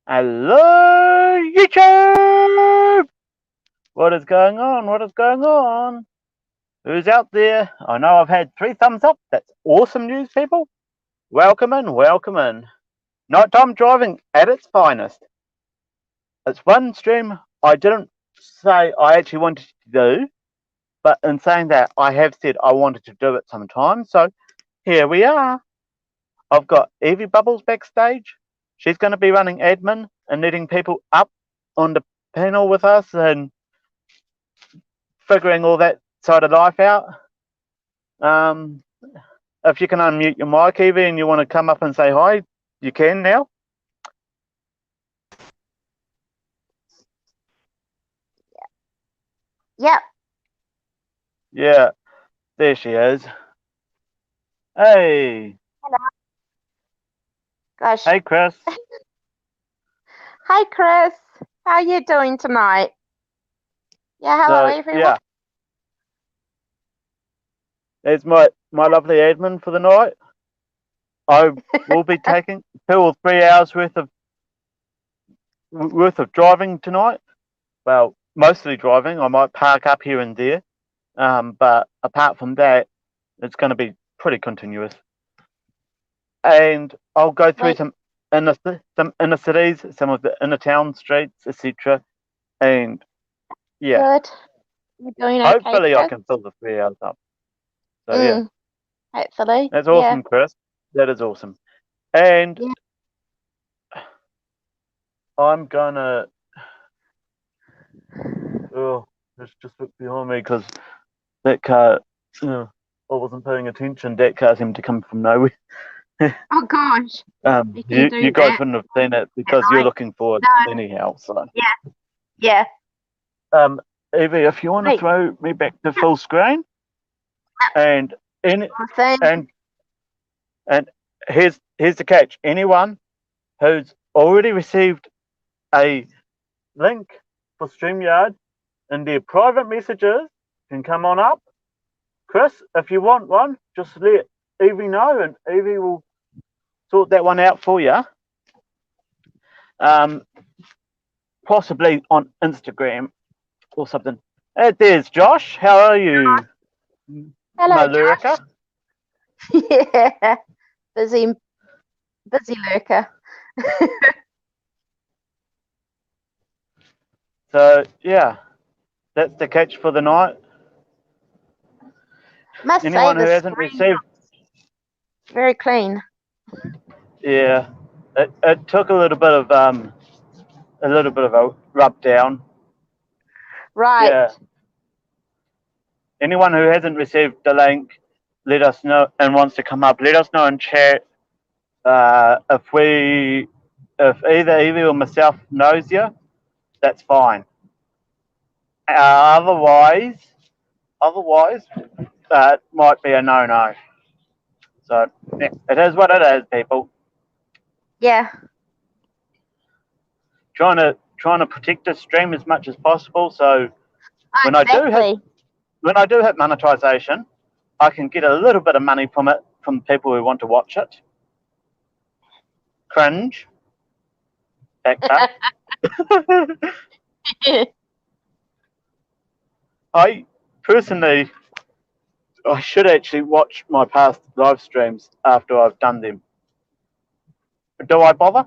Hello, YouTube! What is going on? What is going on? Who's out there? I know I've had 3 thumbs up. That's awesome news, people. Welcome in, welcome in. Nighttime driving at its finest. It's one stream I didn't say I actually wanted to do, but in saying that, I have said I wanted to do it sometime. So here we are. I've got Evie Bubbles backstage. She's going to be running admin and letting people up on the panel with us and figuring all that side of life out. If you can unmute your mic, Evie, and you want to come up and say hi, you can now. Yep. Yeah, there she is. Hey. Hello. Gosh. Hey, Chris. Hi, Chris. How are you doing tonight? Yeah, hello, everyone. Yeah. It's my lovely admin for the night. I will be taking 2 or 3 hours worth of driving tonight. Well, mostly driving. I might park up here and there. But apart from that, it's going to be pretty continuous. And I'll go through some inner cities, some of the inner town streets, etc. And yeah, good. You're doing hopefully okay, I can fill the 3 hours up. So yeah, hopefully. that's awesome, Chris. That is awesome. And I'm gonna. Oh, let's just look behind me because that car. I wasn't paying attention. That car seemed to come from nowhere. Oh gosh. You guys wouldn't have seen it because you're looking for it anyhow. So yeah. Evie, if you want to throw me back to full screen, and here's the catch: anyone who's already received a link for StreamYard in their private messages can come on up. Chris, if you want one, just let Evie know, and Evie will sort that one out for you. Possibly on Instagram or something. There's Josh. How are you? Hello, Josh. Yeah, busy lurker. So yeah, that's the catch for the night. Anyone who hasn't received, very clean. Yeah, it took a little bit of a rub down. Right. Yeah. Anyone who hasn't received the link, let us know, and wants to come up, let us know in chat. If either Evie or myself knows you, that's fine. Otherwise, it might be a no-no. So yeah, it is what it is, people. Yeah. Trying to protect the stream as much as possible. So when I do hit monetization, I can get a little bit of money from it from people who want to watch it. Cringe. Actor. I personally, I should actually watch my past live streams after I've done them. Do I bother?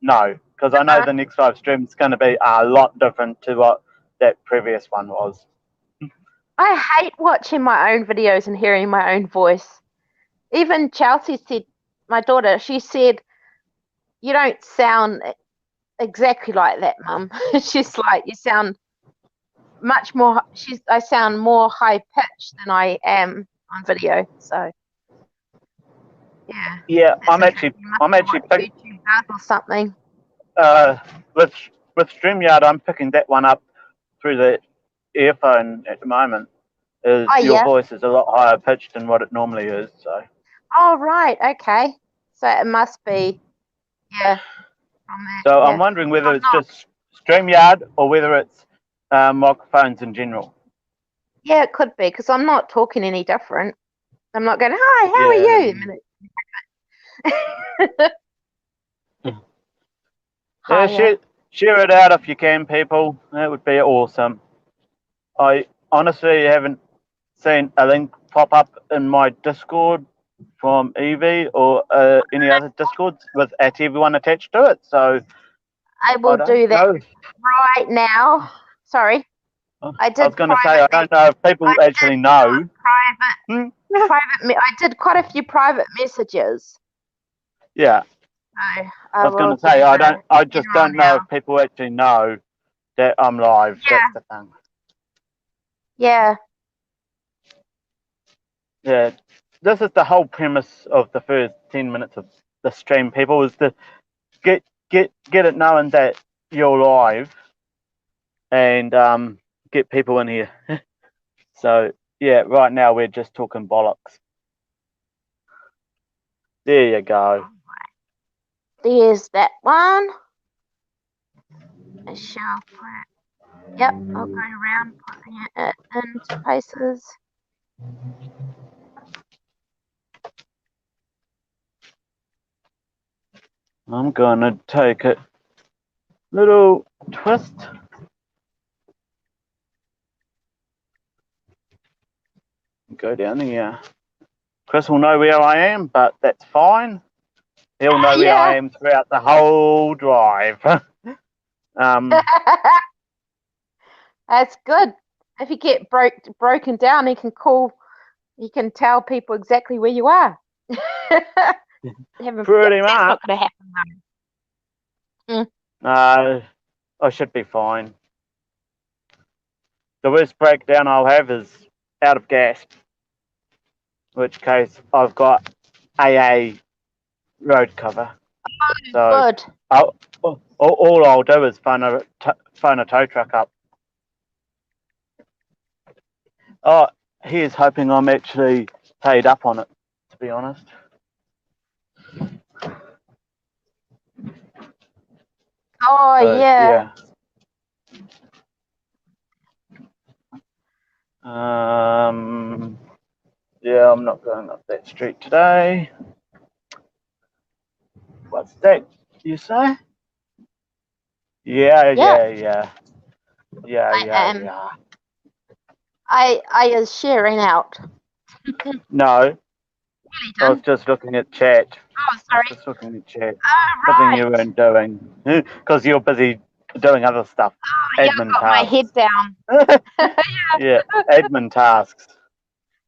No, because I know the next live stream is going to be a lot different to what that previous one was. I hate watching my own videos and hearing my own voice. Even Chelsea said, my daughter, she said, you don't sound exactly like that, Mum. She's like, you sound much more, I sound more high pitched than I am on video. So, yeah. Yeah, I'm actually YouTube or something. With StreamYard, I'm picking that one up through the earphone at the moment. Your voice is a lot higher pitched than what it normally is. So. Oh right, okay. So it must be, yeah. So I'm wondering whether it's just StreamYard or whether it's microphones in general. Yeah, it could be because I'm not talking any different. I'm not going, hi, how are you? Yeah, share it out if you can, people. That would be awesome. I honestly haven't seen a link pop up in my Discord from Evie or any other Discords with at everyone attached to it. So I will do that right now. Sorry. I was going to say, I don't know if people actually know. Private. I did quite a few private messages. Yeah. So I was going to say, I just don't know if people actually know that I'm live. Yeah. That's the thing. Yeah. Yeah. This is the whole premise of the first 10 minutes of the stream, people, is to get it known that you're live and get people in here. So yeah, right now we're just talking bollocks. There you go. There's that one. A shelf. Yep, I'll go around putting it into places. I'm gonna take a little twist. Go down here. Chris will know where I am, but that's fine. He'll know where I am throughout the whole drive. That's good. If you get broken down, you can tell people exactly where you are. Pretty much. That's not going to happen though. No, I should be fine. The worst breakdown I'll have is out of gas, in which case I've got AA road cover. So good. All I'll do is phone a tow truck up. Oh, here's hoping I'm actually paid up on it, to be honest. Oh, so, yeah. Yeah, I'm not going up that street today. What's that, you say? Yeah. I is sharing out. No. I was just looking at chat. Oh, sorry. I was just looking at chat. Oh, Something right. you weren't doing. Because you're busy doing other stuff. Oh, yeah, I've got my head down. Yeah, admin tasks.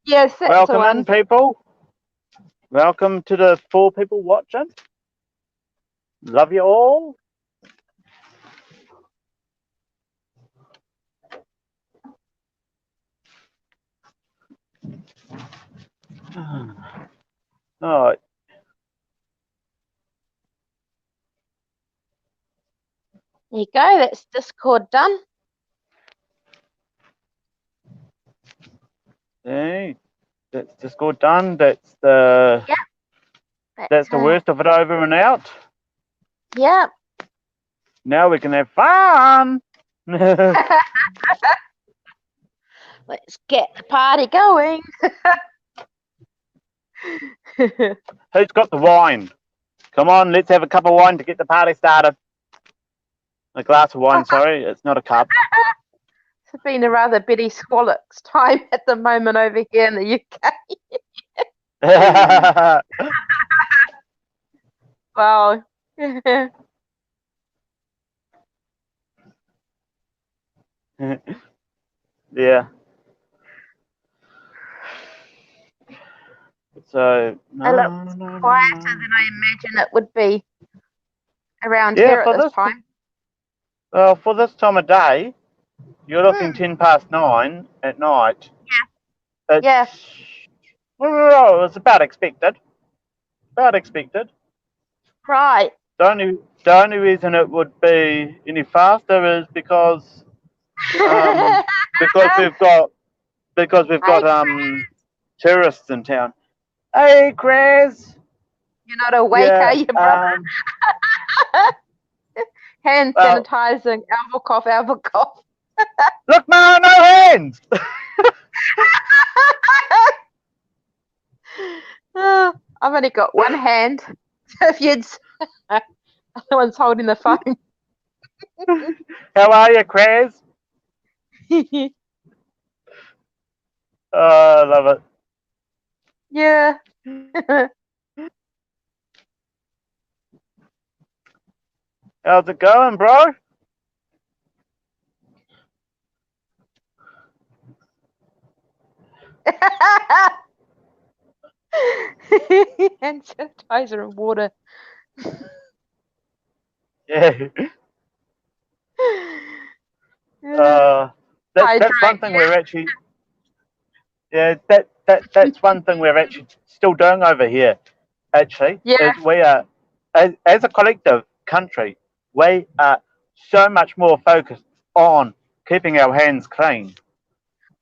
Yes, that's Welcome in, people. Welcome to the 4 people watching. Love you all. All right. There you go. That's Discord done. Okay. That's Discord done. That's the that's the worst of it over and out. Yep. Now we can have fun. Let's get the party going. Who's got the wine? Come on, let's have a cup of wine to get the party started. A glass of wine, sorry. It's not a cup. It's been a rather Betty Squallock's time at the moment over here in the UK. Wow. Yeah. So It looks quieter than I imagine it would be around here at this time. Well, for this time of day, you're looking 9:10 at night. Yeah. Well, it's about expected. Right. The only reason it would be any faster is because we've got tourists in town. Hey, Chris. You're not awake, are you, brother? Hand sanitizing, elbow cough. Look, man, no hands. I've only got one hand. If you'd, the one's holding the phone. How are you, Kraz? Oh, I love it. Yeah. How's it going, bro? Hand sanitizer and water. Yeah. Yeah. That's one Hydrate. thing we're actually. Yeah, that's one thing we're actually still doing over here. Actually, Yeah. is we are as a collective country, we are so much more focused on keeping our hands clean.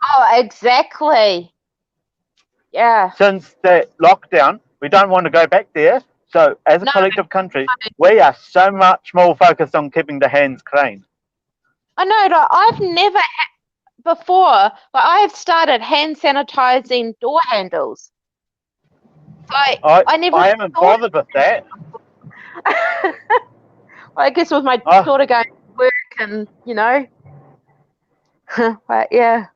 Oh, exactly. Yeah. Since the lockdown, we don't want to go back there. So, as a No, collective country, we are so much more focused on keeping the hands clean. I know. Like, I've never before. Like, I have started hand sanitizing door handles. Like, I I never I haven't thought. bothered with that. I guess with my Oh, daughter going to work and but yeah.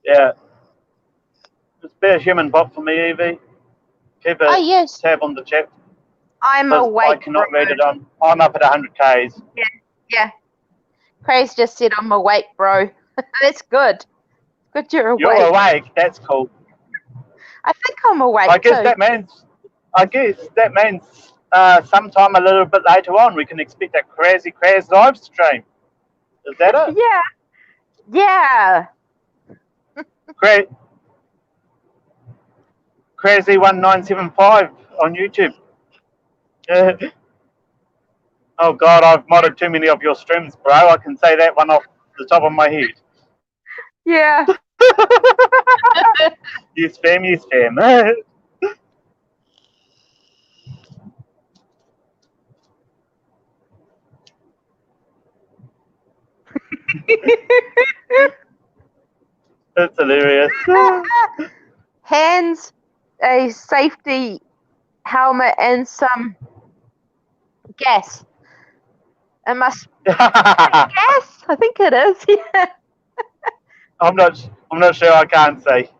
yeah, it's be a human bot for me, Evie. Keep Oh a yes, tab on the chat I'm because I awake, bro. cannot read it. I'm up at 100 Ks. Yeah, yeah. Craze just said I'm awake, bro. That's good. Good you're You're awake. awake. That's cool. I think I'm awake I guess too. that means. I guess that means sometime a little bit later on we can expect a crazy crash live stream. Is that it? Yeah, yeah. Cra- Crazy 1975 on YouTube. Oh God, I've modded too many of your streams, bro. I can say that one off the top of my head. Yeah. You spam, you spam. That's hilarious. Hands, a safety helmet, and some gas. It must gas. I think it is. Yeah. I'm not. I'm not sure. I can't say.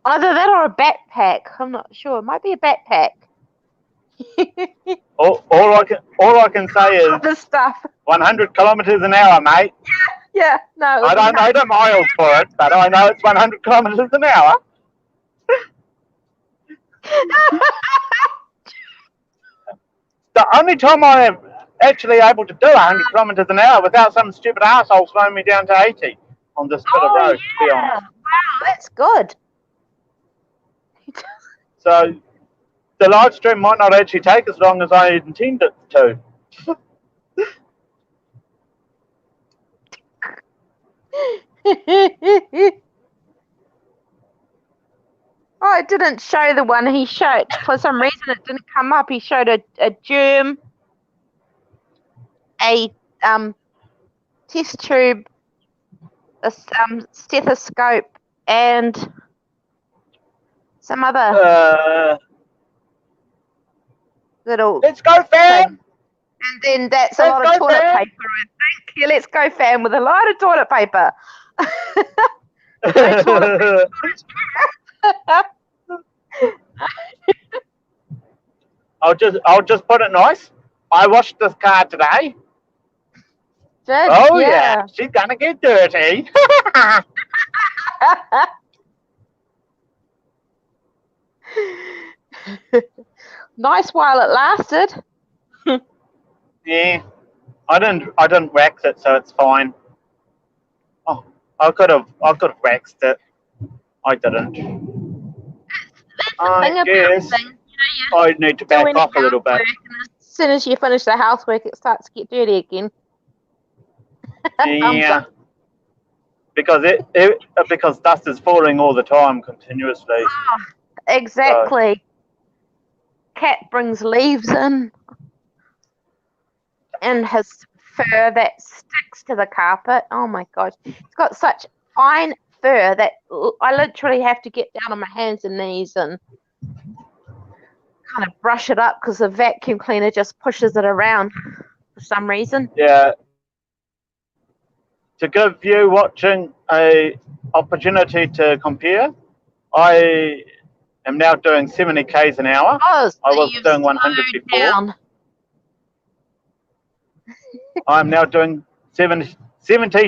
Either that or a backpack. I'm not sure. It might be a backpack. All I can say is Other stuff. 100 kilometers an hour, mate. Yeah. No, it I would be don't know the miles for it, but I know it's 100 kilometers an hour. The only time I am actually able to do 100 kilometers an hour without some stupid asshole slowing me down to 80 on this bit of Oh road, to be yeah. honest. Wow, that's good. So the live stream might not actually take as long as I intend it to. Oh, it didn't show the one he showed. For some reason, it didn't come up. He showed a germ, a test tube, a stethoscope, and some other Uh, little let's go, fam! thing. And then that's a Let's lot of go, toilet fam! paper, I think. Yeah, let's go, fam, with a lot of toilet paper. No toilet paper. I'll just put it nice. I washed this car today. Good, Oh yeah, yeah. she's gonna get dirty. Nice while it lasted. Yeah, I didn't wax it, so it's fine. Oh, I could have waxed it. I didn't. That's the I thing about guess things. I need to Do back any off a little bit. housework, and as soon as you finish the housework, it starts to get dirty again. Yeah, because dust is falling all the time, continuously. Oh, exactly. So. Cat brings leaves in and his fur that sticks to the carpet. Oh my gosh. It's got such fine fur that I literally have to get down on my hands and knees and kind of brush it up because the vacuum cleaner just pushes it around for for some reason. Yeah. To give you watching a opportunity to compare, I am now doing 70 k's an hour. Oh, so I was you've doing 100 slowed before. down. I'm now doing 70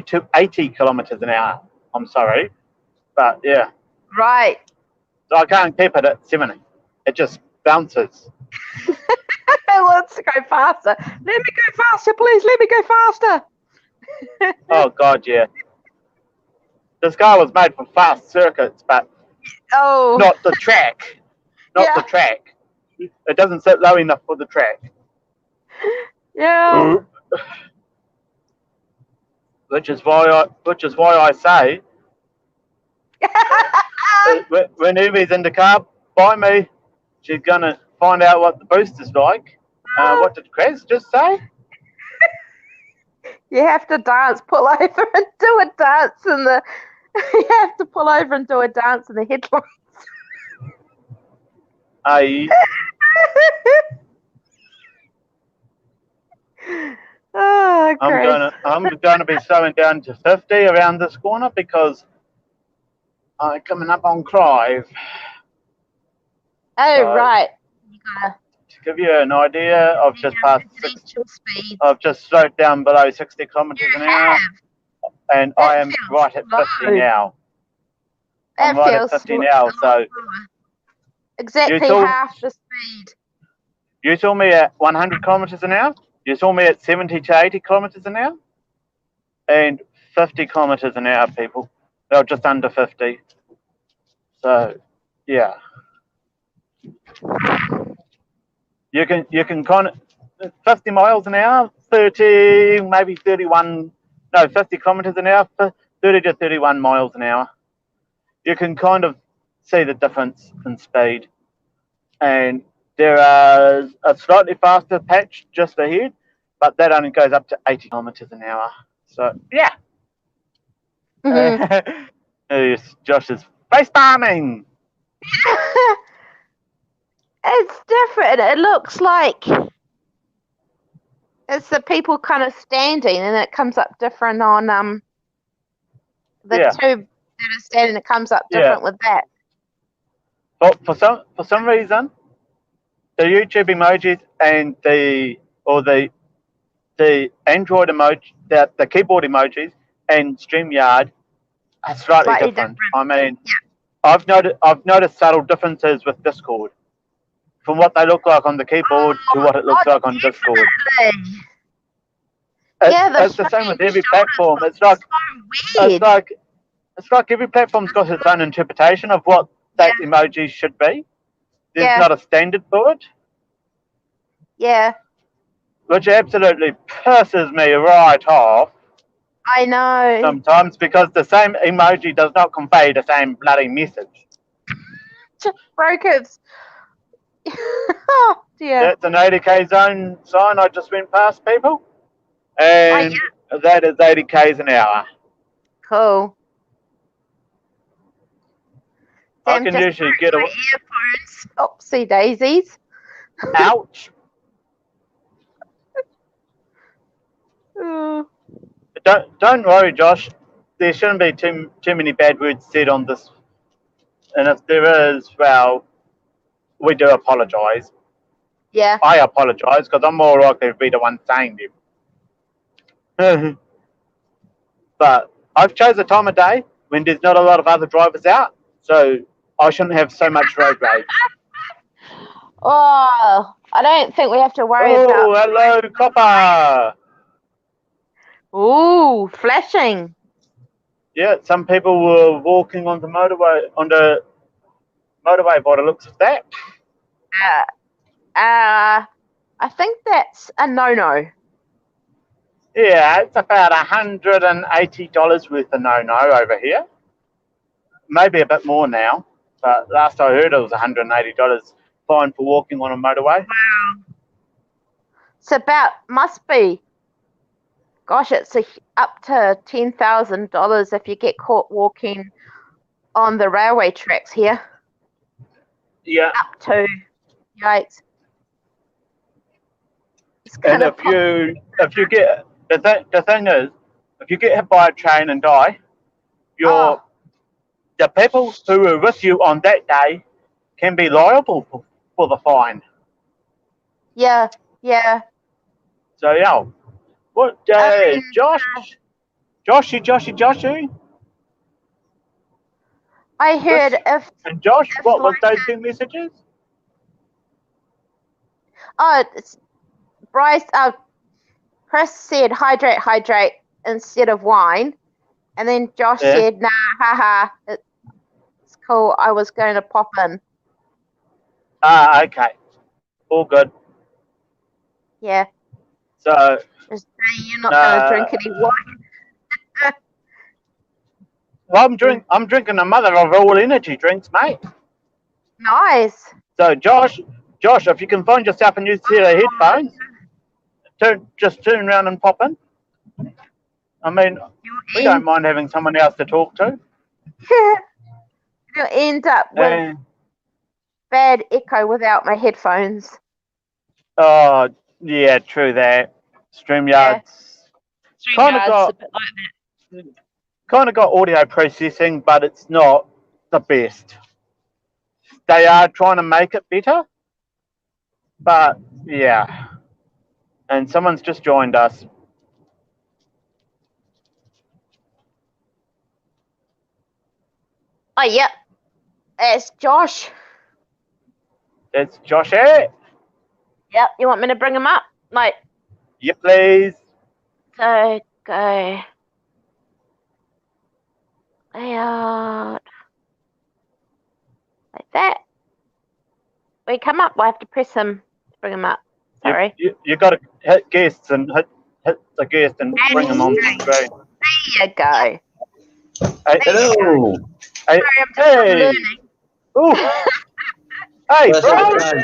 to 80 kilometers an hour. I'm sorry, but yeah, Right. so I can't keep it at 70. It just bounces. It wants to go faster. Let me go faster, please. Let me go faster. Oh God, yeah. This car was made for fast circuits, but Oh, not the track. Not the yeah, track. It doesn't sit low enough for the track. yeah. Which is why I say when Evie's in the car by me, she's gonna find out what the boost is like. What did Chris just say? You have to dance, pull over and do a dance in the. You have to pull over and do a dance in the headlights. Aye. Oh, Chris. I'm gonna be slowing down to 50 around this corner because I'm coming up on Clive. Oh, So, right. You gotta to give you an idea, I've just passed residential speed. I've just slowed down below 60 kilometers You an hour, have. and That I am feels right at 50 slow. now. I'm That right at feels 50 slow. now. So Exactly saw half the speed. you saw me at 100 kilometers an hour. You saw me at 70 to 80 kilometers an hour, and 50 kilometers an hour, people. They're just under 50. So, yeah. You can kind of 50 miles an hour, 30, maybe 31, no, 50 kilometers an hour, 30 to 31 miles an hour. You can kind of see the difference in speed. And there is a slightly faster patch just ahead, but that only goes up to 80 kilometers an hour. So, yeah. Josh is face palming. It's different. It looks like it's the people kind of standing, and it comes up different on the Yeah. two that are standing. It comes up Yeah. different with that. But for some reason, the YouTube emojis and the Android emoji, the keyboard emojis and StreamYard are slightly different. I mean, Yeah. I've noticed subtle differences with Discord, from what they look like on the keyboard to what it looks like on Discord. It's the same with every platform. It's like every platform's got its own interpretation of what that emoji should be. There's not a standard for it. Yeah. Which absolutely pisses me right off. I know. Sometimes because the same emoji does not convey the same bloody message. Just broke it. Oh dear. That's an 80k zone sign I just went past, people. And that is 80 k's an hour. Cool. I can usually get away. Earphones. Oopsie daisies. Ouch. Don't worry, Josh. There shouldn't be too many bad words said on this. And if there is, well, we do apologise. Yeah. I apologise because I'm more likely to be the one saying them. But I've chose a time of day when there's not a lot of other drivers out, so I shouldn't have so much road rage. Oh, I don't think we have to worry about. Oh, hello, copper. Ooh, flashing. Yeah, some people were walking on the motorway by the looks of that. I think that's a no-no. Yeah, it's about $180 worth of no-no over here. Maybe a bit more now, but last I heard it was $180 fine for walking on a motorway. Wow. It's must be. Gosh, it's up to $10,000 if you get caught walking on the railway tracks here. Yeah. Up to. Yikes. And gonna if you get the thing is, if you get hit by a train and die, Oh, the people who were with you on that day can be liable for the fine. yeah, yeah. So yeah, what I mean, Joshy, I heard Chris and Josh, if what was like those two messages? it's Bryce Chris said hydrate, hydrate instead of wine, and then Josh Yeah. said nah, haha, it's cool. I was going to pop in. Ah, okay, all good. Yeah, So just saying you're not going to uh, drink any wine. well, I'm drinking the mother of all energy drinks, mate. Nice. So Josh, if you can find yourself a new set of headphones, just turn around and pop in. I mean, we You'll don't end, mind having someone else to talk to. you'll end up with And bad echo without my headphones. oh yeah, true that. Yeah, StreamYard's kind of StreamYard's a got bit like audio processing, but it's not the best. They are trying to make it better, but yeah. And someone's just joined us. that. Oh, yep, it's Josh. It's Josh. Yep, Yep, you want me to bring him up? Like, please. so go layout like that. We come up, I have to press him to bring him up. Sorry. You got to hit guests and hit the guest and And bring them on the stream. screen. There you go. Hey, Hello. hey, Sorry, I'm just hey. learning. Ooh, hey, First bro. time.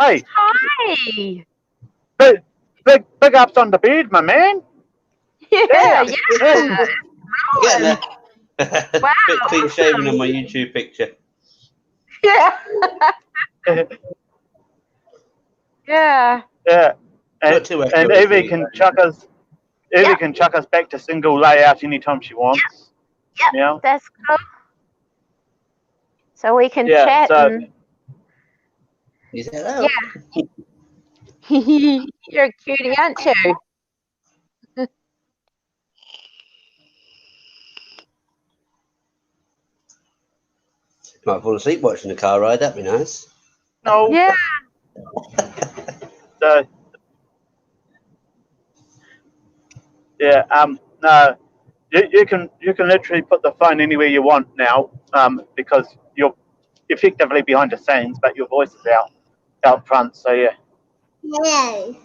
Hey, Hi. big ups on the beard, my man. Yeah, Damn. yeah. Getting Rolling. there. Wow, Bit clean shaven on awesome. my YouTube picture. Yeah. Yeah. Yeah, and, Not too much. and Evie can chuck us. Evie Yep. can chuck us back to single layout anytime she wants. Yep. Yeah. That's cool. So we can Yeah. chat So and He said, hello. yeah. You're a cutie, aren't you? Might fall asleep watching the car ride. That'd be nice. no. Yeah. So yeah. No. You can literally put the phone anywhere you want now. Because you're effectively behind the scenes, but your voice is out front. So yeah. Hello.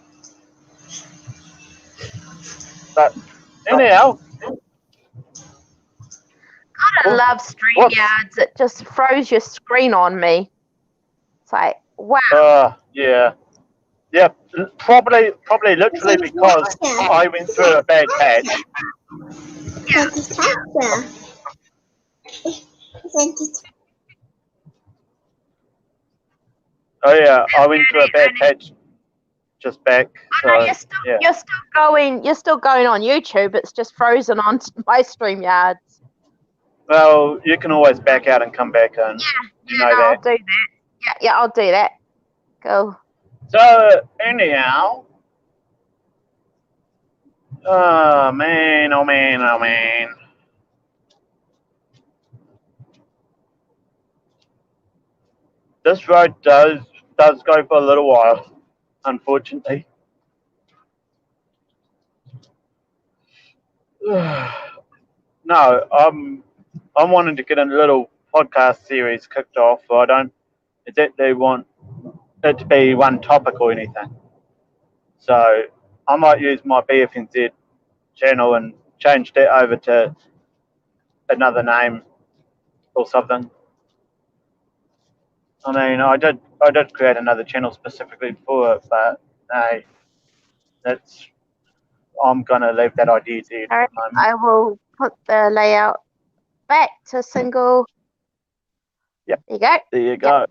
But anyhow. I love StreamYards. It just froze your screen on me. It's like, wow. Yeah. Yeah, probably literally because I went through a bad patch. Oh yeah, I went through a bad patch just back. So No, yeah. you're still going on YouTube. It's just frozen on my StreamYards. Well, you can always back out and come back in. You know I'll that. do that. Yeah, I'll do that. Cool. So anyhow, oh man. This road does go for a little while, unfortunately. No, I'm wanting to get a little podcast series kicked off. I don't exactly want it to be one topic or anything. So I might use my BFNZ channel and change that over to another name or something. I mean, I did create another channel specifically for it, but no, that's I'm gonna leave that idea there All for right, the moment. I will put the layout back to single. Yep. There you go. There you go.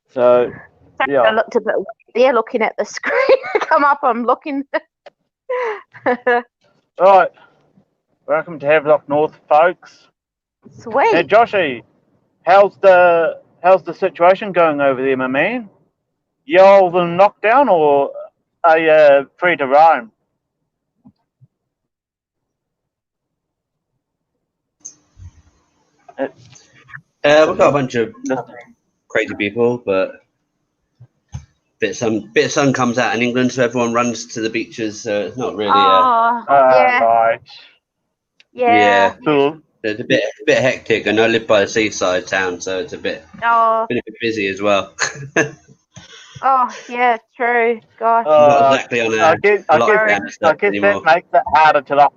So Sorry, yeah. I looked a bit there looking at the screen. Come up, I'm looking. Right. Welcome to Havelock North, folks. Now, Sweet. Joshy, how's the situation going over there, my man? You all in lockdown or are you free to roam? We've got a bunch of crazy people, but bit of sun comes out in England, so everyone runs to the beaches. So it's not really. Oh, yeah, Right. yeah. Cool. It's a bit hectic, and I live by a seaside town, so it's been Oh, a bit busy as well. oh, yeah, true. Gosh. Not exactly on I a guess lockdown as such that anymore. makes it harder to lock.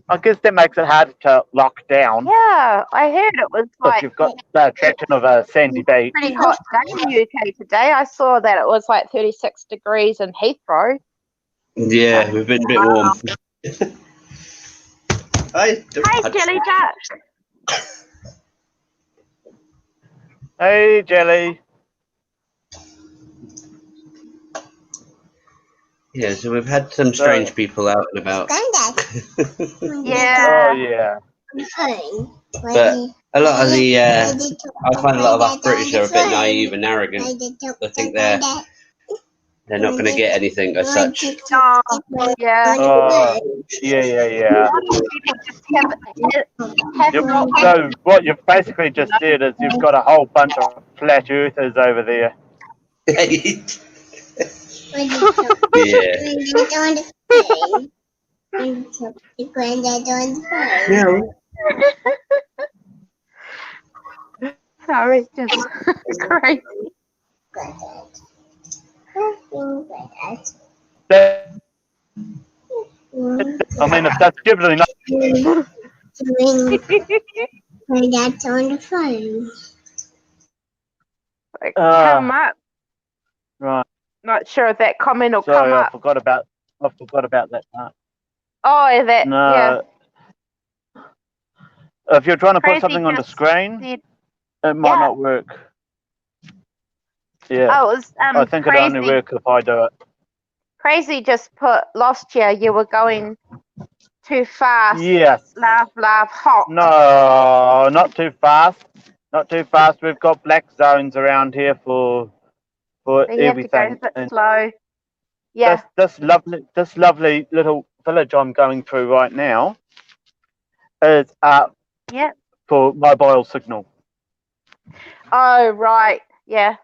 I guess that makes it harder to lock down. Yeah, I heard it was Because like you've got the attraction of a sandy beach. pretty hot day in the UK today. I saw that it was like 36 degrees in Heathrow. Yeah, we've been a bit warm. Hi, Jelly Duck. Hey, Jelly. Yeah, so we've had some strange people out and about. Yeah. Oh, yeah. But a lot of the, I find a lot of us British are a bit naive and arrogant. I think they're not going to get anything as such. Oh, yeah. Yeah. People just have So what you've basically just said is you've got a whole bunch of flat earthers over there. Sorry, just crazy. I mean, if that's definitely not. That's on the phone. Like, come up. Right. Not sure if that comment will Sorry, come I up. forgot about that part. Oh, that. No. Yeah. If you're trying to put Crazy something on the just screen, said- it might not work. Yeah. Oh, it was I think Crazy. it'll only work if I do it. Crazy just put last year you were going too fast. Yes. Laugh, hot. No, not too fast. Not too fast. We've got black zones around here for So you have to go a everything. bit And slow. Yeah. this lovely little village I'm going through right now is Yeah. for mobile signal. Oh, right. Yeah.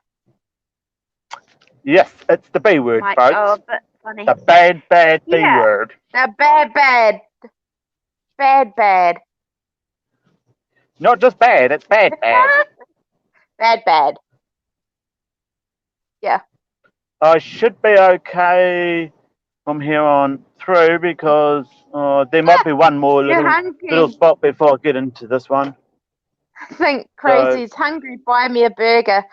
Yes, it's the B word, Like, folks. oh, a bit funny. The bad B Yeah. word. The bad. Not just bad, it's bad. Bad. Yeah. I should be okay from here on through because there might be one more You're little hungry. spot before I get into this one. I think Crazy's hungry. Buy me a burger.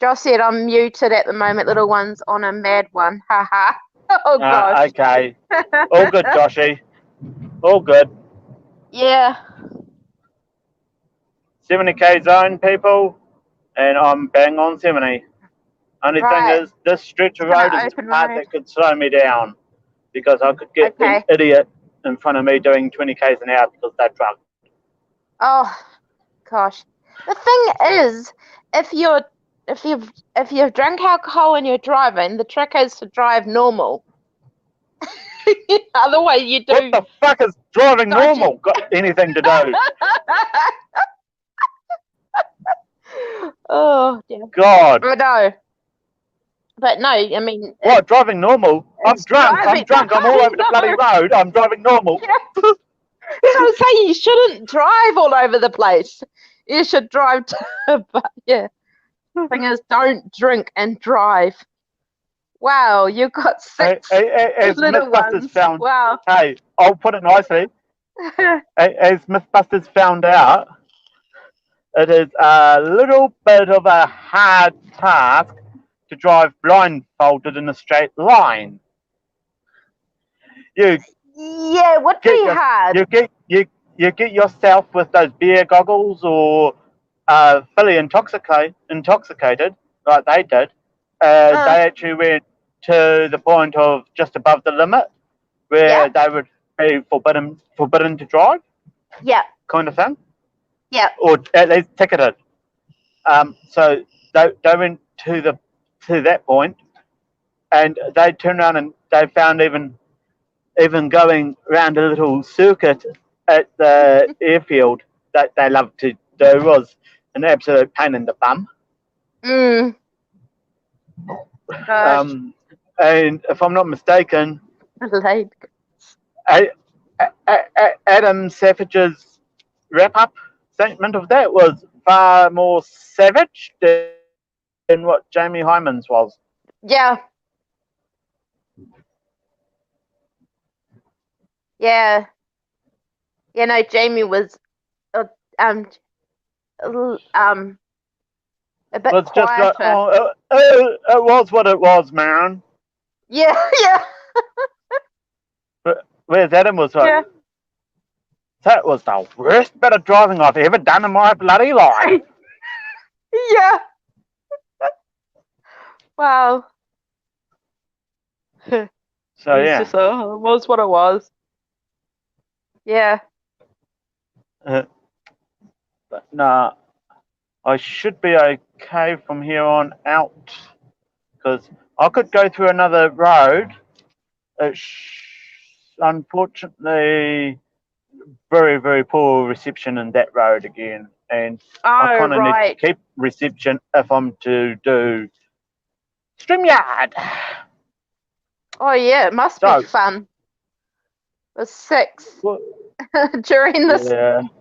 Josh said I'm muted at the moment. Little one's on a mad one. Haha. Oh gosh. Okay. All good, Joshy. All good. Yeah. 70k zone, people, and I'm bang on 70. Only thing is, this stretch of road is the part that could slow me down because I could get an idiot in front of me doing 20k's an hour because they're drunk. Oh gosh. The thing is, if you've drunk alcohol and you're driving, the trick is to drive normal. Otherwise, you do. What the fuck is driving normal got anything to do? Oh dear. God. But no, I mean. What, driving normal? I'm drunk. I'm all over the bloody road. I'm driving normal. I was saying you shouldn't drive all over the place. You should drive. But yeah. The thing is, don't drink and drive. Wow, you've got 6 little ones. Found, wow. Hey, I'll put it nicely. As Mythbusters found out, it is a little bit of a hard task to drive blindfolded in a straight line. Yeah, it would be hard. You get yourself with those beer goggles or fully intoxicated like they did, they actually went to the point of just above the limit where they would be forbidden to drive. Yeah. Kind of thing. Yeah. Or at least ticketed. So they went to that point, and they turned around and they found even going around a little circuit at the airfield that they loved to do was an absolute pain in the bum. Gosh. And if I'm not mistaken, Adam Savage's wrap-up statement of that was far more savage than what Jamie Hyman's was. Yeah. Yeah. You know, Jamie was a bit It's just quieter. like, it was what it was, man. Yeah, yeah. But whereas Adam was like, Yeah. that was the worst bit of driving I've ever done in my bloody life. Yeah. Wow. So It's yeah, just, it was what it was. Yeah. but nah, I should be okay from here on out because I could go through another road. It's unfortunately very, very poor reception in that road again, and I kind of need to keep reception if I'm to do StreamYard. Oh yeah, it must be fun. The 6 during this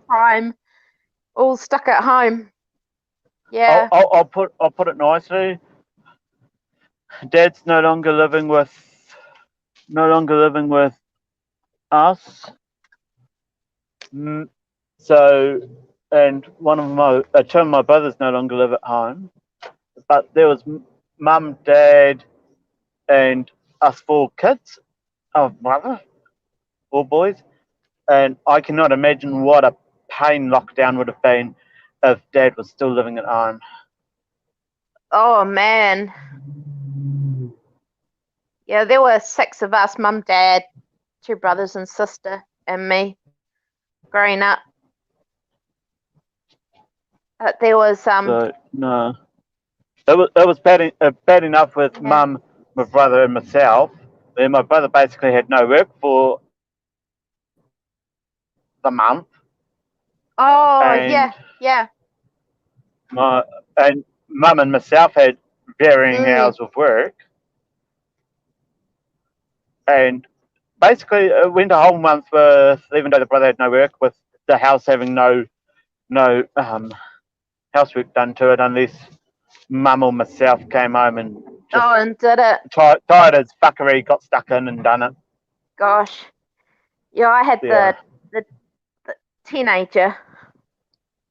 time, all stuck at home. Yeah. I'll put it nicely. Dad's no longer living with us. So, and two of my brothers no longer live at home. But there was mum, dad, and us 4 kids, brother, 4 boys, and I cannot imagine what a pain lockdown would have been if Dad was still living at home. Oh man. Yeah, there were 6 of us: mum, dad, 2 brothers and sister, and me, growing up. But there was So, no, it was bad enough with mum, my brother, and myself. Then my brother basically had no work for the month. Oh and yeah. And mum and myself had varying hours of work, and basically it went a whole month with, even though the brother had no work, with the house having no housework done to it unless mum or myself came home and and did it. Tired as fuckery, got stuck in and done it. Gosh. Yeah, I had the teenager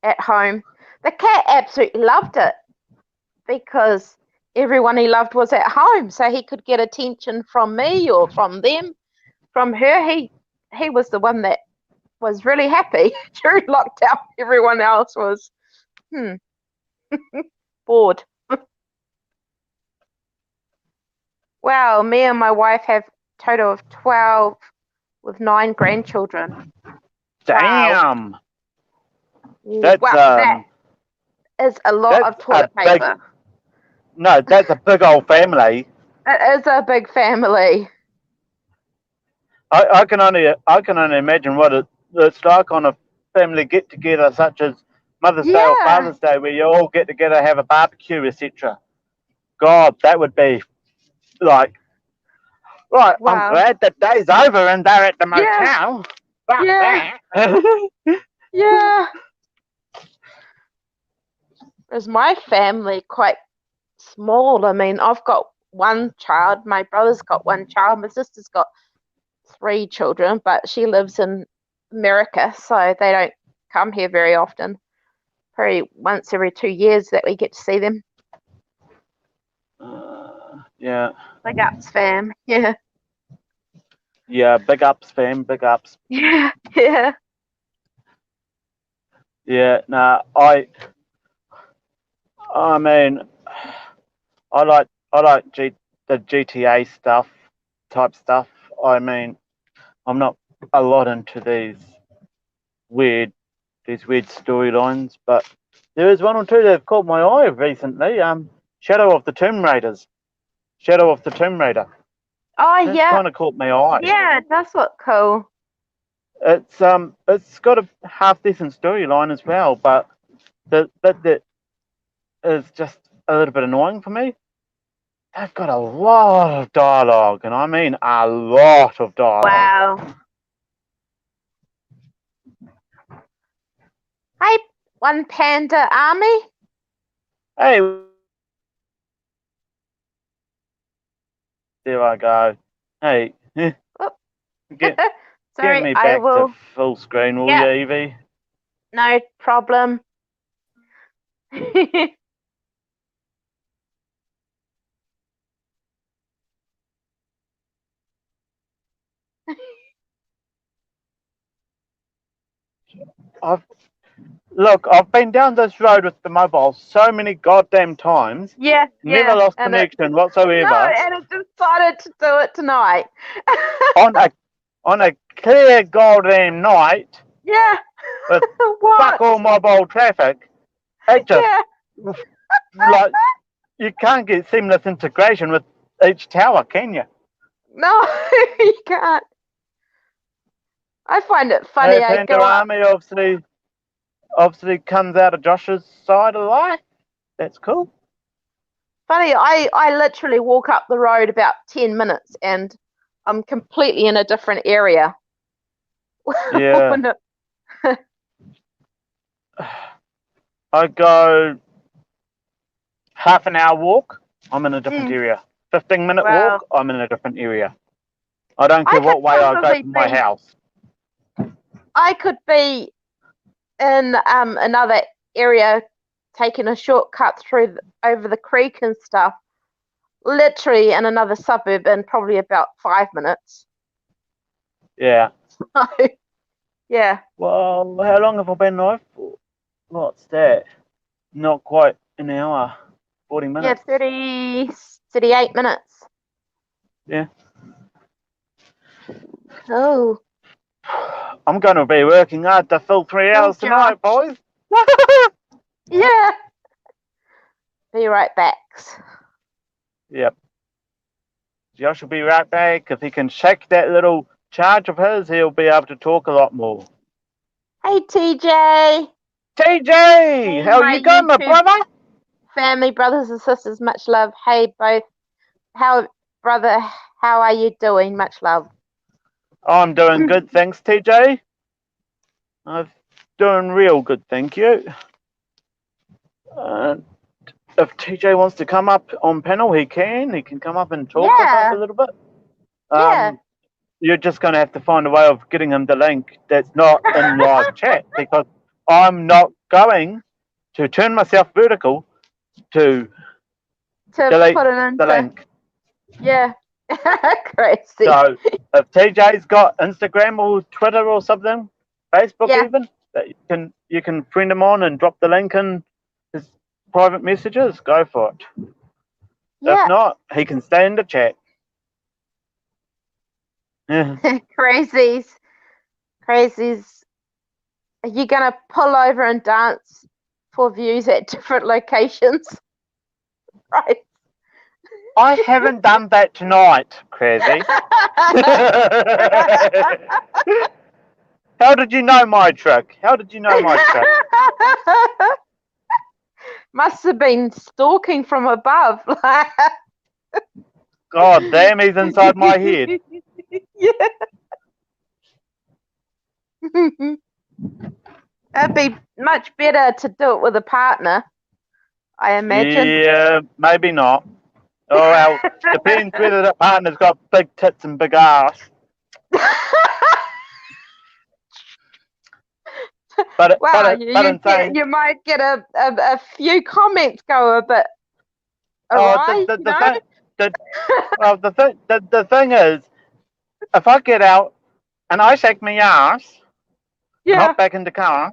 at home. The cat absolutely loved it because everyone he loved was at home, so he could get attention from me or from them. From her, he was the one that was really happy during lockdown. Everyone else was bored. Wow, me and my wife have a total of 12 with 9 grandchildren. Damn. Wow. That is a lot of toilet paper. No, that's a big old family. It is a big family. I can only imagine what it's like on a family get together such as Mother's Day or Father's Day, where you all get together, have a barbecue, etc. God, that would be like, right. Wow. I'm glad the day's over and they're at the motel. Yeah. Is my family quite small? I mean, I've got 1 child. My brother's got 1 child. My sister's got 3 children, but she lives in America, so they don't come here very often. Probably once every 2 years that we get to see them. Yeah. Big ups, fam. Yeah. Yeah, big ups, fam. Big ups. Yeah. Yeah. Nah, I mean, I like I like the GTA type stuff. I mean, I'm not a lot into weird weird storylines, but there is one or two that have caught my eye recently. Shadow of the Tomb Raiders. Shadow of the Tomb Raider. Oh That's yeah, kind of caught my eye. yeah, it does look cool. It's got a half decent storyline as well, but the bit that is just a little bit annoying for me. They've got a lot of dialogue, and I mean a lot of dialogue. Wow. Hey, one panda army. Hey, there I go. Hey, Oh. get Sorry, me I back to will. full screen, will Yeah. you, Evie? No problem. I've been down this road with the mobile so many goddamn times. Yeah, Never yeah, lost and connection no, whatsoever. and it decided to do it tonight. on a clear goddamn night Yeah. with fuck What? all mobile traffic. It just Yeah. like you can't get seamless integration with each tower, can you? No, you can't. I find it funny. Hey, I Panda go up. Army obviously comes out of Josh's side of life. That's cool. Funny, I literally walk up the road about 10 minutes and I'm completely in a different area. Yeah. No, I go half an hour walk, I'm in a different area. 15-minute wow. walk, I'm in a different area. I don't I care could what way I go probably from my be. house. I could be in another area, taking a shortcut over the creek and stuff. Literally in another suburb in probably about 5 minutes. Yeah. So, yeah. Well, how long have I been live for? What's that? Not quite an hour. 40 Yeah, minutes. 38 minutes. Yeah. Oh. I'm going to be working hard to fill 3 Oh, hours tonight, boys. Yeah. Be right back. Yep. Josh will be right back. If he can shake that little charge of his, he'll be able to talk a lot more. Hey, TJ. TJ, Hey, how my you going, my YouTube brother? family, brothers and sisters, much love. Hey, both. Brother, how are you doing? Much love. I'm doing good, thanks, TJ. I'm doing real good, thank you. If TJ wants to come up on panel, he can. He can come up and talk with us a Yeah. little bit. Yeah. You're just going to have to find a way of getting him the link that's not in live chat, because I'm not going to turn myself vertical to To delete put it the into. link. Yeah. Crazy. So if TJ's got Instagram or Twitter or something, Facebook Yeah. even, that you can friend him on and drop the link in his private messages, go for it. If Yeah. not, he can stay in the chat. Yeah. Crazies. Are you going to pull over and dance for views at different locations? Right. I haven't done that tonight, Crazy. How did you know my trick? How did you know my trick? Must have been stalking from above. God damn, he's inside my head. Yeah. It'd be much better to do it with a partner, I imagine. Yeah, maybe not. Oh well, depends whether the partner's got big tits and big ass. Wow, Insane. you might get a few comments go a bit Oh, awry, the thing is, if I get out and I shake my ass, Yeah. hop back in the car,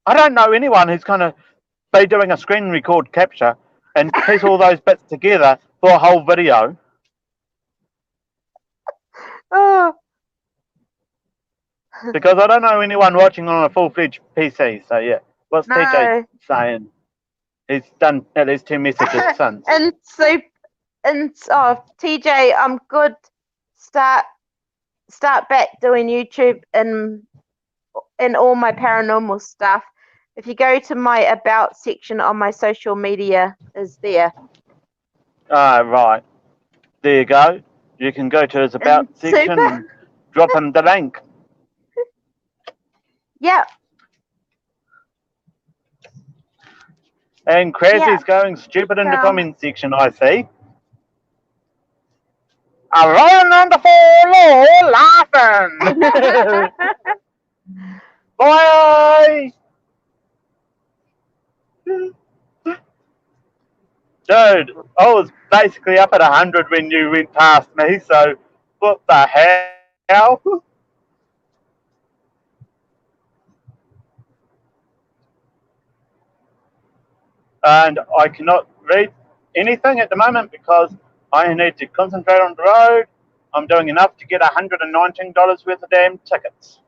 I don't know anyone who's gonna be doing a screen record capture and piece all those bits together for a whole video. Oh, Because I don't know anyone watching on a full-fledged PC. So yeah, what's TJ no. saying? He's done at least 2 messages since. And so, TJ, I'm good. Start back doing YouTube and all my paranormal stuff. If you go to my about section on my social media, is there. Ah, right. There you go. You can go to his about And section super. and drop him the link. Yeah. And Crazy's Yeah. going stupid in the Um, comment section, I see. I'm rolling on the floor laughing. Bye! Dude, I was basically up at 100 when you went past me, so what the hell? And I cannot read anything at the moment because I need to concentrate on the road. I'm doing enough to get $119 worth of damn tickets.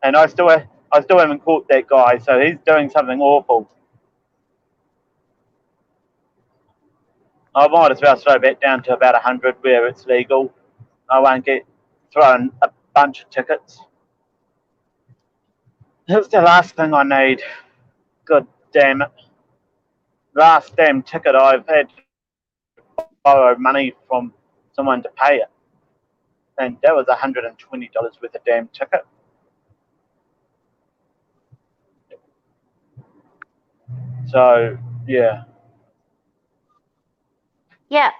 And I still haven't caught that guy, so he's doing something awful. I might as well slow back down to about 100 where it's legal. I won't get thrown a bunch of tickets. That's the last thing I need. God damn it. Last damn ticket I've had to borrow money from someone to pay it. And that was $120 worth of damn ticket. So, yeah. yeah.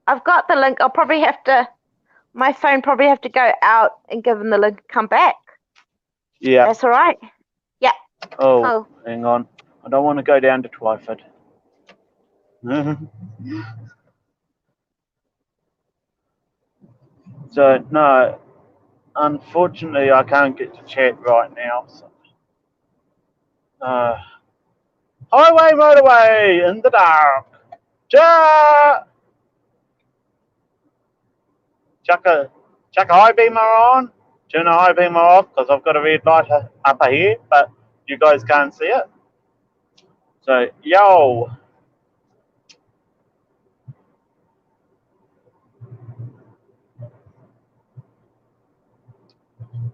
I've got the link. I'll probably have to. My phone probably have to go out and give them the link and come back. Yeah. That's all right. Yeah. Oh, hang on. I don't want to go down to Twyford. So, no. Unfortunately, I can't get to chat right now. So. Highway, motorway, in the dark. Chuck a high beamer on. Turn the high beamer off because I've got a red light up ahead, but you guys can't see it. So, yo.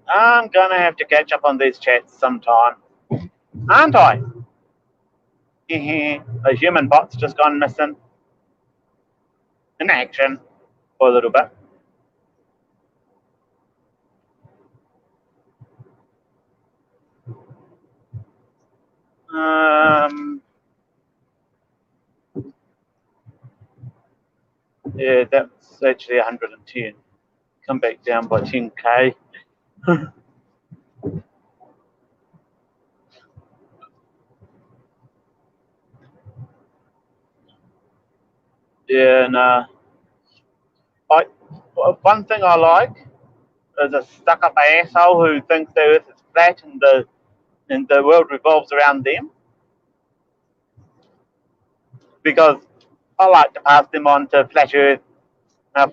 I'm gonna have to catch up on these chats sometime, aren't I? The human bot's just gone missing in action for a little bit. Yeah, that's actually 110. Come back down by 10k. Yeah, no. One thing I like is a stuck-up asshole who thinks the Earth is flat and the world revolves around them. Because I like to pass them on to Flat Earth.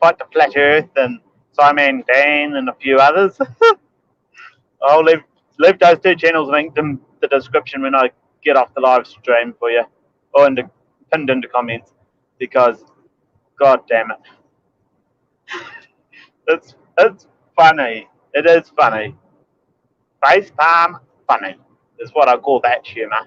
Fight to Flat Earth and Simon Dan and a few others. I'll leave those two channels linked in the description when I get off the live stream for you, or pinned into comments, because god damn it, it's funny. It is funny. Face palm funny is what I call that humour.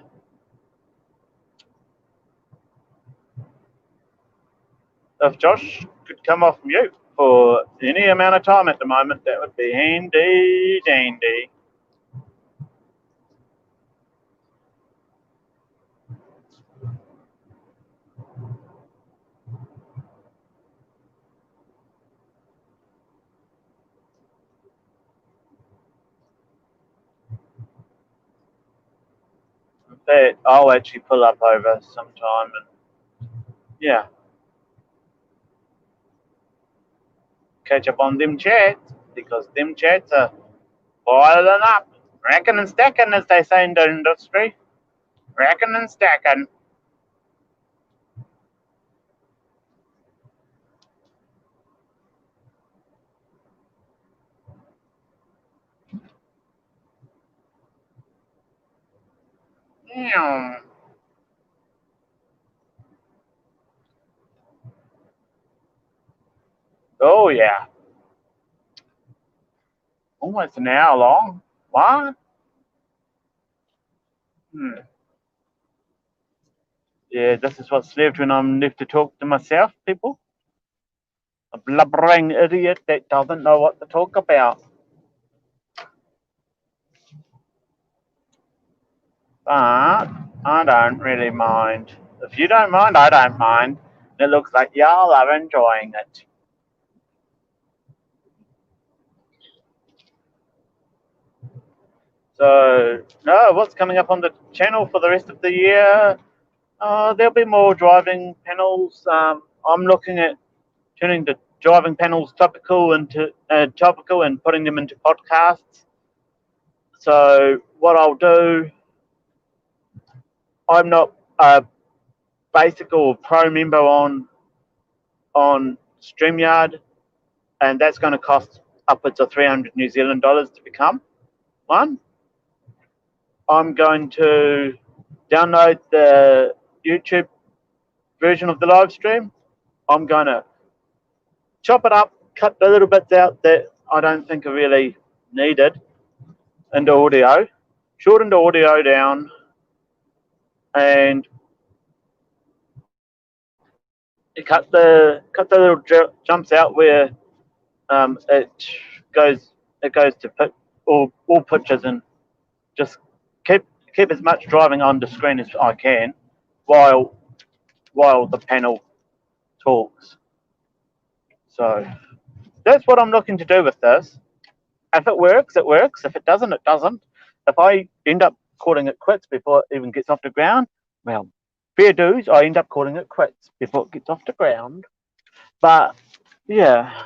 If Josh could come off mute for any amount of time at the moment, that would be handy dandy. But I'll actually pull up over sometime and yeah, catch up on them chats, because them chats are boiling up, racking and stacking, as they say in the industry. Racking and stacking. Yeah. Oh yeah. Almost an hour long. What? Yeah, this is what's left when I'm left to talk to myself, people. A blubbering idiot that doesn't know what to talk about. But I don't really mind. If you don't mind, I don't mind. It looks like y'all are enjoying it. So, no, what's coming up on the channel for the rest of the year? There'll be more driving panels. I'm looking at turning the driving panels topical and putting them into podcasts. So what I'll do, I'm not a basic or pro member on StreamYard, and that's going to cost upwards of 300 New Zealand dollars to become one. I'm going to download the YouTube version of the live stream. I'm going to chop it up, cut the little bits out that I don't think are really needed into audio, shorten the audio down, and cut the little jumps out where it goes to put all pictures, and just keep as much driving on the screen as I can while the panel talks. So that's what I'm looking to do with this. If it works, it works. If it doesn't, it doesn't. If I end up calling it quits before it even gets off the ground, well, fair dues, I end up calling it quits before it gets off the ground. But yeah.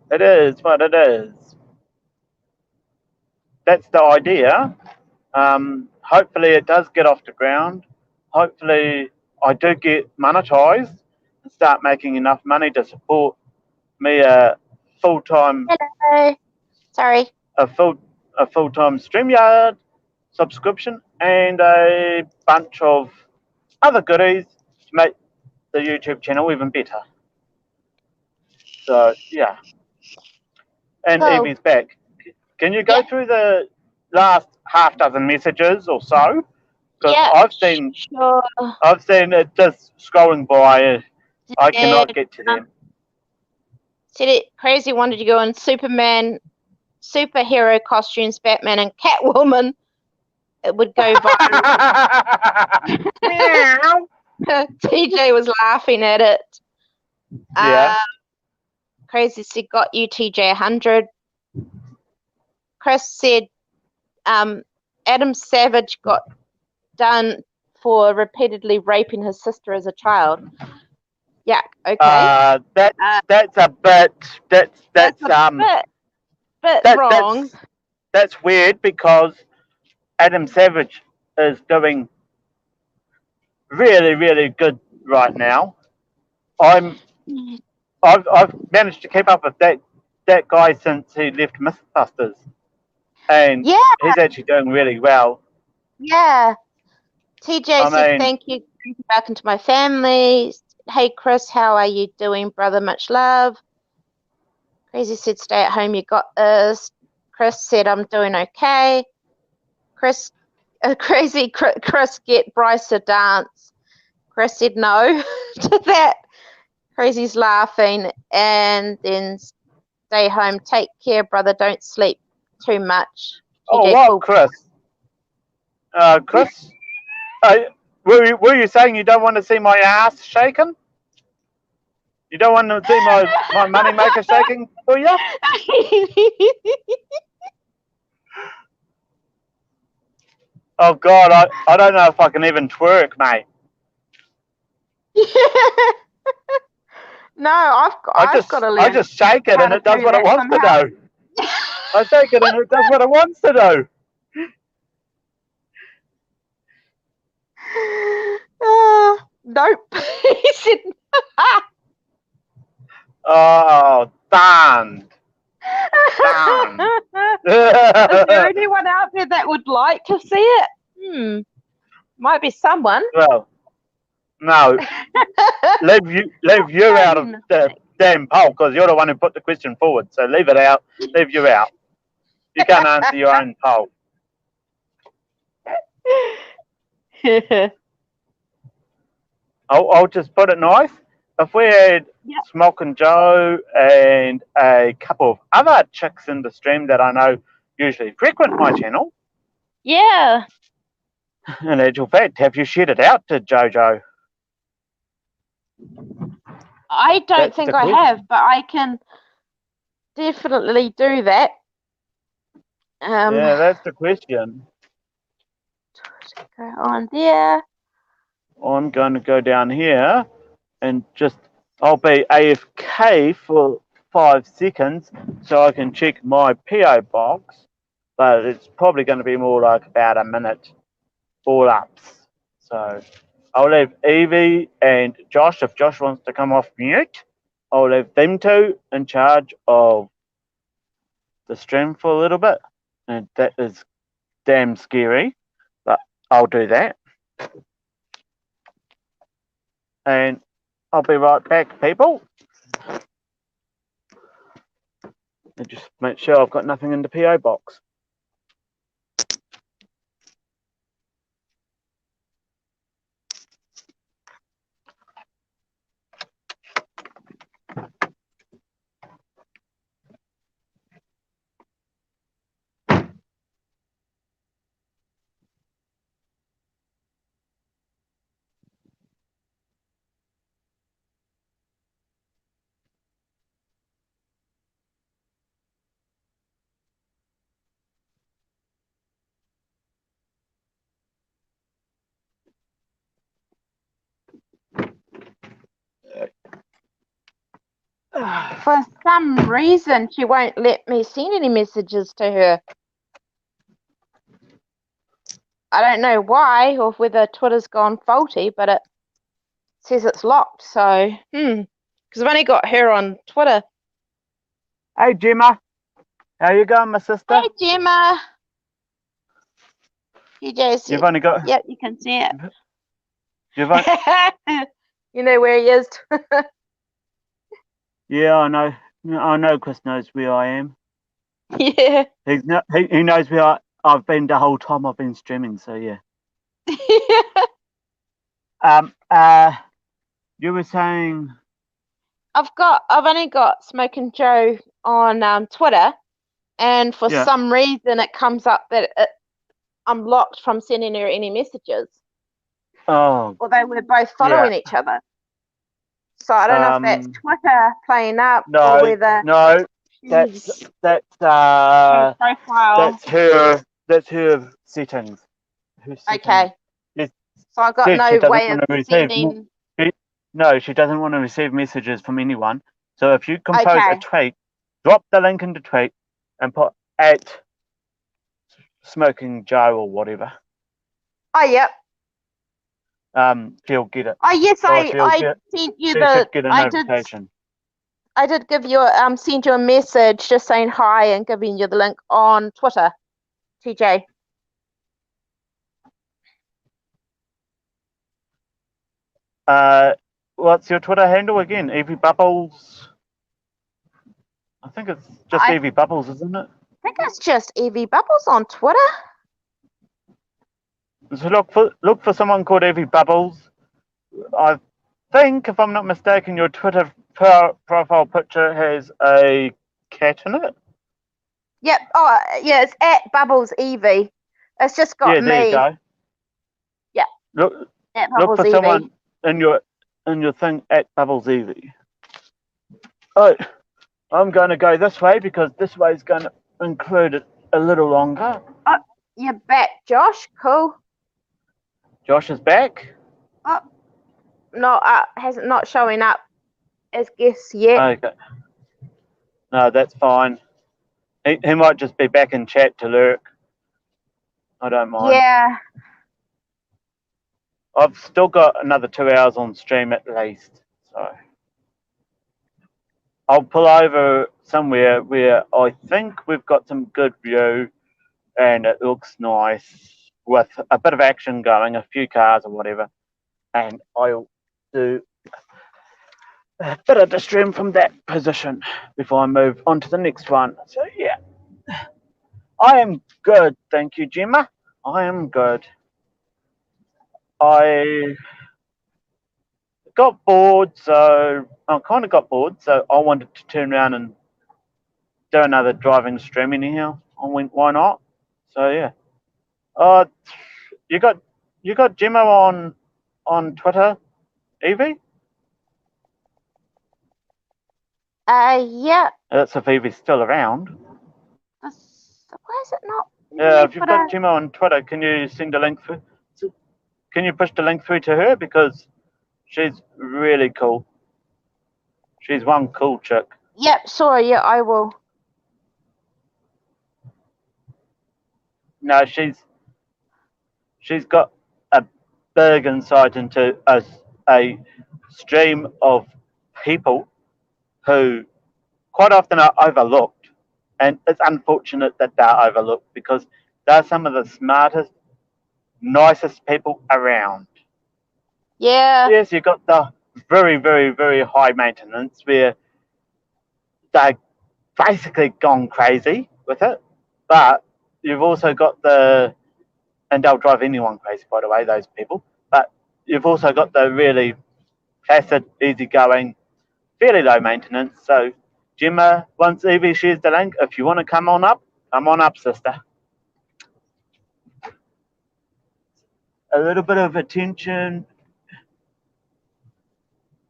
It is what it is. That's the idea. Hopefully it does get off the ground. Hopefully I do get monetized and start making enough money to support me a full-time Hello. Sorry. a full-time StreamYard subscription and a bunch of other goodies to make the YouTube channel even better. So yeah. And So, Evie's back. Can you go through the last half dozen messages or so? Because I've seen it just scrolling by. I cannot get to them. Said it crazy wanted to go in Superman, superhero costumes, Batman, and Catwoman. It would go viral. TJ was laughing at it. Yeah. Crazy said, got you, TJ 100. Chris said, Adam Savage got done for repeatedly raping his sister as a child. Yeah, okay. That's a bit wrong. That's weird because Adam Savage is doing really, really good right now. I've managed to keep up with that guy since he left Mythbusters, and he's actually doing really well. Yeah. TJ said, thank you. Welcome to my family. Hey, Chris, how are you doing, brother? Much love. Crazy said, stay at home. You got this. Chris said, I'm doing okay. Chris, get Bryce to dance. Chris said no to that. Crazy's laughing. And then stay home. Take care, brother. Don't sleep too much. Oh, what, Chris? Chris, were you saying you don't want to see my ass shaking? You don't want to see my money maker shaking for you? Oh God, I don't know if I can even twerk, mate. No, I've got to learn. I just shake it how and to it does do what it that wants to somehow. do. I shake it and it does what it wants to do. Nope. He said, Oh, darn. Darn. Is there anyone out there that would like to see it? Might be someone. Well, no. leave you out of the damn poll because you're the one who put the question forward. So leave it out. Leave you out. You can't answer your own poll. I'll just put it nice. If we had Smoking Joe and a couple of other chicks in the stream that I know usually frequent my channel, Yeah. in actual fact, have you shared it out to JoJo? I don't That's think the I question. have, but I can definitely do that. Yeah, that's the question. Go on there. I'm going to go down here and I'll be AFK for 5 seconds so I can check my PO box, but it's probably going to be more like about a minute all ups. So I'll leave Evie and Josh, if Josh wants to come off mute, I'll leave them two in charge of the stream for a little bit, and that is damn scary, but I'll do that. And I'll be right back, people. And just make sure I've got nothing in the PO box. For some reason, she won't let me send any messages to her. I don't know why, or whether Twitter's gone faulty, but it says it's locked. So, because I've only got her on Twitter. Hey, Gemma. How you going, my sister? Hey, Gemma. You've only got... Yep, you can see it. You've only... You know where he is. Yeah, I know. I know Chris knows where I am. Yeah. He knows where I've been the whole time I've been streaming, so yeah. You were saying... I've only got Smoking Joe on Twitter, and for some reason it comes up that I'm locked from sending her any messages. Oh. Although we're both following each other. So I don't know if that's Twitter playing up or whether that's profile. That's her settings. Okay. It's so I got no way of sending. No, she doesn't want to receive messages from anyone. So if you compose a tweet, drop the link into tweet and put at Smoking Joe or whatever. Oh, yep. She'll get it. Oh, yes, I sent you the. Get a notification. I did give you send you a message just saying hi and giving you the link on Twitter, TJ. What's your Twitter handle again? Evie Bubbles. I think it's just Evie Bubbles, isn't it? I think it's just Evie Bubbles on Twitter. So look for someone called Evie Bubbles. I think, if I'm not mistaken, your Twitter profile picture has a cat in it. Yep. Oh, yeah. It's at Bubbles Evie. It's just got me. There you go. Yeah. Look for Evie. someone in your thing at Bubbles Evie. Oh, I'm going to go this way because this way is going to include it a little longer. Oh, you're back, Josh. Cool. Josh is back. Oh, no, not showing up. as guests yet. Okay. No, that's fine. He might just be back in chat to lurk. I don't mind. Yeah. I've still got another 2 hours on stream at least, so I'll pull over somewhere where I think we've got some good view and it looks nice with a bit of action going, a few cars or whatever, and I'll do a bit of the stream from that position before I move on to the next one. So yeah, I am good, thank you, Gemma. I am good. I got bored, so I kind of got bored, so I wanted to turn around and do another driving stream anyhow. I went, why not? So yeah. You got Gemma on Twitter, Evie? Yeah. That's if Evie's still around. Why is it not? Yeah, if you've got Gemma on Twitter, can you send a link through? Can you push the link through to her, because she's really cool. She's one cool chick. Yep, sure. Yeah, I will. No, she's got a big insight into a stream of people who quite often are overlooked, and it's unfortunate that they're overlooked because they're some of the smartest, nicest people around. Yeah. Yes, you've got the very, very, very high maintenance where they're basically gone crazy with it, but you've also got and they'll drive anyone crazy, by the way, those people, but you've also got the really placid, easygoing, fairly low maintenance. So Gemma, once Evie shares the link, if you want to come on up, sister. A little bit of attention,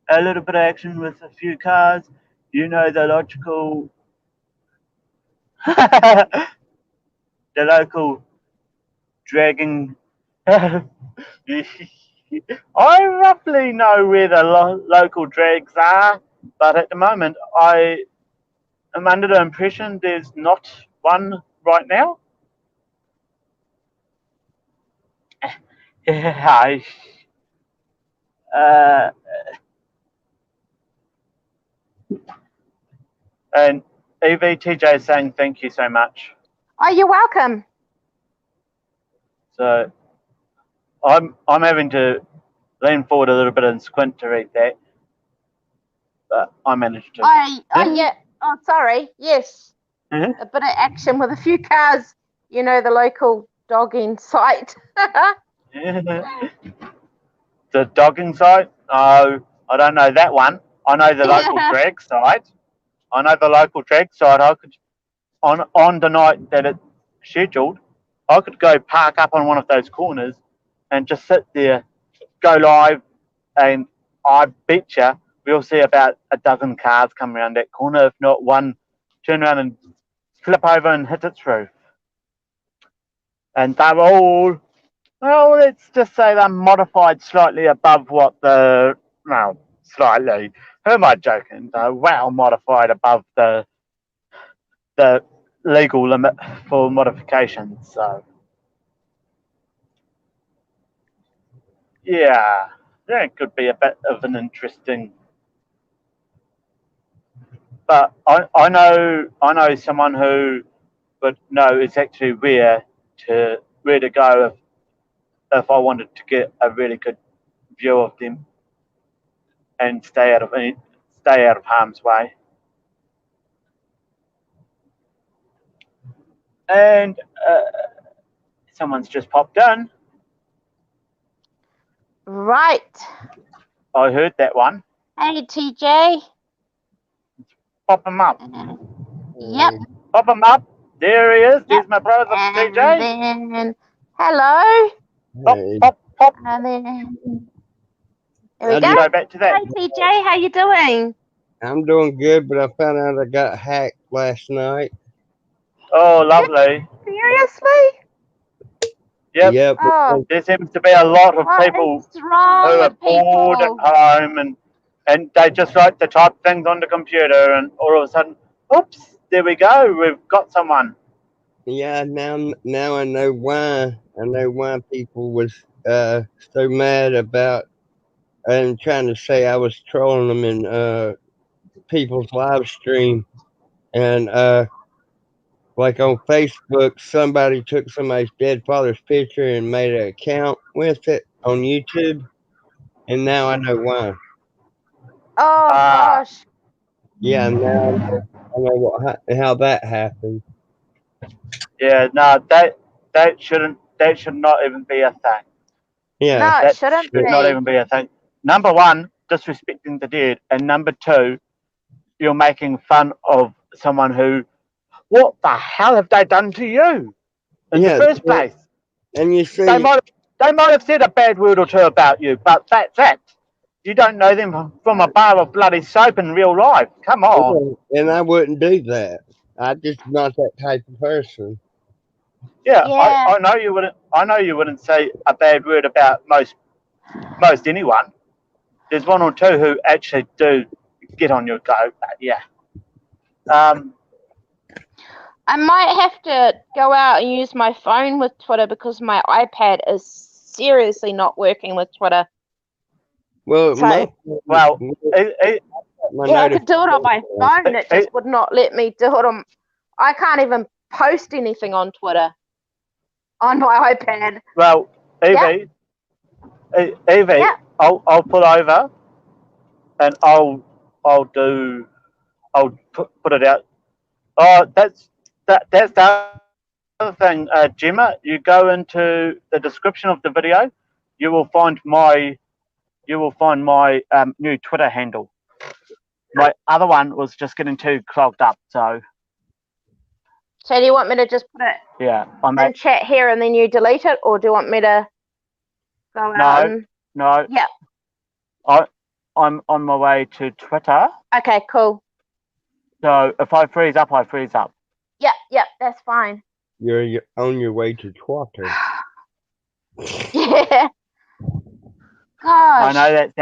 a little bit of action with a few cars. You know the logical, the local dragging. I roughly know where the local drags are, but at the moment I am under the impression there's not one right now. Yeah, and EVTJ is saying thank you so much. Oh, you're welcome. So I'm having to lean forward a little bit and squint to read that, but I managed to. Oh yeah. Oh, sorry. Yes. A bit of action with a few cars. You know, the local dogging site. The dogging site? Oh, I don't know that one. I know the local drag site. I know the local drag site. I could, on the night that it's scheduled, I could go park up on one of those corners and just sit there, go live, and I bet you we'll see about a dozen cars come around that corner, if not one turn around and flip over and hit its roof. And they're all, well, let's just say they're modified slightly above what slightly, who am I joking? They're well modified above the legal limit for modifications. So, yeah, it could be a bit of an interesting. But I know someone who would know exactly where to go if I wanted to get a really good view of them and stay out of harm's way. And someone's just popped in. Right. I heard that one. Hey, TJ. Pop him up. Yep. Pop him up. There he is. Yep. There's my brother, And TJ. then, hello. Pop. And then, there How we do you go. Go back to that. Hey, TJ, how you doing? I'm doing good, but I found out I got hacked last night. Oh, lovely. Seriously? Yep. Oh, There seems to be a lot of what people is wrong who are with bored at people? home and they just like to type things on the computer, and all of a sudden, oops, there we go, we've got someone. Yeah, now I know why. I know why people was so mad about and trying to say I was trolling them in people's live stream. And like on Facebook, somebody took somebody's dead father's picture and made an account with it on YouTube, and now I know why. Oh Ah, gosh. Yeah, now I know how that happened. yeah, no, that should not even be a thing. Yeah, No, it That shouldn't should not be. even be a thing. Number one, disrespecting the dead, and number two, you're making fun of someone who, what the hell have they done to you in the yeah, first place? and you They see, might have said a bad word or two about you, but that's it. You don't know them from a bar of bloody soap in real life. Come on. and I wouldn't do that. I'm just not that type of person. Yeah, Yeah. I know you wouldn't. I know you wouldn't say a bad word about most anyone. There's one or two who actually do get on your go, but yeah. I might have to go out and use my phone with Twitter because my iPad is seriously not working with Twitter. Well, So, Well, yeah, I could do it on my phone. It just it, would not let me do it on. I can't even post anything on Twitter on my iPad. well, Evie, Evie, Yeah. I'll pull over and I'll put it out. Oh, that's the other thing, Gemma. You go into the description of the video, you will find my new Twitter handle. My other one was just getting too clogged up, so So do you want me to just put it yeah, in chat here and then you delete it, or do you want me to go out and? No. Yeah. I'm on my way to Twitter. Okay, cool. So if I freeze up, I freeze up. Yep, that's fine. You're on your way to Twitter. Yeah. I Gosh. know that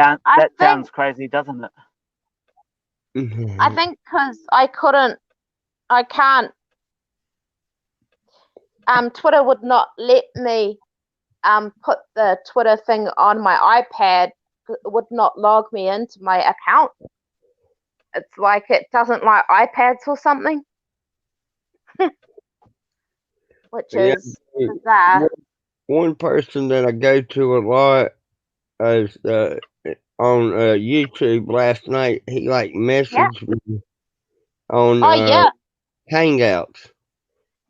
sounds think, crazy, doesn't it? I think because I can't. Twitter would not let me put the Twitter thing on my iPad. It would not log me into my account. It's like it doesn't like iPads or something, which is bizarre. One person that I go to a lot is on YouTube last night. He like messaged me on Hangouts,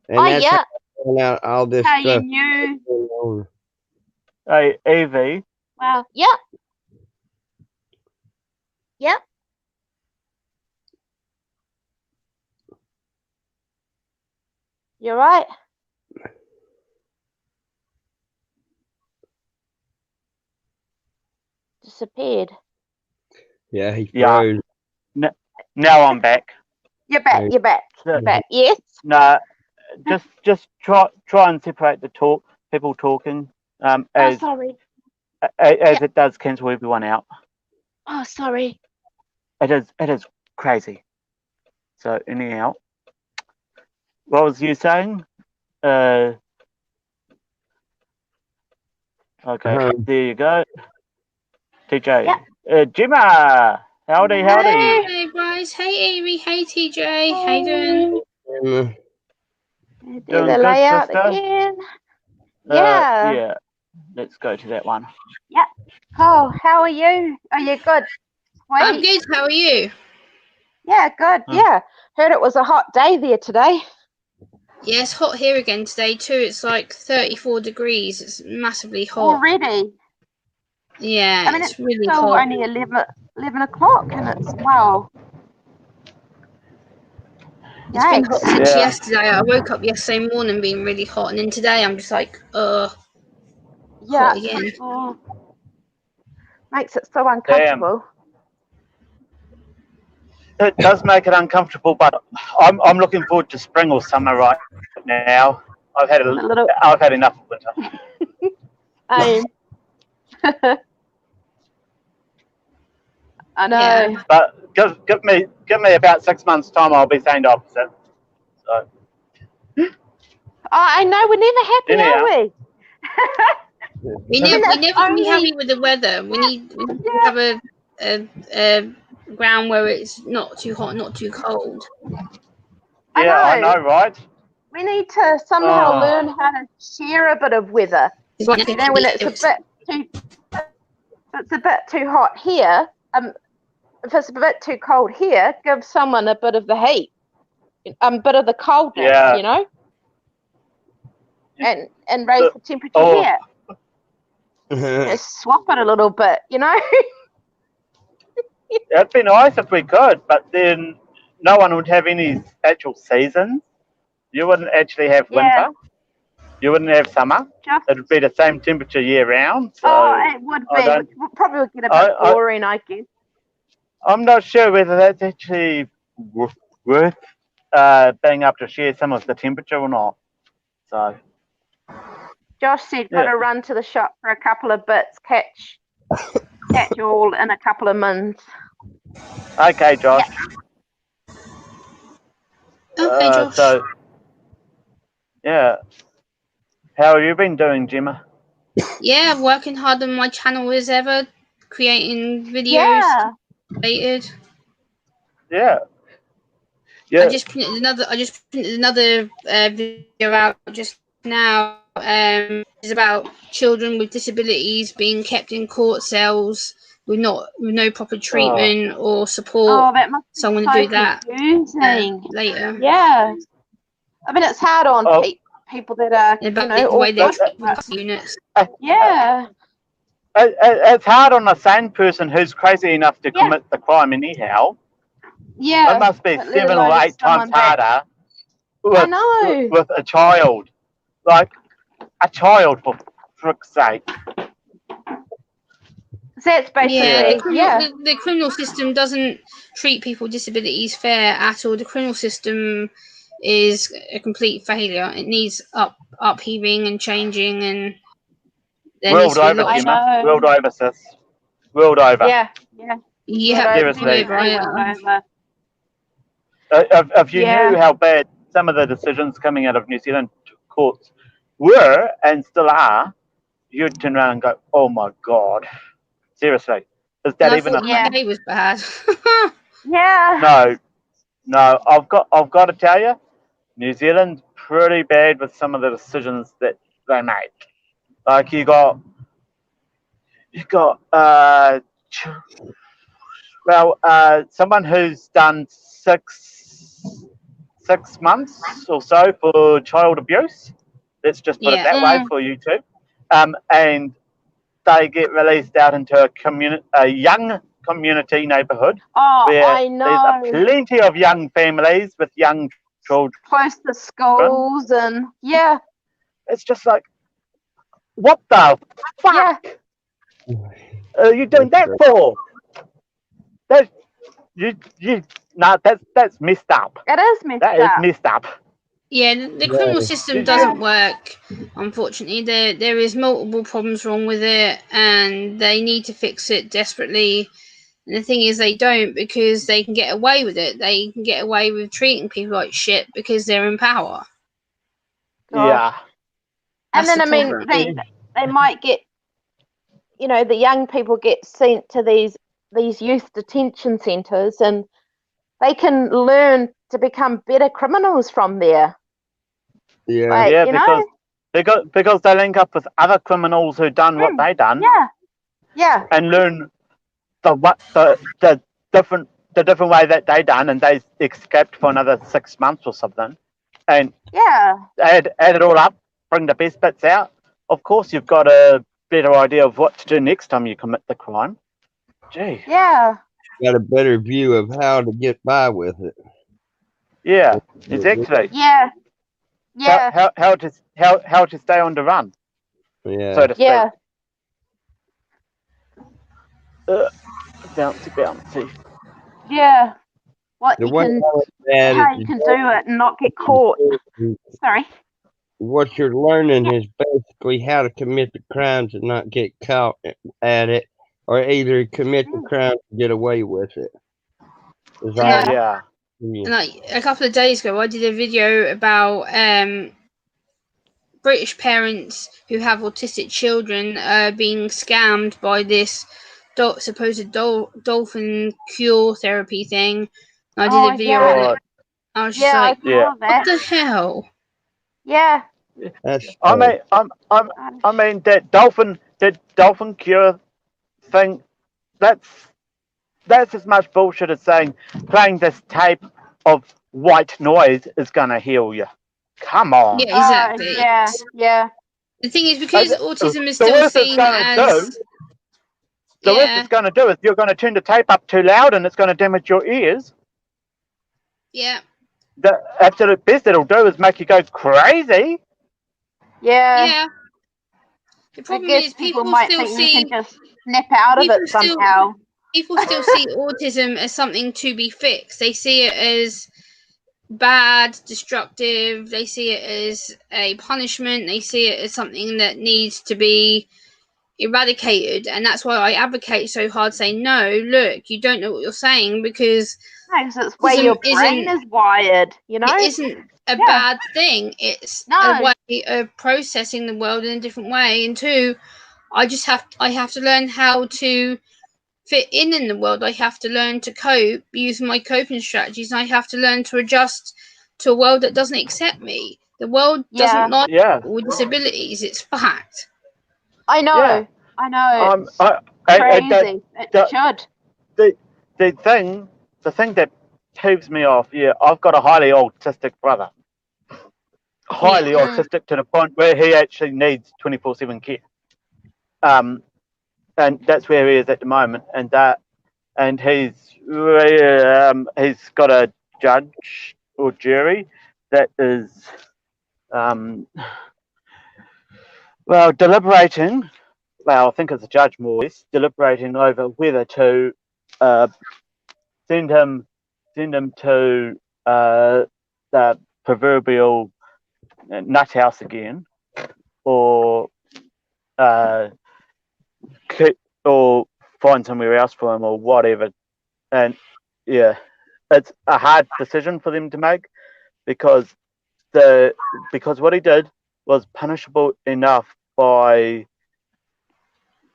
and that's how I found out all this How stuff. you knew? Hey, Evie. Well, yep. You're right. Disappeared. Yeah, he froze. Now I'm back. You're back. You're back. You're back. Yes. No, just try and separate the people talking, as sorry. as it does cancel everyone out. Oh, sorry. It is crazy. So anyhow, what was you saying? Okay, there you go. TJ. Gemma. Howdy. Hey guys. Hey Amy. Hey TJ. How you doing? Do Doing the good, layout sister? again. Yeah. Yeah. Let's go to that one. Yep. Oh, how are you? Are you good? Sweet. I'm good. How are you? Yeah, good. Yeah. Heard it was a hot day there today. Yeah, it's hot here again today too. It's like 34 degrees. It's massively hot. Already? Yeah, I mean, it's really still hot. only 11 o'clock and it's, wow. It's been hot since Yeah. yesterday. I woke up yesterday morning being really hot, and then today I'm just like, hot again. Makes it so uncomfortable. It does make it uncomfortable, but I'm looking forward to spring or summer right now. I've had enough of winter. I know. Yeah. But give me about 6 months' time, I'll be saying the opposite. So Oh, I know. We're never happy, Anyhow. are we? We I mean, never it's can be only- happy with the weather. We need to have a ground where it's not too hot, not too cold. yeah, I know, right? We need to somehow Oh. learn how to share a bit of weather. It's like You know, when it's a bit too hot here, if it's a bit too cold here, give someone a bit of the heat, a bit of the coldness, Yeah. you know, and raise the temperature Oh. here. Just swap it a little bit, you know. It'd be nice if we could, but then no one would have any actual seasons. You wouldn't actually have Yeah. winter. You wouldn't have summer. Just, It'd be the same temperature year round. So it would be. We'll probably get a bit boring, I guess. I'm not sure whether that's actually worth being able to share some of the temperature or not. So Josh said, got to run to the shop for a couple of bits. Catch you all in a couple of minutes. okay, Josh. Okay, Josh. So yeah, how have you been doing, Gemma? Yeah, working harder than my channel is ever, creating videos related. Yeah. I just printed another video out just now. It's about children with disabilities being kept in court cells with no proper treatment or support. Oh, that must be so I'm going to do that later. Yeah. I mean, it's hard on people that are, the way they treat units. Yeah. It's hard on a sane person who's crazy enough to commit the crime anyhow. Yeah. It must be 7 or 8 times harder with a child. Like, a child, for frick's sake. That's basically, the criminal system doesn't treat people with disabilities fair at all. The criminal system is a complete failure. It needs upheaving and changing, and world over, Gemma. World over, sis. World over. Yeah. Seriously. Over. If you knew how bad some of the decisions coming out of New Zealand courts were and still are, you'd turn around and go, "Oh my God!" Seriously, is that even a thing? Yeah, it was bad. Yeah. No. I've got to tell you, New Zealand's pretty bad with some of the decisions that they make. Like you got someone who's done 6 months or so for child abuse. Let's just put it that way for you two. And they get released out into a young community neighbourhood where I know. there's plenty of young families with young children. Close to schools and It's just like, what the fuck are you doing that for? That's messed up. It is messed up. That is messed up. Yeah, the criminal system doesn't work, unfortunately. There is multiple problems wrong with it, and they need to fix it desperately. And the thing is, they don't, because they can get away with it. They can get away with treating people like shit because they're in power. Yeah. And then, I mean, they might get, the young people get sent to these youth detention centres, and they can learn to become better criminals from there. Yeah, because they link up with other criminals who done what they done. Yeah. And learn the different way that they done, and they escaped for another 6 months or something. And add it all up, bring the best bits out. Of course, you've got a better idea of what to do next time you commit the crime. Gee. Yeah. Got a better view of how to get by with it. Yeah, exactly. Yeah. Yeah. How to stay on the run. Yeah. So to speak. Yeah. Bouncy. Yeah. How The you can do it and not get caught. Sorry. What you're learning is basically how to commit the crimes and not get caught at it, or either commit the crime to get away with it. Yeah. And like a couple of days ago, I did a video about British parents who have autistic children being scammed by this supposed dolphin cure therapy thing. And I did a video on it. I was just like, what the hell? Yeah. I mean that dolphin cure thing. That's as much bullshit as saying playing this tape of white noise is gonna heal you. Come on. Yeah, exactly. Yeah. The thing is, because autism is the still worst seen as the worst it's going to do is you're going to turn the tape up too loud and it's going to damage your ears. Yeah. The absolute best it'll do is make you go crazy. Yeah. The problem is people might still think see you can just snap out of it somehow. People still see autism as something to be fixed. They see it as bad, destructive. They see it as a punishment. They see it as something that needs to be eradicated, and that's why I advocate so hard, saying no, look, you don't know what you're saying, because it's where your brain is wired, you know. It isn't a bad thing. It's a way of processing the world in a different way. And two, I have to learn how to fit in the world. I have to learn to cope, use my coping strategies, and I have to learn to adjust to a world that doesn't accept me. The world doesn't like people with disabilities. It's fact. I know. I know. Crazy. It should. The thing that peeves me off. Yeah, I've got a highly autistic brother. Highly autistic to the point where he actually needs 24/7 care. And that's where he is at the moment. And he's got a judge or jury that is deliberating. Well, I think it's a judge more or less, deliberating over whether to send him to the proverbial nut house again, or find somewhere else for him, or whatever. And yeah, it's a hard decision for them to make, because what he did was punishable enough by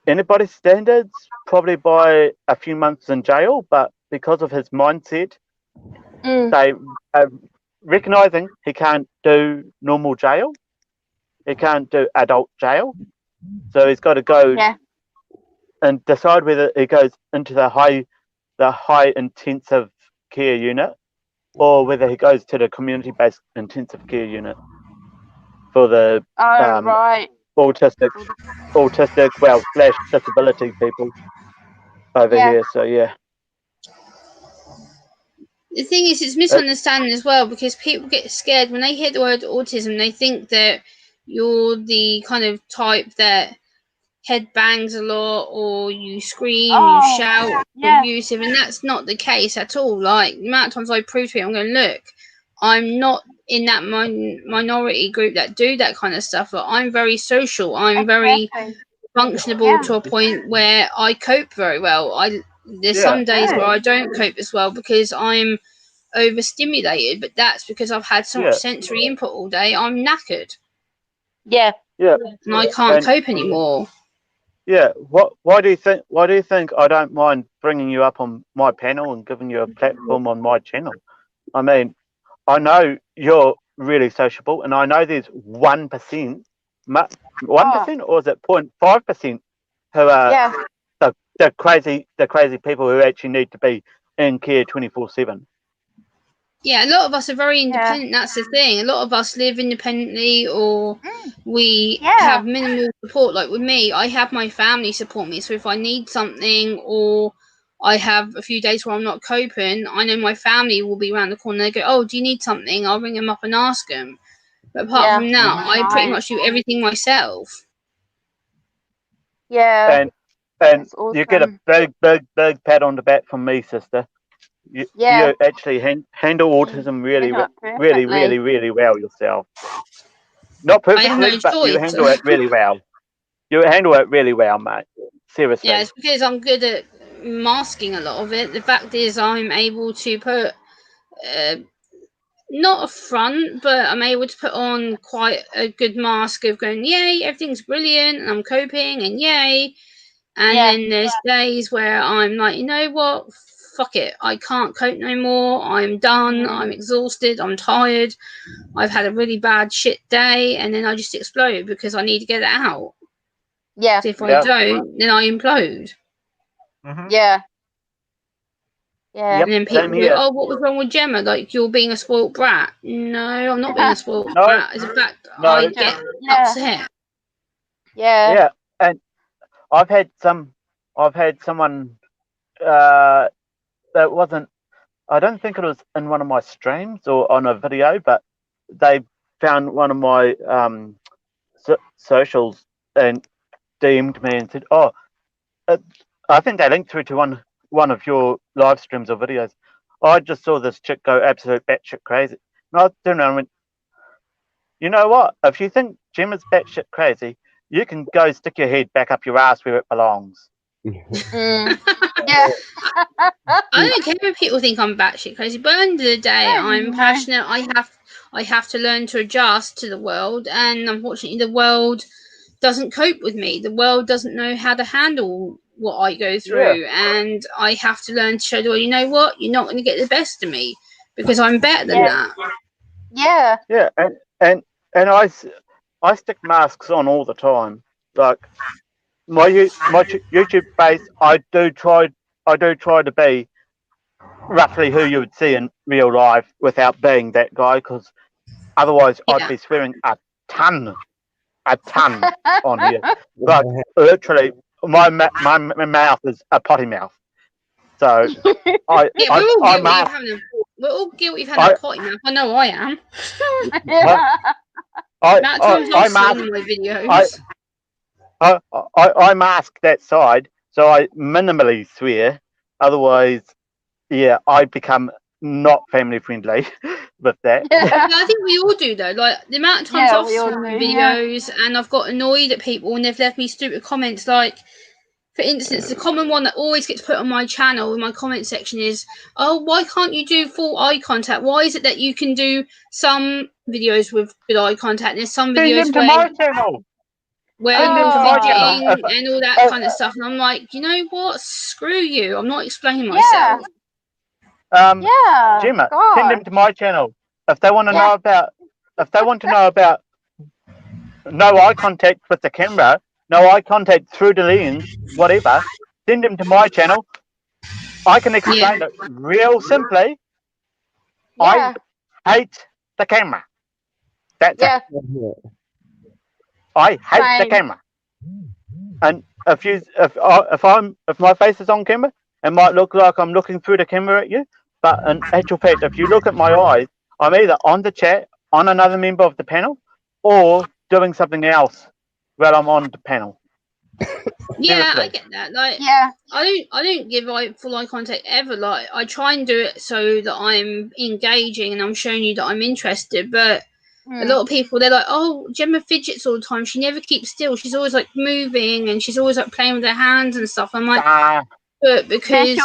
anybody's standards, probably by a few months in jail, but because of his mindset, they recognizing he can't do normal jail, he can't do adult jail, so he's got to go and decide whether he goes into the high intensive care unit, or whether he goes to the community-based intensive care unit for the autistic / disability people over here. So yeah. The thing is, it's misunderstanding as well, because people get scared when they hear the word autism. They think that you're the kind of type that head bangs a lot, or you scream, you shout, abusive, and that's not the case at all. Like, the amount of times I prove to people, I'm going, look, I'm not in that minority group that do that kind of stuff. But I'm very social. I'm very functionable to a point where I cope very well. There's some days where I don't cope as well because I'm overstimulated, but that's because I've had so much sensory input all day. I'm knackered. Yeah. And I can't cope anymore. Yeah. Why do you think I don't mind bringing you up on my panel and giving you a platform on my channel? I mean, I know you're really sociable, and I know there's 1%, or is it 0.5% who are the crazy people who actually need to be in care 24/7. Yeah, a lot of us are very independent. That's the thing. A lot of us live independently, or we have minimal support. Like with me, I have my family support me. So if I need something, or I have a few days where I'm not coping, I know my family will be around the corner. They go, "Oh, do you need something?" I'll ring them up and ask them. But apart from that, I pretty much do everything myself. Yeah. And you get a big pat on the back from me, sister. You actually handle autism really well yourself. Not perfectly, but you handle it really well. You handle it really well, mate. Seriously. Yeah, it's because I'm good at masking a lot of it. The fact is, I'm able to put not a front, but I'm able to put on quite a good mask of going, yay, everything's brilliant, and I'm coping, and yay. And then there's days where I'm like, you know what? Fuck it. I can't cope no more. I'm done. I'm exhausted. I'm tired. I've had a really bad shit day, and then I just explode because I need to get it out. Yeah. So if I don't, then I implode. Yeah. Yeah. Yep, And then people same go, here. oh, what was wrong with Gemma? Like, you're being a spoilt brat. No, I'm not being a spoilt No, brat. It's a fact no. I get upset. Yeah. Yeah, and I've had someone that wasn't. I don't think it was in one of my streams or on a video, but they found one of my socials and DM'd me and said, "Oh, I think they linked through to one of your live streams or videos. I just saw this chick go absolute batshit crazy." And I turned around and went, "You know what? If you think Gemma's batshit crazy, you can go stick your head back up your ass where it belongs." Yeah. I don't care if people think I'm batshit crazy, but at the end of the day, I'm passionate. I have to learn to adjust to the world, and unfortunately, the world doesn't cope with me. The world doesn't know how to handle what I go through, and I have to learn to show the world, you know what? You're not going to get the best of me because I'm better than that. Yeah. Yeah, and I stick masks on all the time. Like my YouTube base, I do try to be roughly who you would see in real life without being that guy, because otherwise I'd be swearing a ton on here. Like literally, my mouth is a potty mouth. So we're all guilty of having a potty mouth. I know I am. I mask that side, so I minimally swear. Otherwise, yeah, I become not family friendly with that. I think we all do though. Like the amount of times I've sworn in videos and I've got annoyed at people and they've left me stupid comments. Like, for instance, the common one that always gets put on my channel in my comment section is, "Oh, why can't you do full eye contact? Why is it that you can do some videos with good eye contact and there's some videos where you're fidgeting and all that kind of stuff?" And I'm like, you know what? Screw you. I'm not explaining myself. Gemma, send them to my channel if they want to know about. If they want to know about no eye contact with the camera, no eye contact through the lens, whatever, send them to my channel. I can explain it real simply. I hate the camera. That's it. I hate the camera. And if my face is on camera, it might look like I'm looking through the camera at you, but in actual fact, if you look at my eyes, I'm either on the chat, on another member of the panel, or doing something else while I'm on the panel. Yeah, I get that. Like, I don't give full eye contact ever. Like, I try and do it so that I'm engaging and I'm showing you that I'm interested. But a lot of people, they're like, "Oh, Gemma fidgets all the time. She never keeps still. She's always like moving and she's always like playing with her hands and stuff." I'm like, but because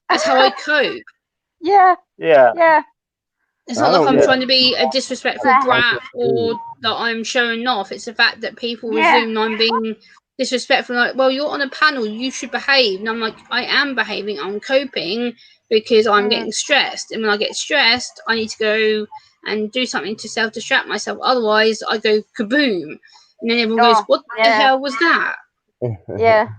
that's how I cope. Yeah. It's not like I'm trying to be a disrespectful brat or that I'm showing off. It's the fact that people assume I'm being disrespectful. Like, well, you're on a panel, you should behave. And I'm like, I am behaving. I'm coping because I'm getting stressed. And when I get stressed, I need to go and do something to self-distract myself. Otherwise, I go kaboom. And then everyone goes, what the hell was that? Yeah.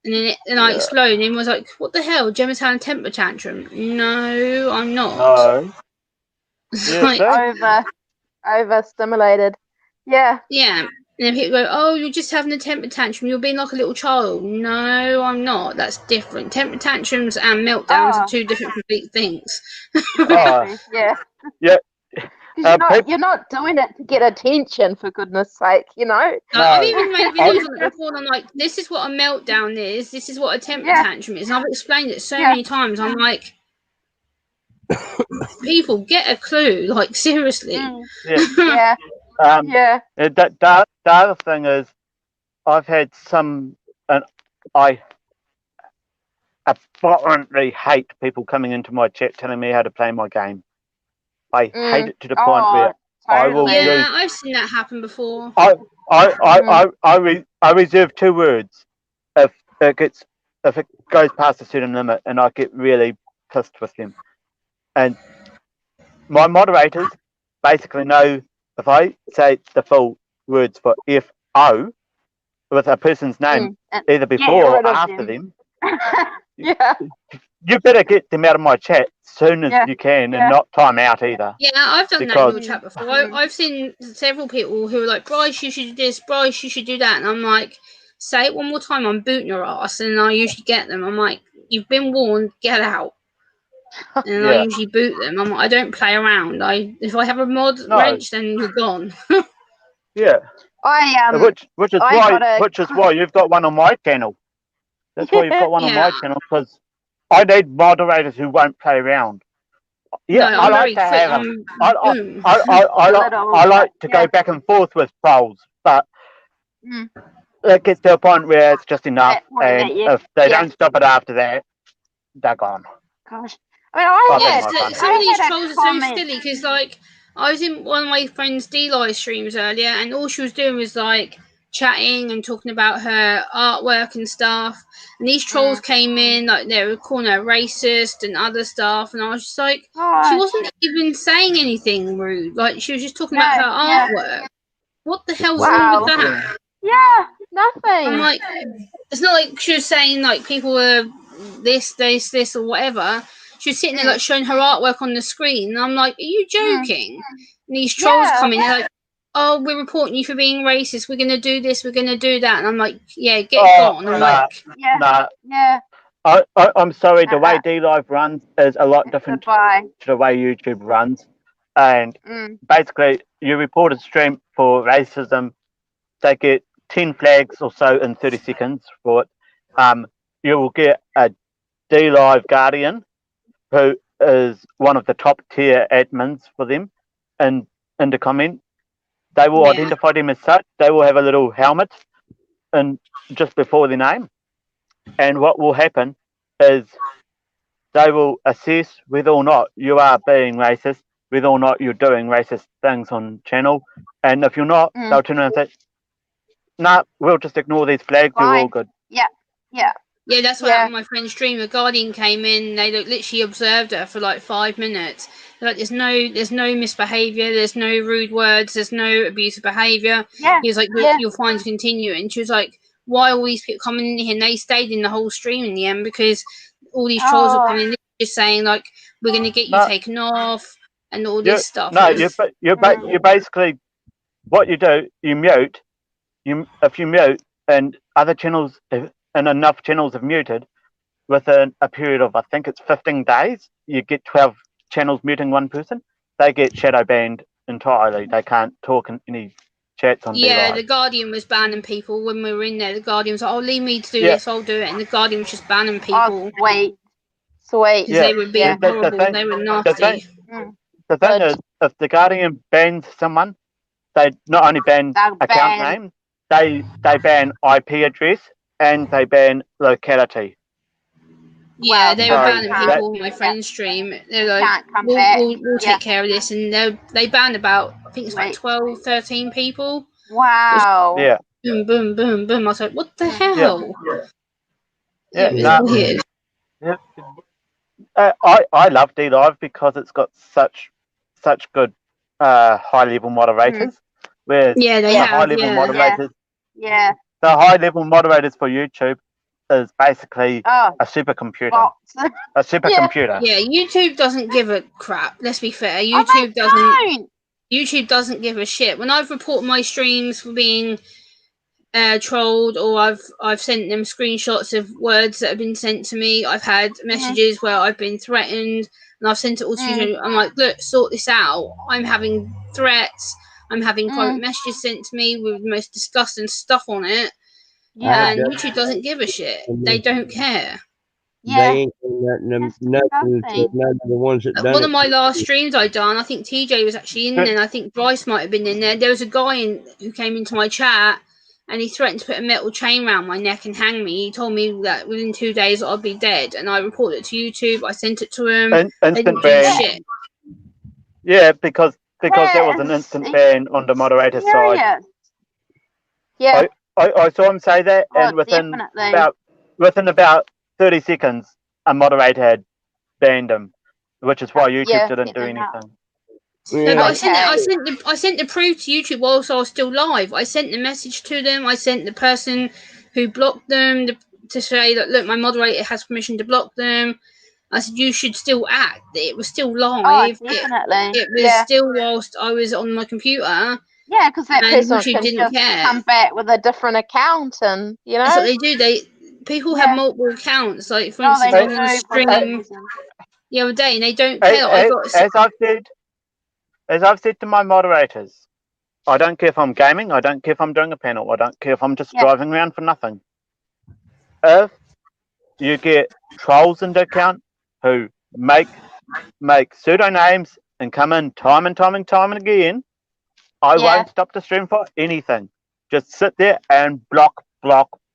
And then I explode. And everyone's like, what the hell? Gemma's having a temper tantrum. No, I'm not. No. Like, overstimulated. Yeah. Yeah. And then people go, "Oh, you're just having a temper tantrum. You're being like a little child." No, I'm not. That's different. Temper tantrums and meltdowns are two different complete things. Yeah. Yeah. You're not doing it to get attention, for goodness sake, you know? I've even made videos on it before, and I'm like, this is what a meltdown is. This is what a temper tantrum is. And I've explained it so many times. I'm like, people, get a clue. Like, seriously. The other thing is, I've had some, and I abhorrently hate people coming into my chat telling me how to play my game. I hate it to the point where I will totally. Yeah, use. I've seen that happen before. I reserve 2 words if it goes past a certain limit, and I get really pissed with them. And my moderators basically know if I say the full words for FO with a person's name either before or after them, Yeah. you better get them out of my chat as soon as you can, and not time out either. Yeah, I've done that in Because- your chat before. I've seen several people who are like, Bryce, you should do this, Bryce, you should do that. And I'm like, say it one more time, I'm booting your ass. And I usually get them. I'm like, you've been warned, get out. And I Yeah. usually boot them. I don't play around. If I have a mod wrench, then you're gone. Yeah. Which is why you've got one on my channel. That's why you've got one on my channel, because I need moderators who won't play around. Yeah, No, I like to have them. I like to go back and forth with trolls, but it gets to a point where it's just enough, and if they don't stop it after that, they're gone. Gosh. I mean, some of these trolls are so silly, because like I was in one of my friend's D-Live streams earlier, and all she was doing was like chatting and talking about her artwork and stuff, and these trolls came in, like they were calling her racist and other stuff, and I was just like, she wasn't even saying anything rude, like she was just talking about her artwork. What the hell's wrong with that? Yeah, nothing. I'm like, it's not like she was saying like people were this, or whatever. She was sitting there like showing her artwork on the screen, and I'm like, are you joking? And these trolls come in, they're like, oh, we're reporting you for being racist, we're gonna do this, we're gonna do that, and I'm like, yeah, get gone. I'm I'm sorry, the way D-Live runs is a lot different to the way YouTube runs, and basically you report a stream for racism, they get 10 flags or so in 30 seconds for it. You will get a D-Live Guardian, who is one of the top tier admins for them, and in the comment, they will identify them as such. They will have a little helmet and just before their name, and what will happen is they will assess whether or not you are being racist, whether or not you're doing racist things on channel, and if you're not, they'll turn around and say, nah, we'll just ignore these flags, you're all good. Yeah, that's what happened with my friend's stream. A Guardian came in, they literally observed her for like 5 minutes. They're like, there's no misbehaviour, there's no rude words, there's no abusive behaviour. He was like, you're fine to continue. And she was like, why are all these people coming in here? And they stayed in the whole stream in the end, because all these trolls were coming in, just saying like, we're going to get you taken off and all this stuff. No, you're basically, what you do, you mute. If you mute and other channels and enough channels have muted within a period of, I think it's 15 days, you get 12 channels muting one person, they get shadow banned entirely. They can't talk in any chats on D-Live. The Guardian was banning people when we were in there. The Guardian was like, oh, leave me to do this, I'll do it. And the Guardian was just banning people. Sweet. Because they were being horrible, they were nasty. The thing is, if the Guardian bans someone, they not only ban account name, they ban IP address, and they ban locality. Yeah, they were banning people on my friend's stream. They're like, we'll take care of this. And they banned about, I think it's like 12, 13 people. Wow. Yeah. Boom, boom, boom, boom. I was like, what the hell? Yeah, it was weird. I love D-Live because it's got such good high level moderators. Whereas they have high level moderators. Yeah. The high level moderators for YouTube is basically a supercomputer. A supercomputer. Yeah, YouTube doesn't give a crap. Let's be fair. YouTube doesn't give a shit. When I've reported my streams for being trolled, or I've sent them screenshots of words that have been sent to me, I've had messages where I've been threatened, and I've sent it all to YouTube. I'm like, look, sort this out. I'm having threats. I'm having private messages sent to me with the most disgusting stuff on it. And YouTube doesn't give a shit. They don't care. They ain't nothing to none of the ones that done one of my last streams I done, I think TJ was actually in there, and I think Bryce might have been in there. There was a guy who came into my chat, and he threatened to put a metal chain around my neck and hang me. He told me that within 2 days I'd be dead, and I reported it to YouTube. I sent it to him. They didn't Instant do ban. shit. Yeah, because there was an Yes, instant ban on the moderator's side. serious. Yeah. I saw him say that, Oh, and definitely. within about 30 seconds, a moderator had banned him, which is why YouTube Yeah, didn't get do them out. anything. No, but Yeah. I sent the proof to YouTube whilst I was still live. I sent the message to them. I sent the person who blocked them to say that, look, my moderator has permission to block them. I said, you should still act. It was still live. Oh, definitely. It was still whilst I was on my computer. Yeah, because that and person YouTube can didn't just care. come back with a different account, and That's what they do. People have multiple accounts. Like, for instance, they I was on a do for stream that reason. the other day, and they don't care. As I've said to my moderators, I don't care if I'm gaming. I don't care if I'm doing a panel. I don't care if I'm just driving around for nothing. If you get trolls in the account who make pseudonames and come in time and time again, I won't stop the stream for anything. Just sit there and block.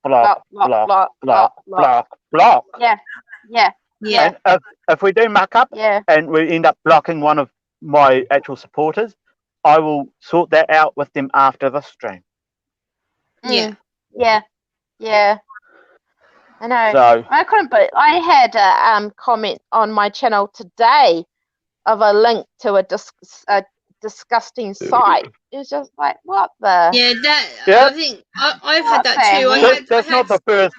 Yeah. And if we do muck up and we end up blocking one of my actual supporters, I will sort that out with them after the stream. Yeah. I know. So I couldn't, but I had a comment on my channel today of a link to a disgusting site. It was just like, what the? I think I've had that too. That's not the first.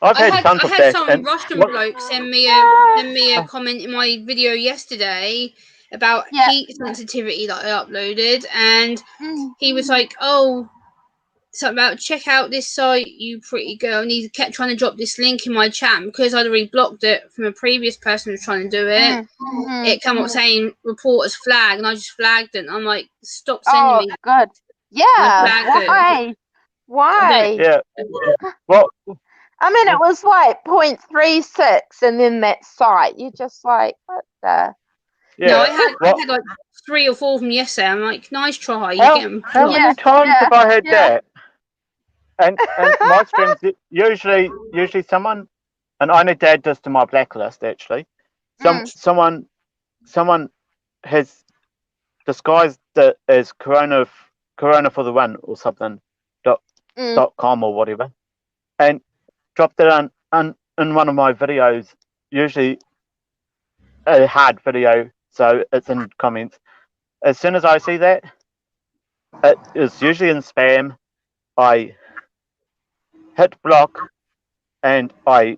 I've had tons of that. I had some Russian bloke send me a comment in my video yesterday about heat sensitivity that I uploaded, and he was like, "Oh, something about check out this site, you pretty girl." And he kept trying to drop this link in my chat, and because I'd already blocked it from a previous person who was trying to do it, it came up saying report as flag, and I just flagged it. And I'm like, stop sending me. Oh, good. Yeah. Why? Yeah. Well, I mean, it was like 0.36, and then that site. You're just like, what the? Yeah. No, I had like 3 or 4 of them yesterday. I'm like, nice try. How many times have I had that? And my streams usually someone, and I need to add this to my blacklist actually. Someone has disguised it as Corona for the Win or something .com or whatever, and dropped it in one of my videos. Usually a hard video, so it's in comments. As soon as I see that, it is usually in spam. I hit block, and I'm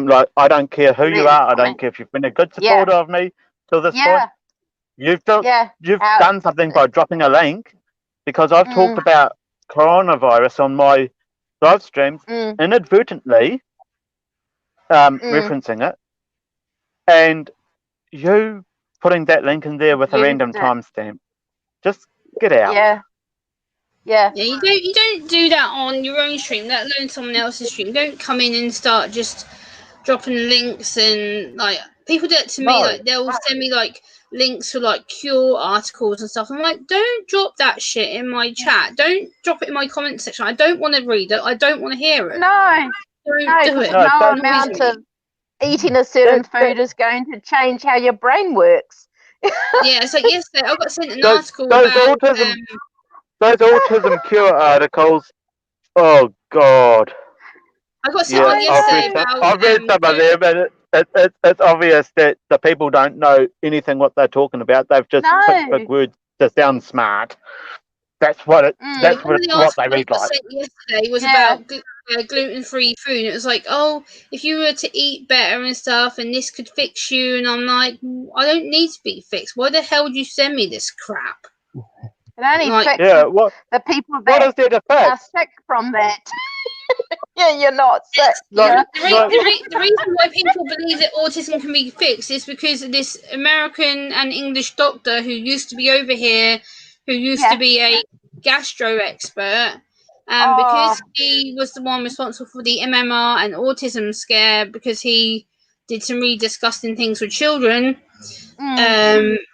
like, I don't care who you are. I don't care if you've been a good supporter of me till this point. You've done something by dropping a link, because I've talked about coronavirus on my live streams inadvertently, referencing it, and you putting that link in there with a random timestamp. Just get out. Yeah. You don't do that on your own stream, let alone someone else's stream. Don't come in and start just dropping links, and like people do it to me. Like they'll send me like links for like cure articles and stuff. I'm like, don't drop that shit in my chat. Don't drop it in my comment section. I don't want to read it. I don't want to hear it. No, don't do it. No amount of eating a certain food is going to change how your brain works. Yeah, it's like yesterday I got sent an article about those autism cure articles. Oh God. I got sent one yesterday about. I've read some of them, and it's obvious that the people don't know anything what they're talking about. They've just picked big words to sound smart. That's what that's what they read like. Sent yesterday was about gluten-free food. It was like, oh, if you were to eat better and stuff, and this could fix you. And I'm like, I don't need to be fixed. Why the hell would you send me this crap? It only fixes the people that are sick from that. Yeah, you're not sick. The reason why people believe that autism can be fixed is because of this American and English doctor who used to be over here, who used to be a gastro expert, because he was the one responsible for the MMR and autism scare, because he did some really disgusting things with children.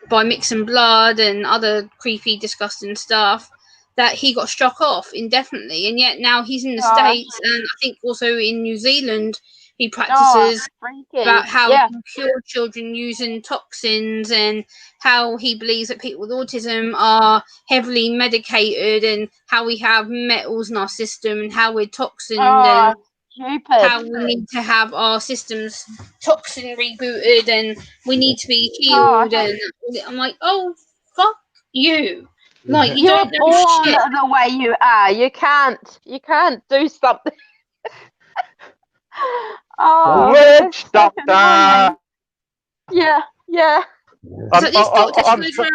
by mixing blood and other creepy, disgusting stuff, that he got struck off indefinitely. And yet now he's in the States, and I think also in New Zealand, he practices about how to cure children using toxins, and how he believes that people with autism are heavily medicated, and how we have metals in our system, and how we're toxined, and how we need to have our systems toxin rebooted, and we need to be healed. And I'm like, oh, fuck you. Like, You're don't know born shit. the way you are. You can't do something. Witch doctor. Yeah.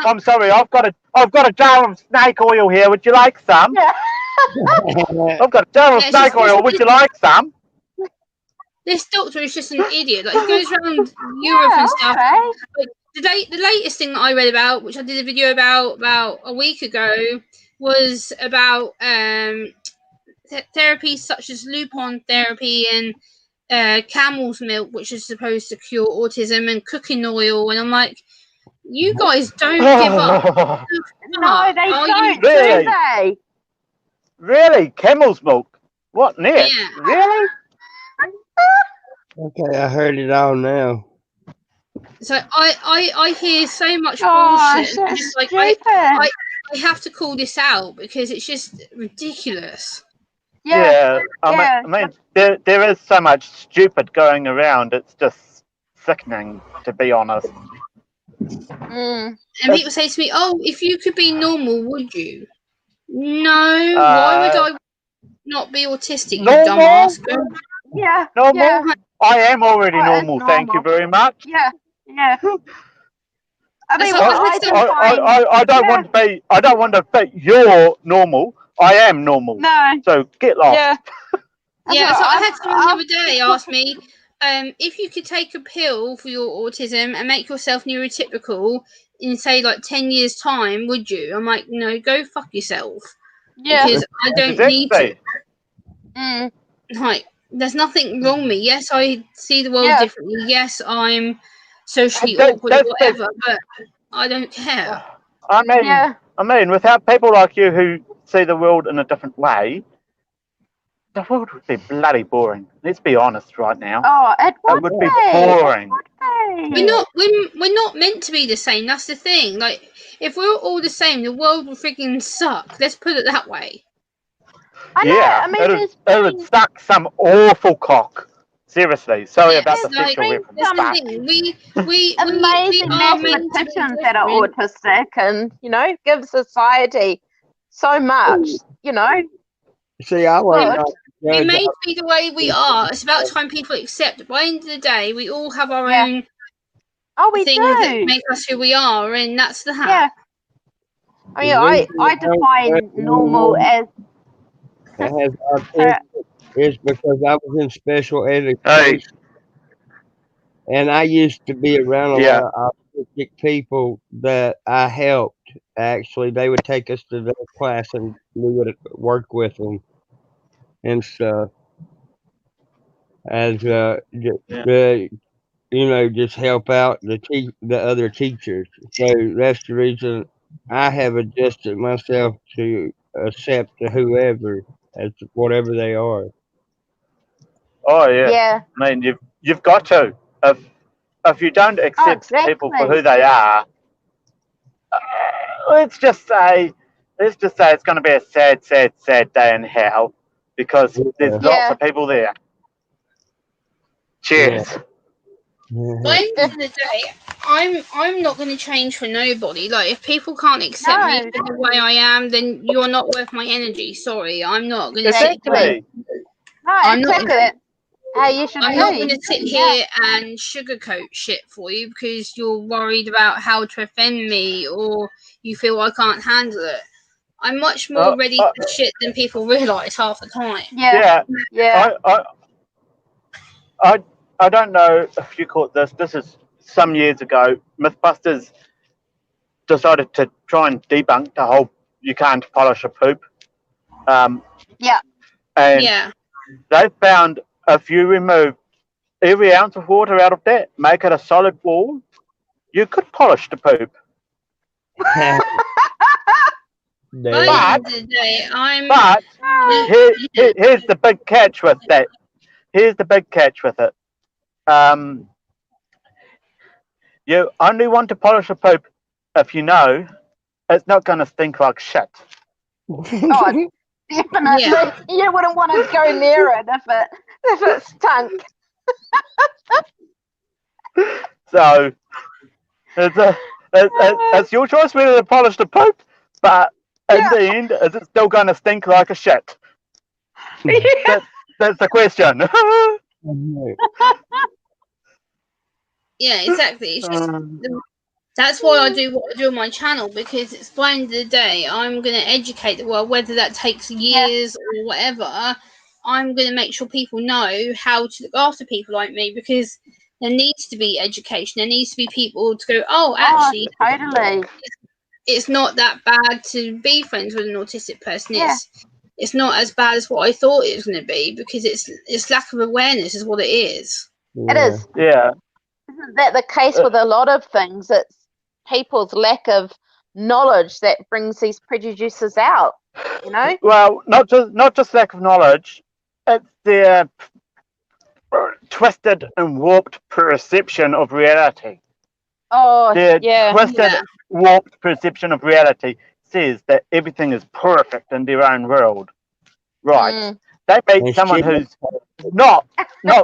I'm sorry. I've got a jar of snake oil here. Would you like some? Yeah. I've got a jar of snake oil. Would you like some? This doctor is just an idiot. Like, he goes around Europe and stuff. Like, the latest thing that I read about, which I did a video about a week ago, was about therapies such as lupon therapy and camel's milk, which is supposed to cure autism, and cooking oil. And I'm like, you guys don't give up. No, they don't, really? do they? Really? Camel's milk? What next? Yeah. Really? Okay, I heard it all now. So I hear so much bullshit. So Just like stupid. I have to call this out because it's just ridiculous. Yeah. I mean, there is so much stupid going around. It's just sickening, to be honest. And people say to me, "Oh, if you could be normal, would you?" No. Why would I not be autistic, you dumbass? Yeah. Normal? Yeah. I am already normal. Thank you very much. Yeah. I mean, I don't want to be. I don't want to be your normal. I am normal. No. So get lost. Yeah. Yeah. So I had someone the other day ask me, if you could take a pill for your autism and make yourself neurotypical in, say, like 10 years' time, would you? I'm like, no, go fuck yourself. Yeah. Because I don't need to. Like, there's nothing wrong with me. Yes, I see the world differently. Yes, I'm socially awkward or whatever, but I don't care. I mean, without people like you who see the world in a different way, the world would be bloody boring. Let's be honest right now. Oh, it would be boring. We're not meant to be the same. That's the thing. Like, if we were all the same, the world would freaking suck. Let's put it that way. I mean, it would suck some awful cock. Seriously, sorry about the sexual reference. We amazing mathematicians that are autistic, and give society so much. See, I was. We may be the way we are. It's about time people accept. By the end of the day, we all have our own things that make us who we are, and that's the hat. Yeah. I mean, I define normal as. It's because I was in special education, and I used to be around a lot of autistic people that I helped. Actually, they would take us to their class, and we would work with them and stuff as just help out the other teachers. So that's the reason I have adjusted myself to accept whoever as whatever they are. Oh yeah. I mean, you've got to. If you don't accept people for who they are, let's just say it's going to be a sad day in hell, because there's lots of people there. Cheers. By the end of the day, I'm not going to change for nobody. Like, if people can't accept me for the way I am, then you're not worth my energy. Sorry, I'm not going to sit here. I'm not going to sit here and sugarcoat shit for you because you're worried about how to offend me, or you feel I can't handle it. I'm much more ready for shit than people realise half the time. Yeah. I don't know if you caught this. This is some years ago. Mythbusters decided to try and debunk the whole "you can't polish a poop." And they found if you remove every ounce of water out of that, make it a solid wall, you could polish the poop. By the end of the day, But here's the big catch with that. Here's the big catch with it. You only want to polish a poop if you know it's not going to stink like shit. Oh, definitely. Yeah. You wouldn't want to go near it if it stunk. So it's your choice whether to polish the poop, but in the end, is it still going to stink like a shit? That's the question. Yeah, exactly. It's just, that's why I do what I do on my channel, because it's by the end of the day, I'm going to educate the world, whether that takes years or whatever. I'm going to make sure people know how to look after people like me, because there needs to be education. There needs to be people to go, oh, actually, totally. It's not that bad to be friends with an autistic person. Yeah. It's not as bad as what I thought it was going to be, because it's lack of awareness is what it is. It is. Yeah. Isn't that the case with a lot of things? It's people's lack of knowledge that brings these prejudices out, you know? Well, not just lack of knowledge, it's their twisted and warped perception of reality. Oh, Their yeah. twisted, warped perception of reality says that everything is perfect in their own world. Right. They meet someone who's not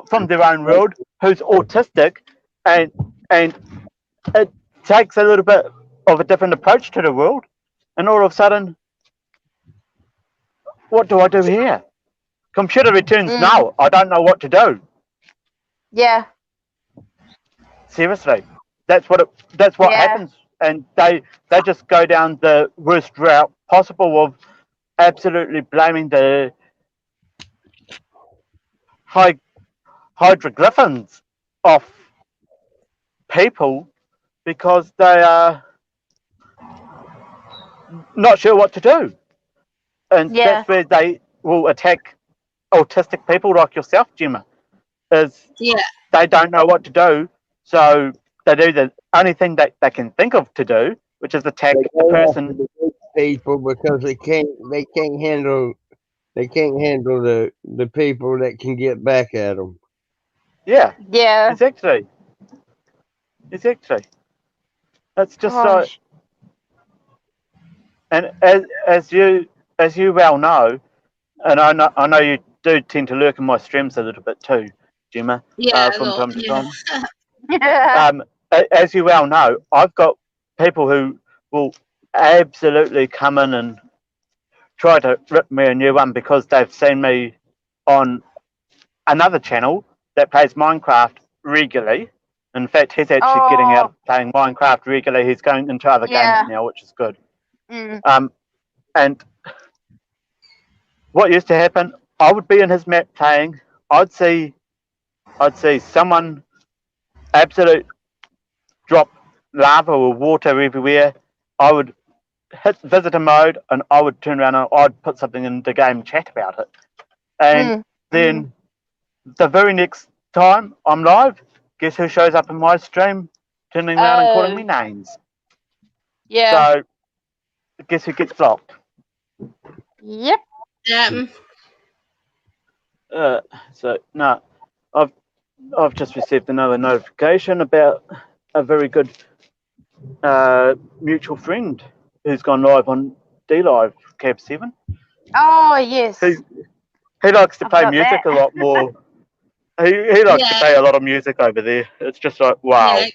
from their own world, who's autistic, and it takes a little bit of a different approach to the world, and all of a sudden, what do I do here? Computer returns no. I don't know what to do. Yeah. Seriously, that's what happens, and they just go down the worst route possible of absolutely blaming the hieroglyphs off people because they are not sure what to do, and that's where they will attack autistic people like yourself, Gemma. Is they don't know what to do, so they do the only thing that they can think of to do, which is attack the person. People, because they can't handle the people that can get back at them. Yeah. Yeah. Exactly. That's just so. And as you well know, and I know you do tend to lurk in my streams a little bit too, Gemma. From time to time. As you well know, I've got people who will absolutely come in and try to rip me a new one because they've seen me on another channel that plays Minecraft regularly. In fact, he's actually getting out of playing Minecraft regularly. He's going into other games now, which is good. And what used to happen, I would be in his map playing. I'd see someone absolute drop lava or water everywhere. I would hit visitor mode and I would turn around and I'd put something in the game chat about it. And then the very next time I'm live, guess who shows up in my stream turning around and calling me names? Yeah. So guess who gets blocked? Yep. So no, I've just received another notification about a very good mutual friend who's gone live on DLive, Cab 7. Oh yes. He likes to play music a lot more. He likes to play a lot of music over there. It's just like wow. Yeah,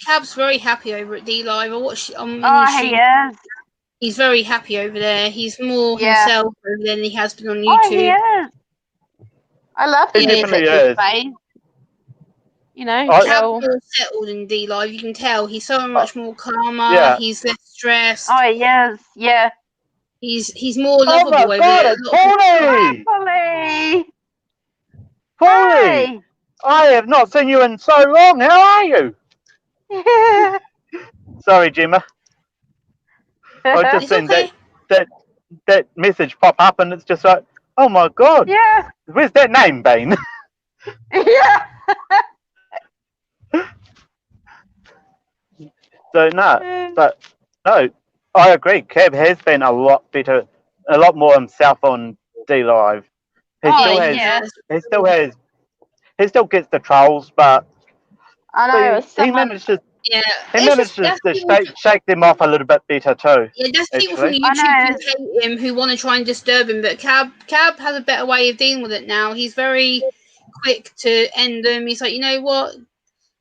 Cab's very happy over at DLive. I watched he is. He's very happy over there. He's more himself over there than he has been on YouTube. Oh, he is. I love the music he plays. You know, Cab's more settled in DLive. You can tell he's so much more calmer. Yeah. He's less stressed. Oh, he is. Yeah. He's more lovable over there. Polly! Polly! I have not seen you in so long. How are you? Yeah. Sorry, Gemma. I've just seen that message pop up, and it's just like, oh my god. Yeah. Where's that name been? Yeah. So no, but no, I agree. Cab has been a lot better, a lot more himself on D Live. He still has, yeah. he still gets the trolls, but I know. It was he someone. managed to. Yeah, He it's managed just that's to people. shake them off a little bit better too. Yeah, that's people from Actually, YouTube I know. who hate him, who want to try and disturb him. But Cab has a better way of dealing with it now. He's very quick to end them. He's like, you know what?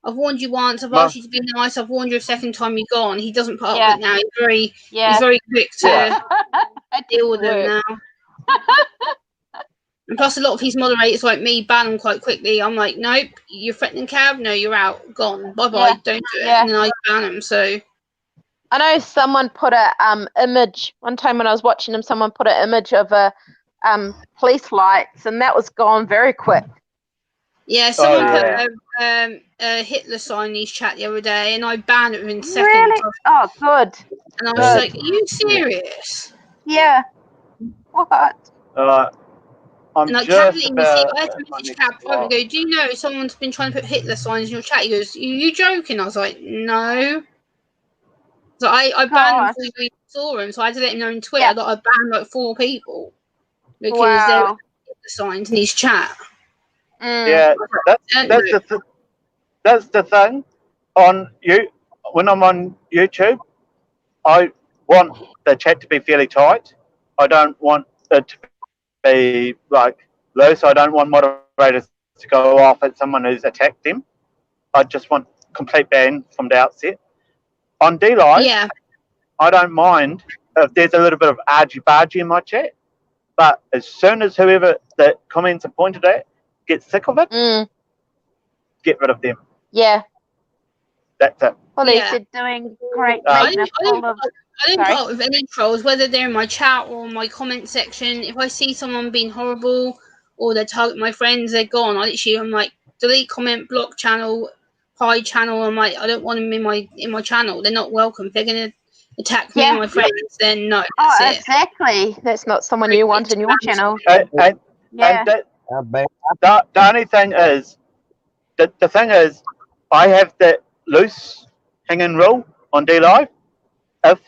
I've warned you once. I've asked you to be nice. I've warned you a second time. You're gone. He doesn't put up Yeah. with it now. He's Yeah. very quick to Yeah. It deal doesn't with them work. now. And plus, a lot of his moderators like me ban them quite quickly. I'm like, nope, you're threatening Cab. No, you're out, gone, bye bye. Yeah. Don't do it. Yeah. And then I ban them. So I know someone put a image one time when I was watching him. Someone put an image of a police lights, and that was gone very quick. yeah, someone yeah. put a Hitler sign in his chat the other day, and I banned it within seconds. Really? Oh, good. And I was Good. like, are you serious? Yeah. What? I'm And like just Cab, about. I had to message Cab privately and go, do you know someone's been trying to put Hitler signs in your chat? He goes, you joking? I was like, no. So I banned him Gosh. before we saw him, so I had to let him know on Twitter Yeah. that I banned like 4 people because they were Wow. Hitler signs in his chat. Yeah, that's the thing. When I'm on YouTube, I want the chat to be fairly tight. I don't want it to be like loose. I don't want moderators to go off at someone who's attacked them. I just want complete ban from the outset. On D Live, Yeah. I don't mind if there's a little bit of argy-bargy in my chat, but as soon as whoever the comments are pointed at gets sick of it, get rid of them. Yeah. That's it. Well, Yeah. they're doing great. I Making a full of. I don't Sorry. put up with any trolls, whether they're in my chat or my comment section. If I see someone being horrible or they target my friends, they're gone. I'm like, delete comment, block channel, hide channel. I'm like, I don't want them in my channel. They're not welcome. If they're gonna attack me and my friends, then no, that's it. Exactly. That's not someone you want in your channel. And Yeah. the only thing is, the thing is, I have the loose hanging rule on D Live. If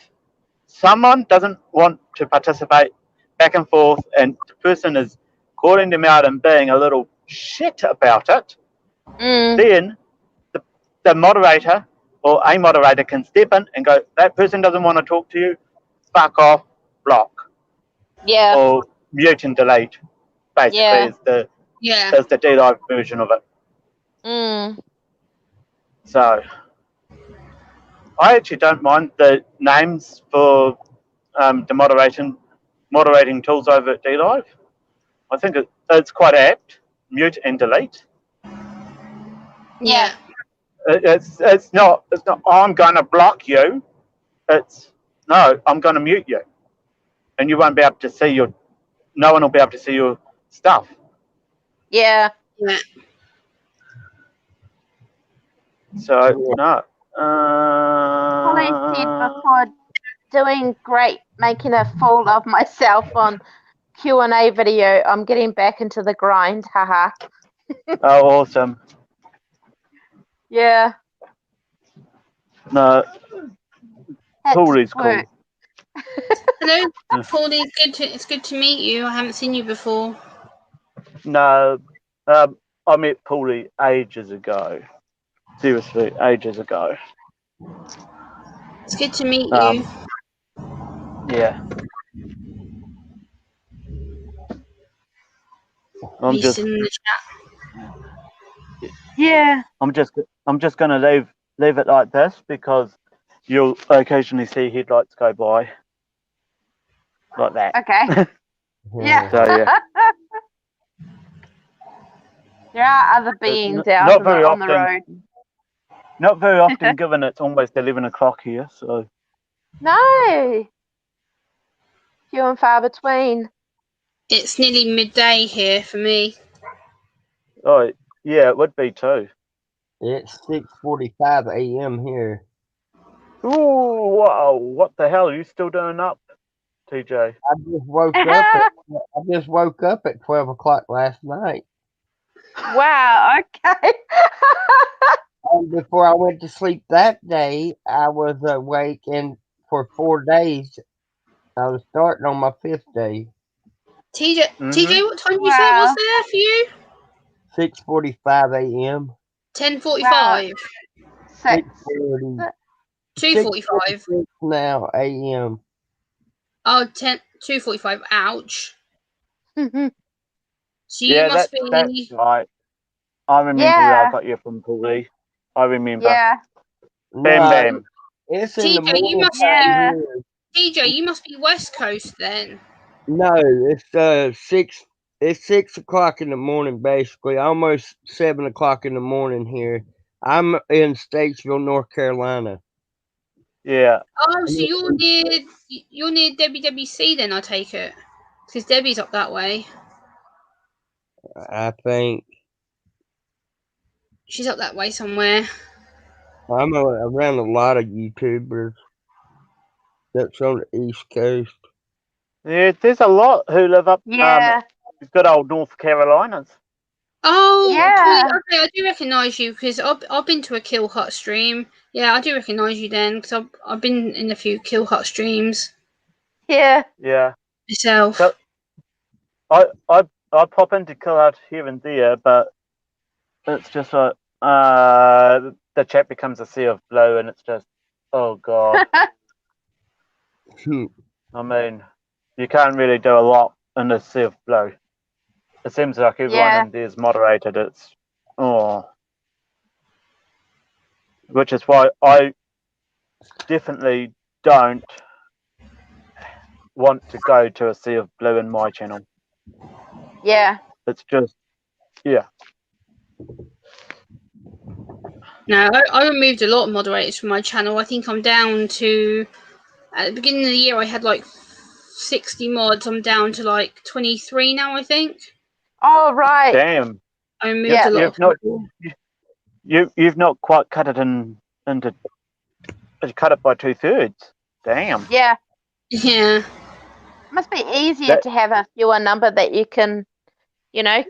someone doesn't want to participate back and forth and the person is calling them out and being a little shit about it, then the moderator or a moderator can step in and go, that person doesn't want to talk to you, fuck off, block. Yeah. Or mute and delete, basically, is the D Live version of it. So I actually don't mind the names for the moderating tools over at D Live. I think it's quite apt. Mute and delete. Yeah. It's not. I'm going to block you. It's no. I'm going to mute you, and you won't be able to see your. No one will be able to see your stuff. Yeah. Yeah. So no. Holly said before, doing great, making a fool of myself on Q&A video. I'm getting back into the grind. Haha. Oh, awesome. Yeah. No. Paulie's cool. Hello, Paulie. It's good to meet you. I haven't seen you before. No. I met Paulie ages ago. Seriously, ages ago. It's good to meet you. Yeah. I'm just in the chat. Yeah. I'm just gonna leave it like this because you'll occasionally see headlights go by. Like that. Okay. Yeah. So yeah. There are other beings out not very on the often. road. Not very often, given it's almost 11 o'clock here. So. No. Few and far between. It's nearly midday here for me. Oh yeah, it would be too. It's 6:45 a.m. here. Ooh, wow! What the hell are you still doing up, TJ? I just woke up at 12 o'clock last night. Wow. Okay. And before I went to sleep that day, I was awake and for 4 days. I was starting on my 5th day. TJ, what time did you say it Wow. was there for you? 6:45 a.m. 10:45. 6. 6:30. 2:45. 6:46 now a.m. Oh, 2:45. Ouch. Mhm. So you Yeah, must that's be. right. I remember where I got you from, Paulie. I remember. Yeah. Bam, No, bam. it's in the TJ, you morning must Yeah. time be. TJ, you must be West Coast then. No, it's 6. It's 6 o'clock in the morning, basically. Almost 7 o'clock in the morning here. I'm in Statesville, North Carolina. Yeah. Oh, so you're near WWC then, I take it, because Debbie's up that way. I think She's up that way somewhere. I'm around a lot of YouTubers that's on the East Coast. Yeah, there's a lot who live up Yeah. good old North Carolinas. Oh, Yeah. okay, I do recognise you because I've been to a Kill Hut stream. Yeah, I do recognise you then because I've been in a few Kill Hut streams Yeah. Yeah. myself. So, I pop into Kill Out here and there, but it's just like the chat becomes a sea of blue, and it's just, oh god. I mean, you can't really do a lot in the sea of blue. It seems like everyone Yeah. in there is moderated. It's which is why I definitely don't want to go to a sea of blue in my channel. Yeah. It's just, yeah. No, I removed a lot of moderators from my channel. I think I'm down to, at the beginning of the year I had like 60 mods. I'm down to like 23 now, I think. Oh, right. Damn. I removed a lot of people. You've not quite cut it into cut it by 2/3. Damn. Yeah. Yeah. Must be easier to have a fewer number that you can,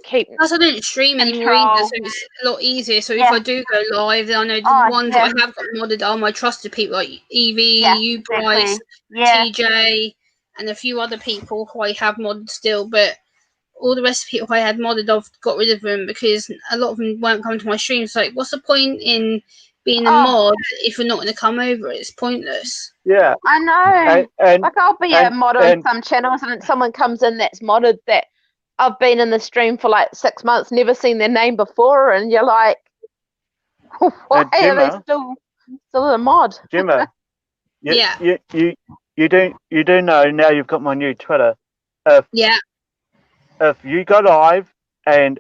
keep. Plus, I don't stream anymore Control. either, so it's a lot easier. So if Yeah. I do go live, then I know the Oh, ones yeah. that I have got modded are my trusted people like Evie, Yeah, you, Bryce, Yeah. TJ, and a few other people who I have modded still. But all the rest of the people I had modded, I've got rid of them because a lot of them won't come to my streams. Like, what's the point in being a mod if you're not going to come over? It's pointless. Yeah. I know. And Like, I'll be a mod on some channels and someone comes in that's modded that I've been in the stream for like 6 months, never seen their name before, and you're like, why are they still a mod? Gemma, Yeah. you do know now you've got my new Twitter. Yeah. If you go live and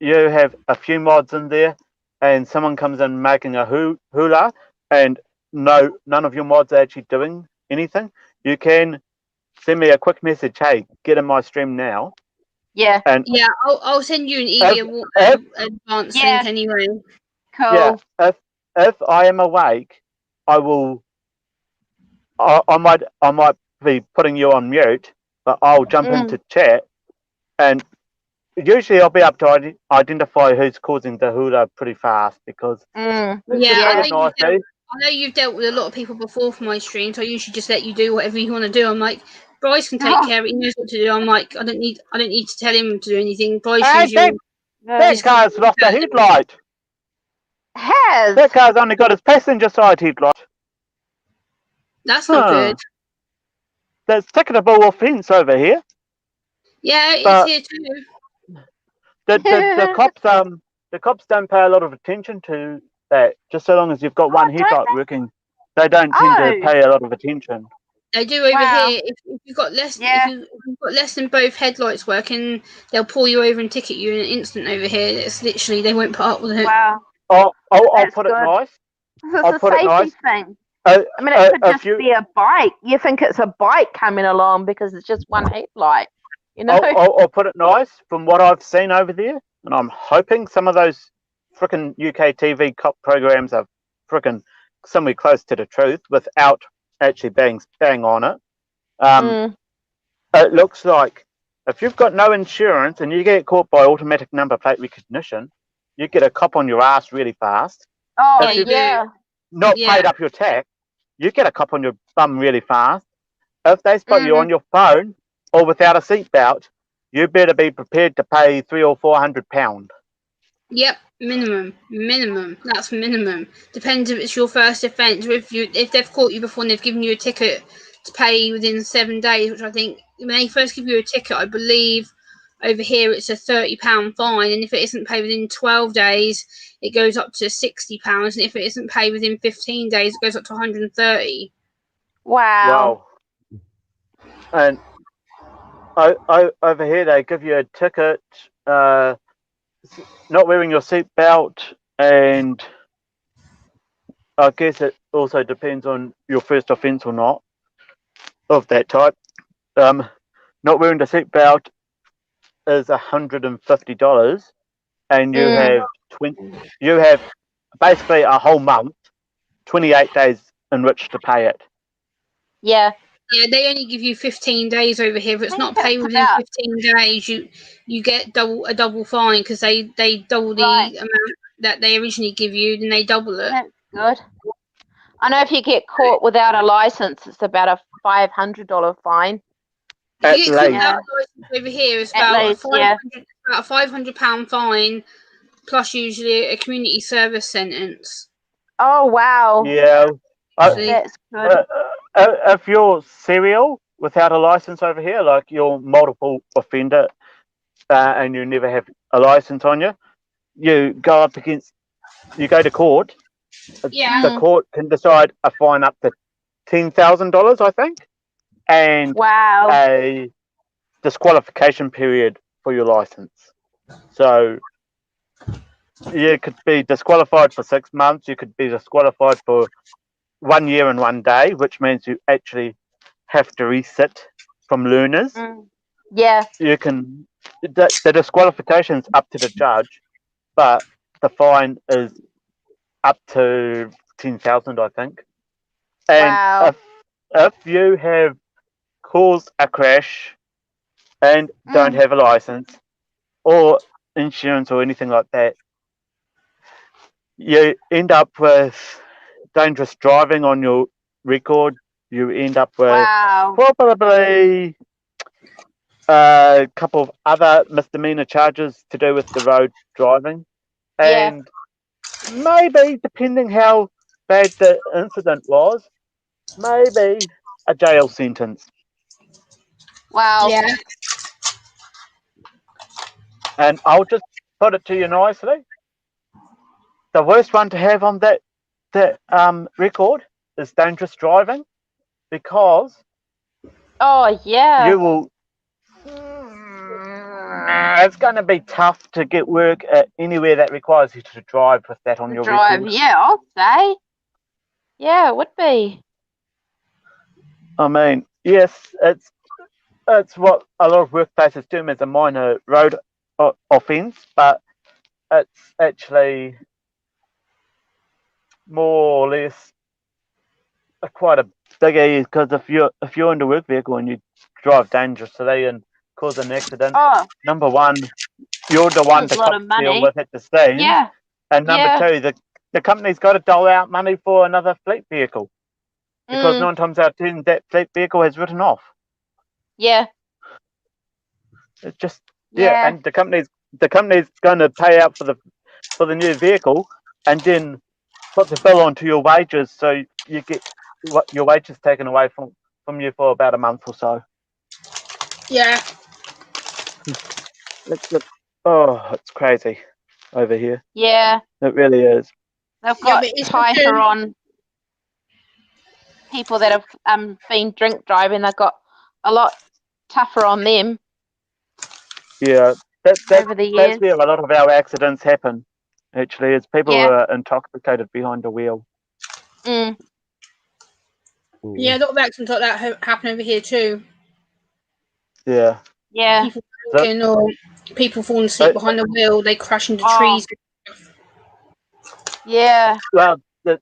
you have a few mods in there, and someone comes in making a hula, and none of your mods are actually doing anything, you can send me a quick message. Hey, get in my stream now. Yeah. And Yeah, I'll send you an Evie advanced link anyway. Cool. Yeah. If I am awake, I will. I might be putting you on mute, but I'll jump into chat, and usually I'll be able to identify who's causing the hula pretty fast because Yeah, I know you've dealt with a lot of people before for my streams. So I usually just let you do whatever you want to do. I'm like, Bryce can take care of it. He knows what to do. I'm like, I don't need to tell him to do anything. Bryce usually. That car's lost a headlight. That car's only got its passenger side headlight. That's not good. That's ticketable offence over here. Yeah, it's here too. The cops don't pay a lot of attention to that. Just so long as you've got one headlight working, they don't tend to pay a lot of attention. They do over here. If you've got less, if you've got less than both headlights working, they'll pull you over and ticket you in an instant over here. It's literally they won't put up with it. Wow. I'll put it nice. It's a safety thing. I mean, it could just be a bike. You think it's a bike coming along because it's just one headlight. I'll put it nice. From what I've seen over there, and I'm hoping some of those frickin' UK TV cop programs are frickin' somewhere close to the truth without actually bang on it. It looks like if you've got no insurance and you get caught by automatic number plate recognition, you get a cop on your ass really fast. Oh, if you've yeah. not Yeah. paid up your tax, you get a cop on your bum really fast. If they spot you on your phone or without a seatbelt, you better be prepared to pay £300 or £400. Yep, minimum. That's minimum. Depends if it's your first offence, or if they've caught you before and they've given you a ticket to pay within 7 days, which I think when they first give you a ticket, I believe over here it's a £30 fine, and if it isn't paid within 12 days, it goes up to £60, and if it isn't paid within 15 days, it goes up to 130. Wow. And over here they give you a ticket, not wearing your seatbelt, and I guess it also depends on your first offence or not of that type. Not wearing the seatbelt is $150, and you have basically a whole month, 28 days in which to pay it. Yeah. Yeah, they only give you 15 days over here. If it's not paid within 15 days, you get a double fine, because they double the amount that they originally give you, then they double it. That's good. I know if you get caught without a license, it's about a $500 fine. If you get caught without a license over here, it's about a £500 fine, plus usually a community service sentence. Oh, wow. Yeah. That's good. If you're serial without a license over here, like you're multiple offender, and you never have a license on you, you go to court. Yeah. The court can decide a fine up to $10,000, I think, and a disqualification period for your license. So you could be disqualified for 6 months. You could be disqualified for 1 year and 1 day, which means you actually have to resit from learners. Yeah. You can the disqualification's up to the judge, but the fine is up to 10,000, I think. And if you have caused a crash and don't have a license or insurance or anything like that, you end up with dangerous driving on your record. You end up with probably a couple of other misdemeanor charges to do with the road driving, and maybe, depending how bad the incident was, maybe a jail sentence. Wow. Yeah. And I'll just put it to you nicely. The worst one to have on that record is dangerous driving, because you will. It's going to be tough to get work at anywhere that requires you to drive with that on your record. Yeah, I'll say. Yeah, it would be. I mean, yes, it's what a lot of workplaces do as a minor road offence, but it's actually more or less quite a biggie, because if you're in the work vehicle and you drive dangerously and cause an accident, number one, you're the one the cops deal with at the scene. Yeah. And number two, the company's got to dole out money for another fleet vehicle, because 9 times out of 10 that fleet vehicle has written off. Yeah. It's just and the company's going to pay out for the new vehicle, and then put the bill onto your wages, so you get your wages taken away from you for about a month or so. Yeah. It's crazy over here. Yeah. It really is. They've got tighter on people that have been drink driving. They've got a lot tougher on them. Yeah, over the years. That's where a lot of our accidents happen. Actually, it's people who are intoxicated behind the wheel. Mm. Yeah, a lot of accidents like that happen over here too. Yeah. Yeah. People drinking or people falling asleep behind the wheel. They crash into trees. Yeah. Well, the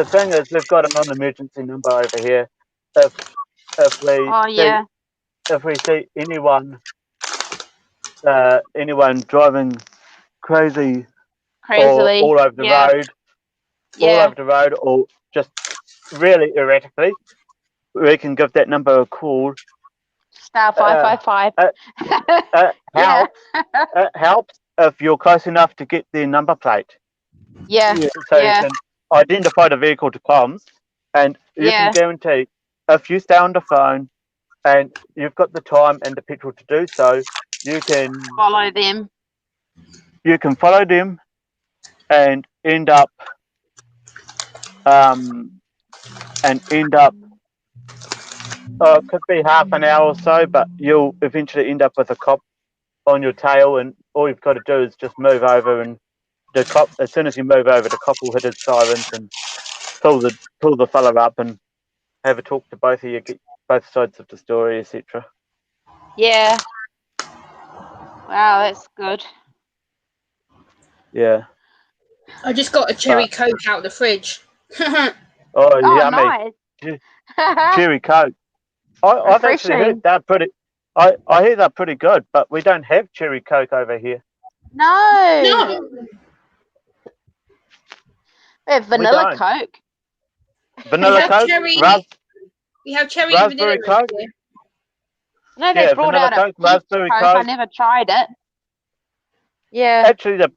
thing is, we've got a non-emergency number over here. If we see anyone driving crazily all over the road, all Yeah. over the road or just really erratically, we can give that number a call. Star 555. Helps. It helps if you're close enough to get their number plate. Yeah. So you can identify the vehicle to comms, and you can guarantee if you stay on the phone and you've got the time and the petrol to do so, you can Follow them. You can follow them and end up it could be half an hour or so, but you'll eventually end up with a cop on your tail, and all you've got to do is just move over, and the cop, as soon as you move over, the cop will hit his sirens and pull the fella up and have a talk to both of you, get both sides of the story, etc. Yeah. Wow, that's good. Yeah. I just got a cherry Coke out of the fridge. Oh, yummy. Nice. Cherry Coke. I've actually heard they're pretty. I hear they're pretty good, but we don't have cherry Coke over here. No. We have vanilla Coke. Vanilla Coke. We have cherry raspberry vanilla Coke. No, they brought out a Coke, raspberry Coke. I never tried it. Yeah. Actually, the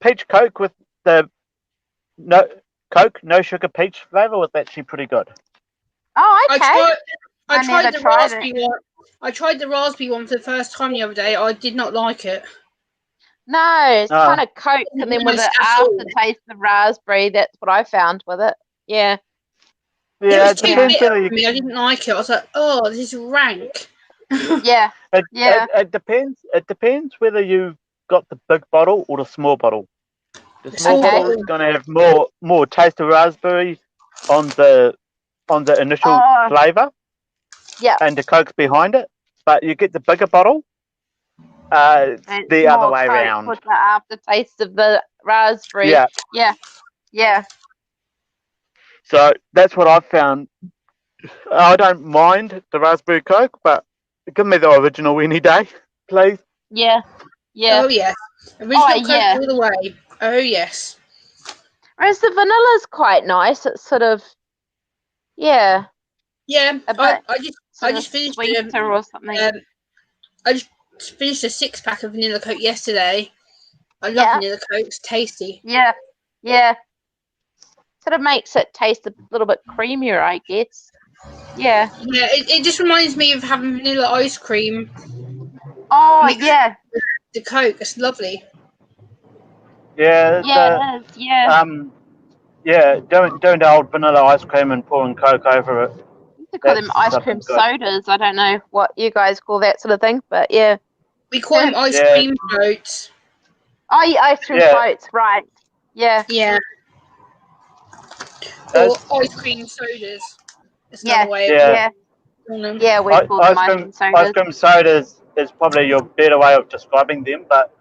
peach Coke with the no sugar peach flavor was actually pretty good. Oh, okay. I tried the raspberry one. I tried the raspberry one for the first time the other day. I did not like it. No, it's kind of Coke, and then with the aftertaste of raspberry. That's what I found with it. Yeah. Yeah, it was too bitter for me. I didn't like it. I was like, oh, this is rank. Yeah. It depends. It depends whether you've got the big bottle or the small bottle. The small bottle is going to have more taste of raspberry on the initial flavour. Yeah. And the Coke's behind it, but you get the bigger bottle. It's the other way around. With the aftertaste of the raspberry. Yeah. Yeah. Yeah. So that's what I've found. I don't mind the raspberry Coke, but give me the original any day, please. Yeah. Yeah. Oh, yes. Original Coke all the way. Oh, yes. Whereas the vanilla's quite nice. It's sort of, Yeah. I just finished sweeter or something. I just finished a 6-pack of vanilla Coke yesterday. I love vanilla Coke. It's tasty. Yeah. Yeah. Sort of makes it taste a little bit creamier, I guess. Yeah. Yeah, it just reminds me of having vanilla ice cream. Oh, yeah. The Coke. It's lovely. Yeah. Yeah, it is. Yeah. Doing the old vanilla ice cream and pouring Coke over it. We call them ice cream sodas. I don't know what you guys call that sort of thing, but yeah. We call them ice cream floats. Oh, yeah, ice cream floats, right. Yeah. Yeah. Or ice cream sodas. It's another way of Yeah, we call them ice cream sodas. Ice cream sodas is probably your better way of describing them, but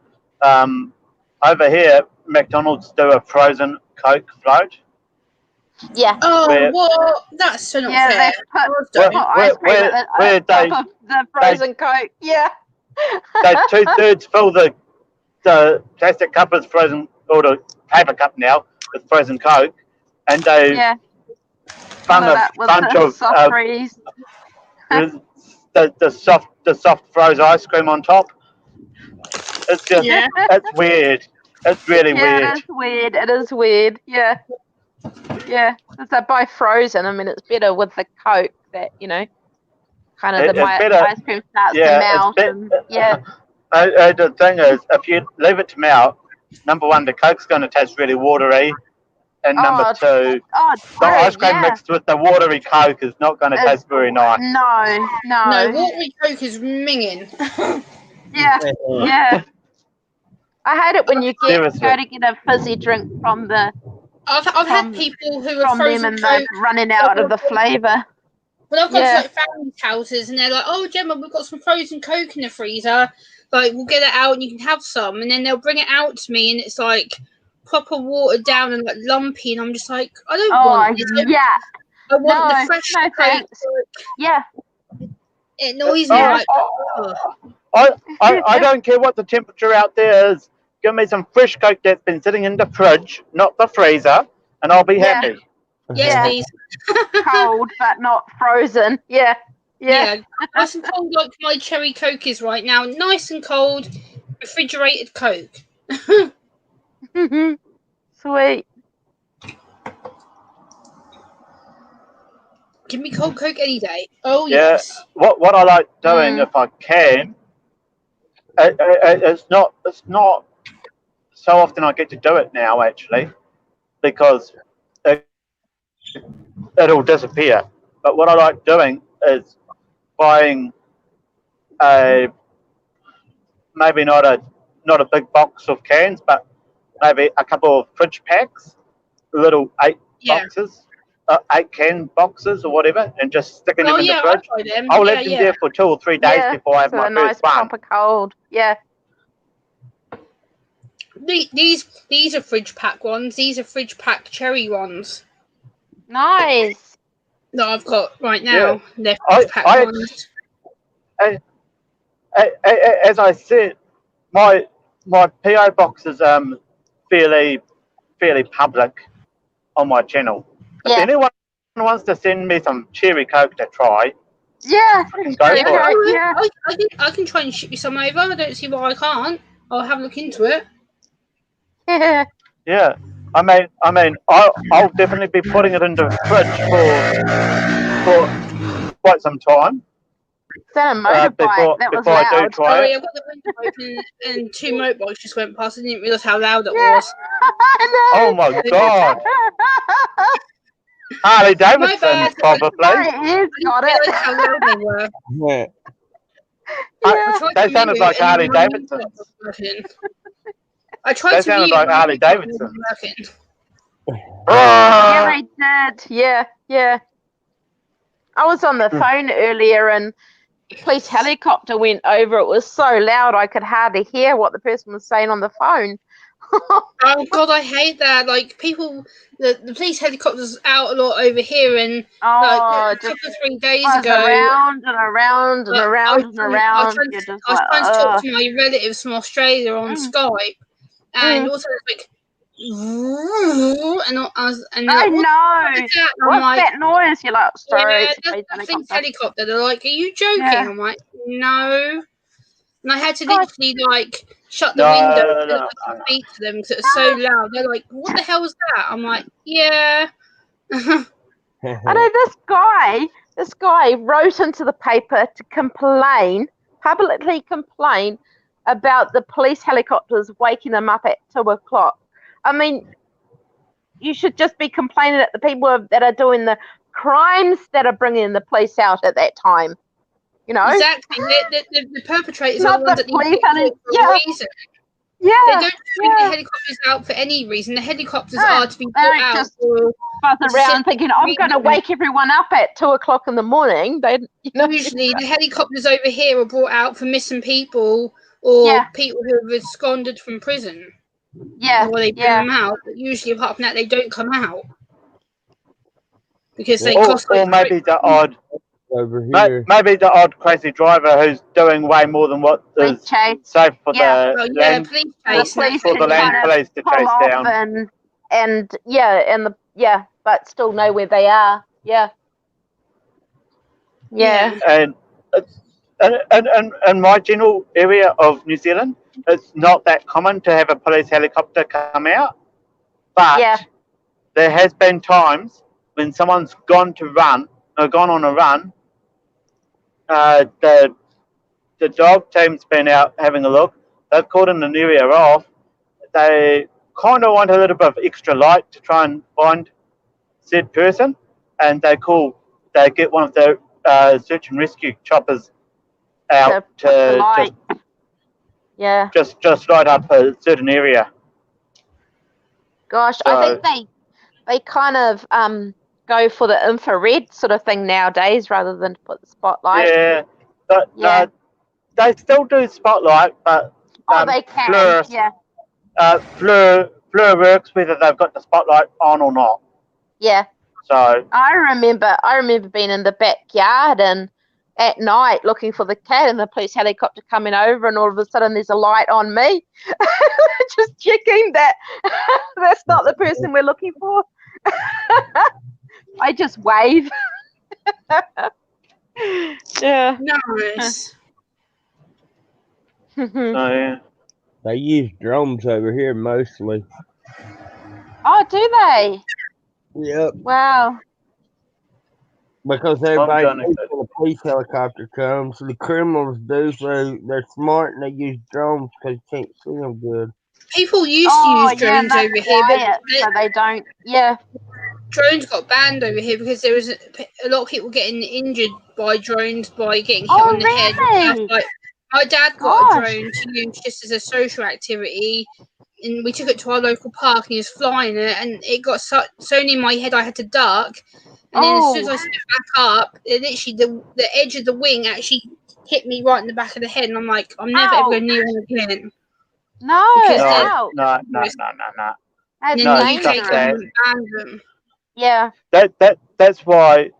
over here, McDonald's do a frozen Coke float. Yeah. Oh, what? That's so not fair. They put ice cream at the top of the frozen Coke. Yeah. They 2/3 fill the plastic cup is frozen, or the paper cup now with frozen Coke, and they bung a bunch of the soft frozen ice cream on top. It's just it's weird. It's really weird. It is weird. It is weird. Yeah. Yeah. It's by frozen. I mean, it's better with the Coke that, kind of ice cream starts to melt. The thing is, if you leave it to melt, number one, the Coke's going to taste really watery. And number two, the ice cream mixed with the watery Coke is not going to taste very nice. No. No, watery Coke is minging. Yeah. I hate it when you go to get a fizzy drink from the. I've had people who are frozen Coke running out of the flavour. When I've gone to family houses and they're like, "Oh, Gemma, we've got some frozen Coke in the freezer. Like, we'll get it out and you can have some." And then they'll bring it out to me and it's like proper watered down and like lumpy, and I'm just like, I don't want this. I want the fresh Coke. Yeah. It annoys me. I don't care what the temperature out there is. give me some fresh Coke that's been sitting in the fridge, not the freezer, and I'll be happy. Yes, Yeah. please. Cold, but not frozen. Yeah. Yeah, nice and cold like my cherry Coke is right now. Nice and cold, refrigerated Coke. Sweet. Give me cold Coke any day. Oh, Yeah. yes. What I like doing, if I can, it's not so often I get to do it now, actually, because it'll disappear. But what I like doing is buying maybe not a big box of cans, but maybe a couple of fridge packs, little 8 boxes, 8 can boxes or whatever, and just sticking them in the fridge. I'll leave them there for 2 or 3 days before I have my nice first one. proper cold. Yeah. These are fridge pack ones. These are fridge pack cherry ones. Nice. That I've got right now. Yeah. They're fridge pack ones. As I said, my PO box is fairly public on my channel. If anyone wants to send me some cherry Coke to try, yeah, I can go for it. I can try and ship you some over. I don't see why I can't. I'll have a look into it. Yeah. Yeah, I mean, I'll definitely be putting it into the fridge for quite some time. Is that a motorbike? That was before loud. I do try Sorry, it. I've got the window open and 2 motorbikes just went past. I didn't realise how loud it was. Oh my god! Harley Davidson, probably. He's got it. How loud they were. They sounded like Harley Davidson. I tried They to sounded like Harley Davidson. Yeah, they did. Yeah. I was on the phone earlier and the police helicopter went over. It was so loud I could hardly hear what the person was saying on the phone. Oh god, I hate that. Like people, the police helicopters out a lot over here, and like a couple of 3 days ago, around and around and around and around. I was trying to talk to my relatives from Australia on Skype, and also like, and I know. What's that noise? You're like, sorry, yeah, that's the police helicopter. They're like, are you joking? Yeah. I'm like, no. And I had to literally like shut the window and I could speak to them because it was so loud. They're like, what the hell was that? I'm like, yeah. I know this guy wrote into the paper to publicly complain about the police helicopters waking them up at 2 o'clock. I mean, you should just be complaining at the people that are doing the crimes that are bringing the police out at that time. You know? Exactly. The perpetrators are the ones that need to be for a reason. Yeah. They don't bring the helicopters out for any reason. The helicopters are to be brought out. Just buzz around thinking, I'm going to wake everyone up at 2 o'clock in the morning. Usually the helicopters over here are brought out for missing people or people who have absconded from prison. Yeah. Or they bring them out. But usually, apart from that, they don't come out. Because they cost or maybe the odd... Maybe the odd crazy driver who's doing way more than what is safe for the land police to chase down. But still know where they are. Yeah. And in my general area of New Zealand, it's not that common to have a police helicopter come out. But there has been times when someone's gone on a run. The dog team's been out having a look. They've called in an area off. They kind of want a little bit of extra light to try and find said person, and they get one of the search and rescue choppers out to just light up a certain area. Gosh, so, I think they kind of go for the infrared sort of thing nowadays rather than put the spotlight. Yeah, but they still do spotlight, but they can. Fleur works whether they've got the spotlight on or not. Yeah. So I remember being in the backyard and at night looking for the cat and the police helicopter coming over, and all of a sudden there's a light on me. Just checking that that's not the person we're looking for. I just wave. Yeah. Nice. So, yeah. They use drones over here mostly. Oh, do they? Yep. Wow. Because everybody gonna knows say- when a police helicopter comes, the criminals do, so they're smart and they use drones because you can't see them good. People used to Oh, use yeah, drones and over here, quiet, but so they don't. Yeah. drones got banned over here because there was a lot of people getting injured by drones by getting hit Oh, on the head. really? Like, my dad got a Gosh. drone to use just as a social activity, and we took it to our local park, and he was flying it, and it got so near my head I had to duck. And then as soon as I stepped back up, it literally the edge of the wing actually hit me right in the back of the head, and I'm like, I'm never ever going near one again. No, Because ouch. No. That's And then No, the UK stop that. government banned them. Yeah. That's why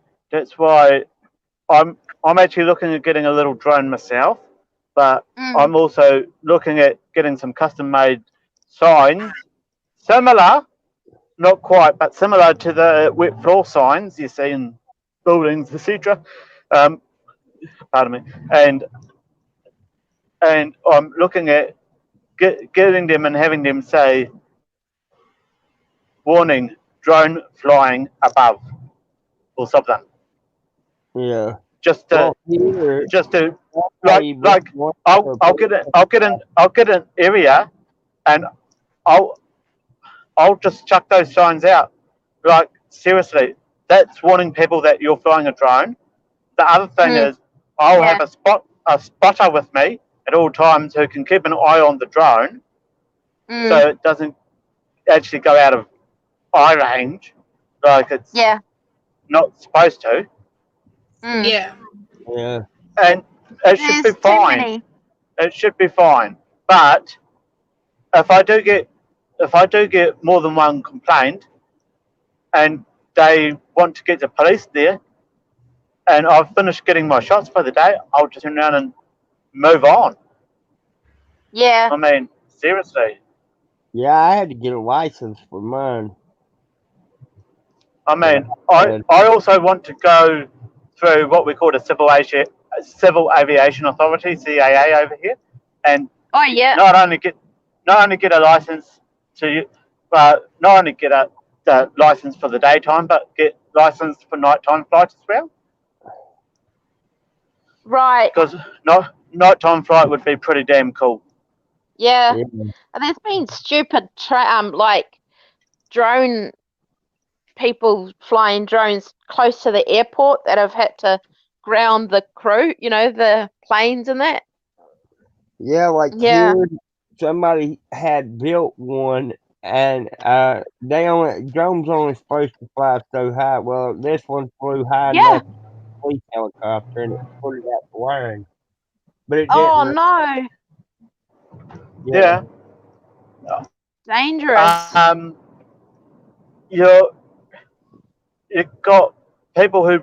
I'm actually looking at getting a little drone myself, but I'm also looking at getting some custom made signs, similar, not quite, but similar to the wet floor signs you see in buildings, etc. Pardon me, and I'm looking at getting them and having them say, "Warning: drone flying above," or something. Yeah. Just to Here, like I'll get an area, and I'll just chuck those signs out. Like, seriously, that's warning people that you're flying a drone. The other thing is, I'll have a spotter with me at all times who can keep an eye on the drone, so it doesn't actually go out of eye range, like it's not supposed to. Yeah. Yeah. And it should be fine. It should be fine. But if I do get more than one complaint, and they want to get the police there, and I've finished getting my shots for the day, I'll just turn around and move on. Yeah. I mean, seriously. Yeah, I had to get a license for mine. I mean, I also want to go through what we call a Civil Aviation Authority (CAA) over here, and not only get a license not only get the license for the daytime, but get license for nighttime flights as well. Right. Because nighttime flight would be pretty damn cool. Yeah. And there's been stupid like drone people flying drones close to the airport that have had to ground the crew, the planes and that. Yeah, like here, somebody had built one, and drones only supposed to fly so high. Well, this one flew high enough for a police helicopter, and it put it out the line. But it didn't. Oh no! Yeah. Dangerous. You've got people who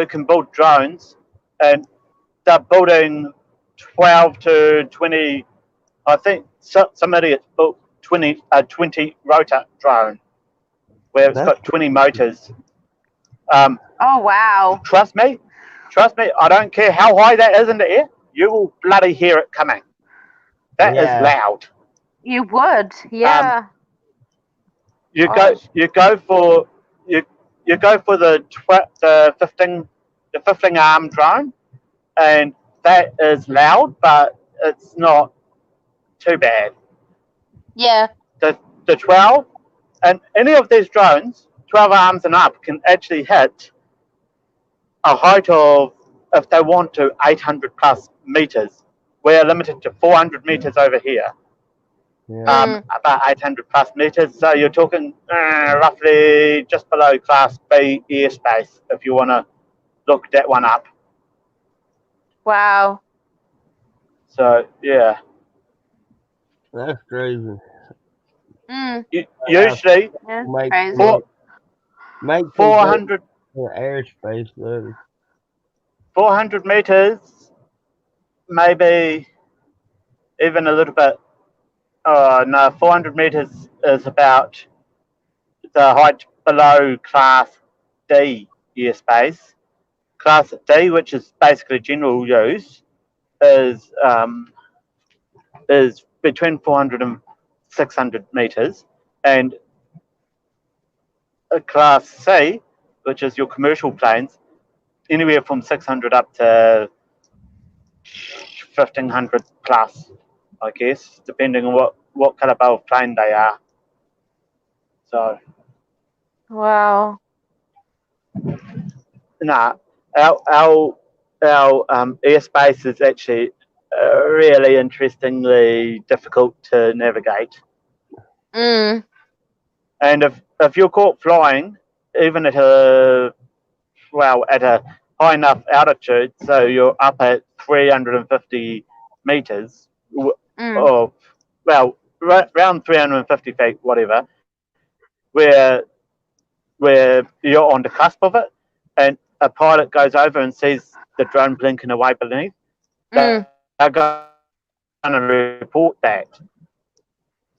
can build drones, and they're building 12 to 20. I think some idiots built 20 rotor drone where it's got 20 motors. Oh wow! Trust me. I don't care how high that is in the air. You will bloody hear it coming. That is loud. You would, yeah. You go for the 15 arm drone, and that is loud, but it's not too bad. Yeah. The 12, and any of these drones, 12 arms and up, can actually hit a height of, if they want to, 800 plus meters. We're limited to 400 meters over here. About 800 plus meters. So you're talking roughly just below Class B airspace if you want to look that one up. Wow. So, yeah. That's crazy. Usually, make 400 airspace, though. 400 meters, maybe even a little bit. No, 400 meters is about the height below Class D airspace. Class D, which is basically general use, is between 400 and 600 meters, and Class C, which is your commercial planes, anywhere from 600 up to 1500 plus, I guess, depending on what caliber of plane they are. So, Wow. nah, our airspace is actually really interestingly difficult to navigate. Mm. And if you're caught flying, even at a high enough altitude, so you're up at 350 meters, or around 350 feet, whatever, where you're on the cusp of it, and a pilot goes over and sees the drone blinking away beneath, they're going to report that.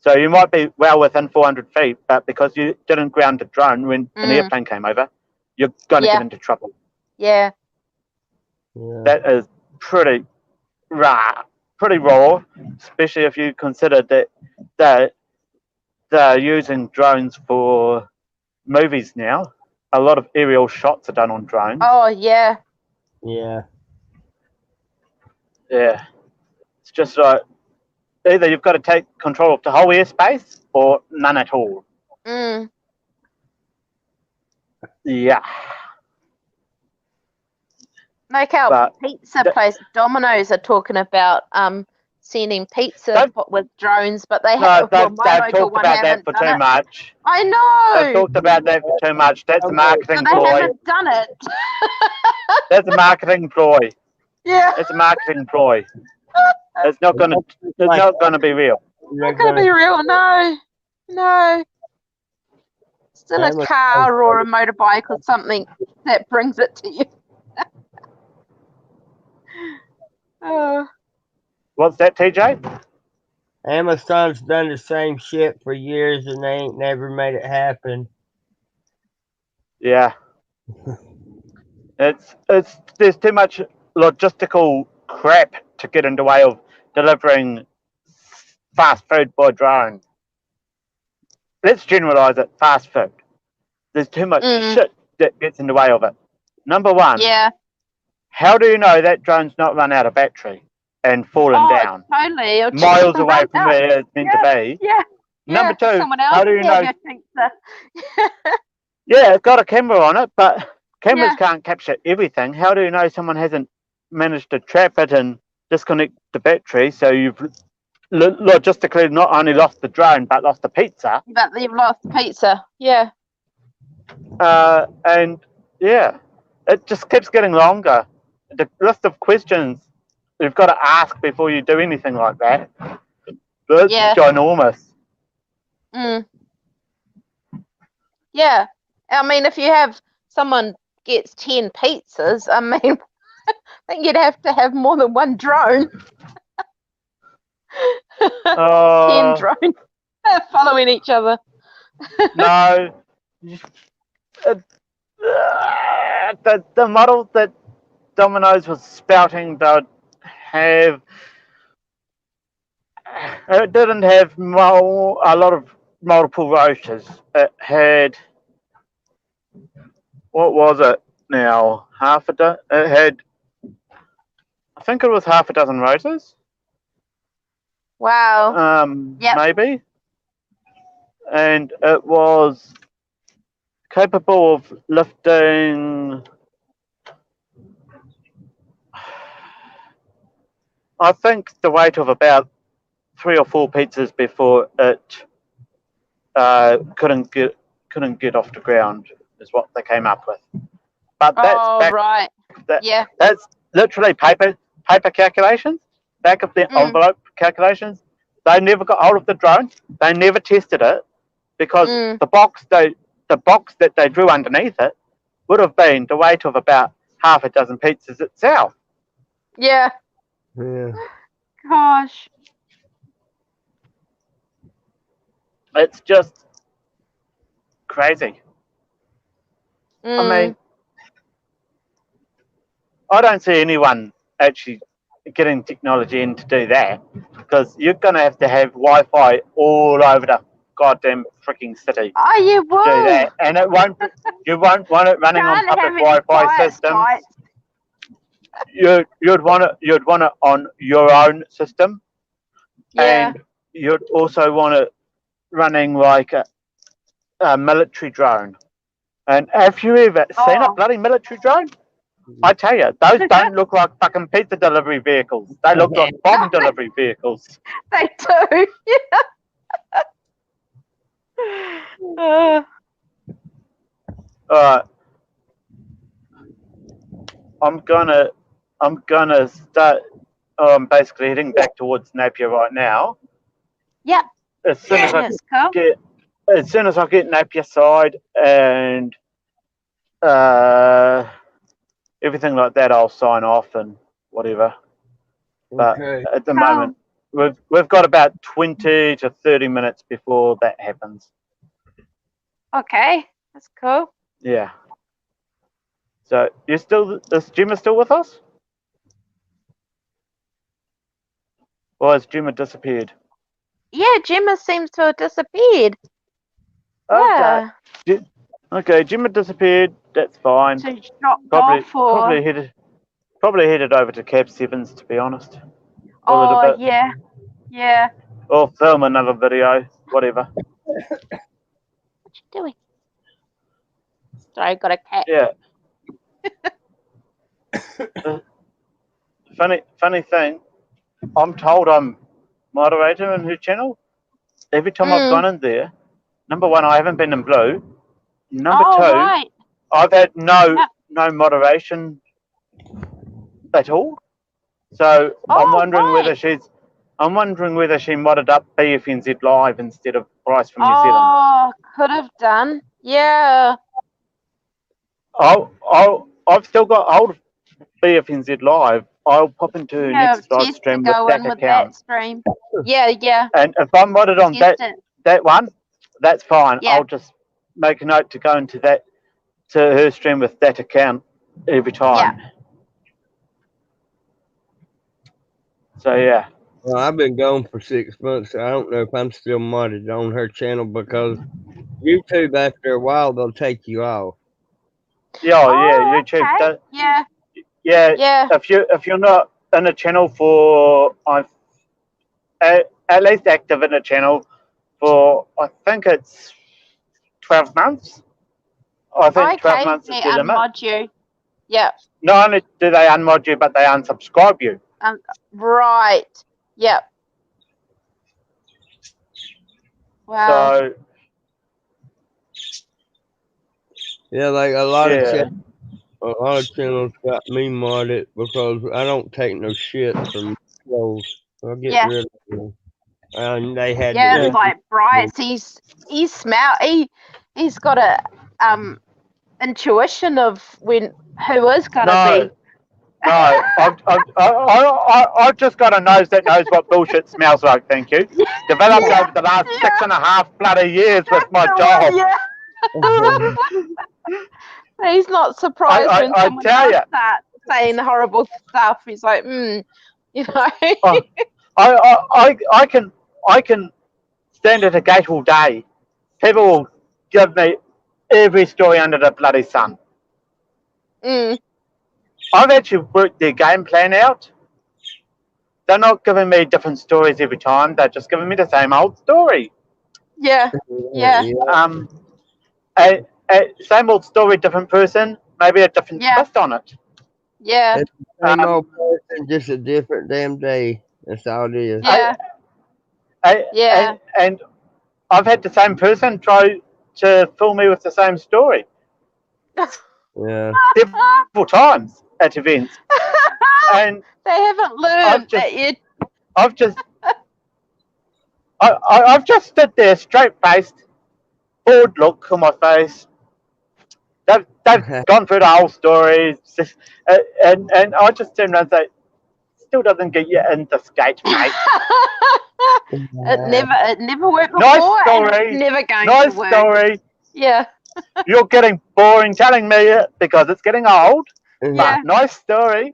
So you might be well within 400 feet, but because you didn't ground the drone when an airplane came over, you're going to get into trouble. Yeah. That is pretty raw, especially if you consider that they're using drones for movies now. A lot of aerial shots are done on drones. Oh, yeah. Yeah. Yeah. It's just like either you've got to take control of the whole airspace or none at all. Mm. Yeah. Like our But pizza place, Domino's, are talking about sending pizza with drones, but they no, have. they've My local talked one about that haven't for done too it. much. I know. They've talked about that for too much. That's a marketing So they ploy. haven't done it. That's a marketing ploy. Yeah. It's a marketing ploy. It's not gonna be real. Not gonna be real. No. No. Still a car or a motorbike or something that brings it to you. Oh. What's that, TJ? Amazon's done the same shit for years and they ain't never made it happen. Yeah. There's too much logistical crap to get in the way of delivering fast food by drone. Let's generalize it, fast food. There's too much shit that gets in the way of it. Number one. Yeah. How do you know that drone's not run out of battery and fallen down? Totally. Miles away from where it's meant to be. Yeah. Number two, someone else how do you know? Yeah, it's got a camera on it, but cameras can't capture everything. How do you know someone hasn't managed to trap it and disconnect the battery? So you've logistically not only lost the drone, but lost the pizza. But you've lost the pizza. Yeah. And yeah, it just keeps getting longer. The list of questions you've got to ask before you do anything like that. It's ginormous. Yeah. I mean, if you have someone gets 10 pizzas, I mean, I think you'd have to have more than one drone. 10 drones following each other. No. The model that Domino's was spouting that it didn't have a lot of multiple rotors. It had, what was it now? It had, I think it was half a dozen rotors. Wow. Maybe. And it was capable of lifting, I think, the weight of about 3 or 4 pizzas before it couldn't get off the ground, is what they came up with. But that's literally paper calculations, back of the envelope calculations. They never got hold of the drone. They never tested it because the box that they drew underneath it would have been the weight of about half a dozen pizzas itself. Yeah. Yeah. Gosh. It's just crazy. I mean, I don't see anyone actually getting technology in to do that, because you're going to have Wi-Fi all over the goddamn freaking city Oh, you to will. do that, and it won't. You won't want it running on Can't public have any Wi-Fi quiet systems. sites. You'd want it on your own system, Yeah. and you'd also want it running like a military drone. And have you ever seen a Oh. bloody military drone? I tell you, those don't look like fucking pizza delivery vehicles. They look like bomb delivery vehicles. They do. Yeah. I'm gonna start. I'm basically heading back towards Napier right now. Yep. As soon as That's cool. I get Napier side and everything like that, I'll sign off and whatever. But Okay. at the moment, we've got about 20 to 30 minutes before that happens. Okay. That's cool. Yeah. So is Gemma still with us? Or has Gemma disappeared? Yeah, Gemma seems to have disappeared. Yeah. Okay, Gemma disappeared. That's fine. So she dropped off or... Probably headed over to Cab Sevens, to be honest. Oh, yeah. Yeah. Or film another video, whatever. What you doing? Sorry, I got a cat. Yeah. Funny thing, I'm told I'm moderator in her channel. Every time I've gone in there, number one, I haven't been in blue. Number two, right. I've had no moderation at all. So I'm wondering whether she modded up BFNZ Live instead of Bryce from New Zealand. Oh, could have done. Yeah. I've still got hold of BFNZ Live. I'll pop into her next live stream with that account. That stream. Yeah. And if I'm modded on that one, that's fine. Yeah. I'll just make a note to go into her stream with that account every time. Yeah. So yeah. Well, I've been gone for 6 months, so I don't know if I'm still modded on her channel, because YouTube, after a while, they'll take you off. Yeah, YouTube. Okay. Yeah. If you're not in a channel for at least active in a channel for, I think it's 12 months. I think 12 months is the limit. Unmod you. Yeah. Not only do they unmod you, but they unsubscribe you. Right. Yep. Wow. So yeah, like a lot of channels got me modded because I don't take no shit from trolls. I'll get rid of them. And they had it's like Bryce. He's smart. He's got a intuition of who is gonna be. No, I've just got a nose that knows what bullshit smells like. Thank you. Developed over the last 6.5 bloody years with my job. Yeah. He's not surprised when someone starts saying horrible stuff. He's like, you know. I can stand at a gate all day. People will give me every story under the bloody sun. I've actually worked their game plan out. They're not giving me different stories every time. They're just giving me the same old story. Yeah. Same old story, different person, maybe a different twist on it. Yeah. Same old person, just a different damn day. That's all it is. Yeah. And I've had the same person try to fool me with the same story. Yeah. Several times at events. And they haven't learned I've just stood there straight faced, bored look on my face, They've gone through the whole story, and I just turned around and say, still doesn't get you into skate, mate. It never worked before. Nice And story. it's never going Nice to work. story. Yeah. You're getting boring telling me it because it's getting old. Yeah. But nice story.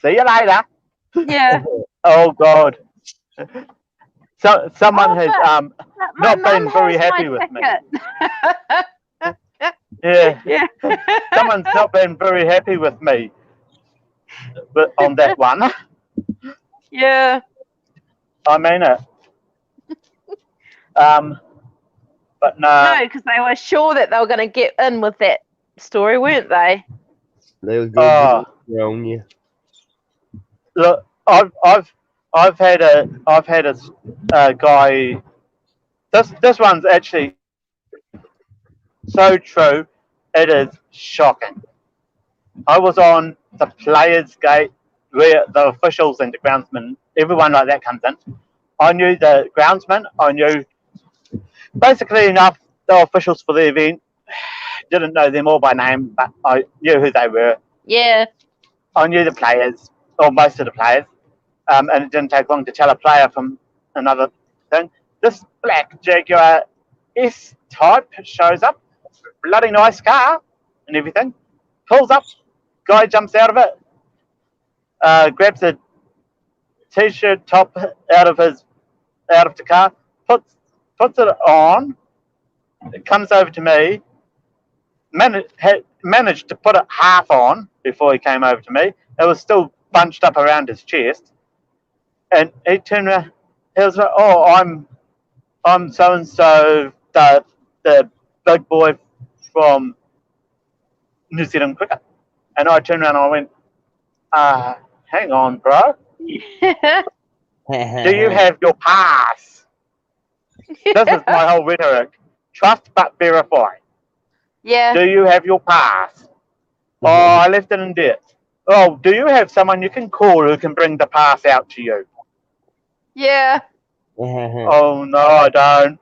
See you later. Yeah. Oh God. So someone Oh, has but my not been mum very has happy my with me. ticket. Yeah. Yeah. Someone's not been very happy with me on that one. Yeah. I mean it. But No, because they were sure that they were going to get in with that story, weren't they? They were good on you. Look, I've had a guy. This one's actually so true. It is shocking. I was on the players' gate where the officials and the groundsmen, everyone like that comes in. I knew the groundsman. I knew basically enough the officials for the event. Didn't know them all by name, but I knew who they were. Yeah. I knew the players, or most of the players, and it didn't take long to tell a player from another thing. This black Jaguar S-Type shows up, bloody nice car and everything, pulls up, guy jumps out of it, grabs a t-shirt top out of the car, puts it on, it comes over to me, managed to put it half on before he came over to me. It was still bunched up around his chest. And he turned around. He was like, "Oh, I'm so and so, the big boy from New Zealand cricket." And I turned around and I went, "Hang on, bro. Do you have your pass?" This is my whole rhetoric. Trust but verify. Yeah. Do you have your pass? Oh, I left it in there. Oh, do you have someone you can call who can bring the pass out to you? Yeah. Oh, no, I don't.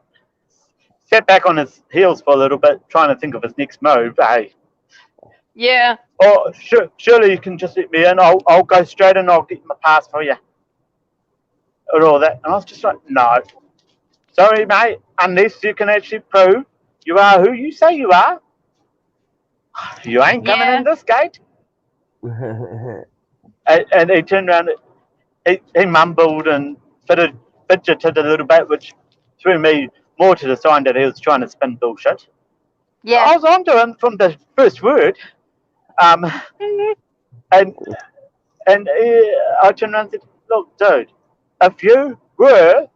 Sat back on his heels for a little bit, trying to think of his next move. Hey. Yeah. Oh, surely you can just let me in. I'll go straight in. I'll get my pass for you. Or all that. And I was just like, no. Sorry, mate. Unless you can actually prove you are who you say you are, you ain't coming in this gate. And he turned around. He mumbled and fidgeted a little bit, which threw me more to the sign that he was trying to spin bullshit. Yeah. I was onto him from the first word. And I turned around and said, "Look, dude, if you were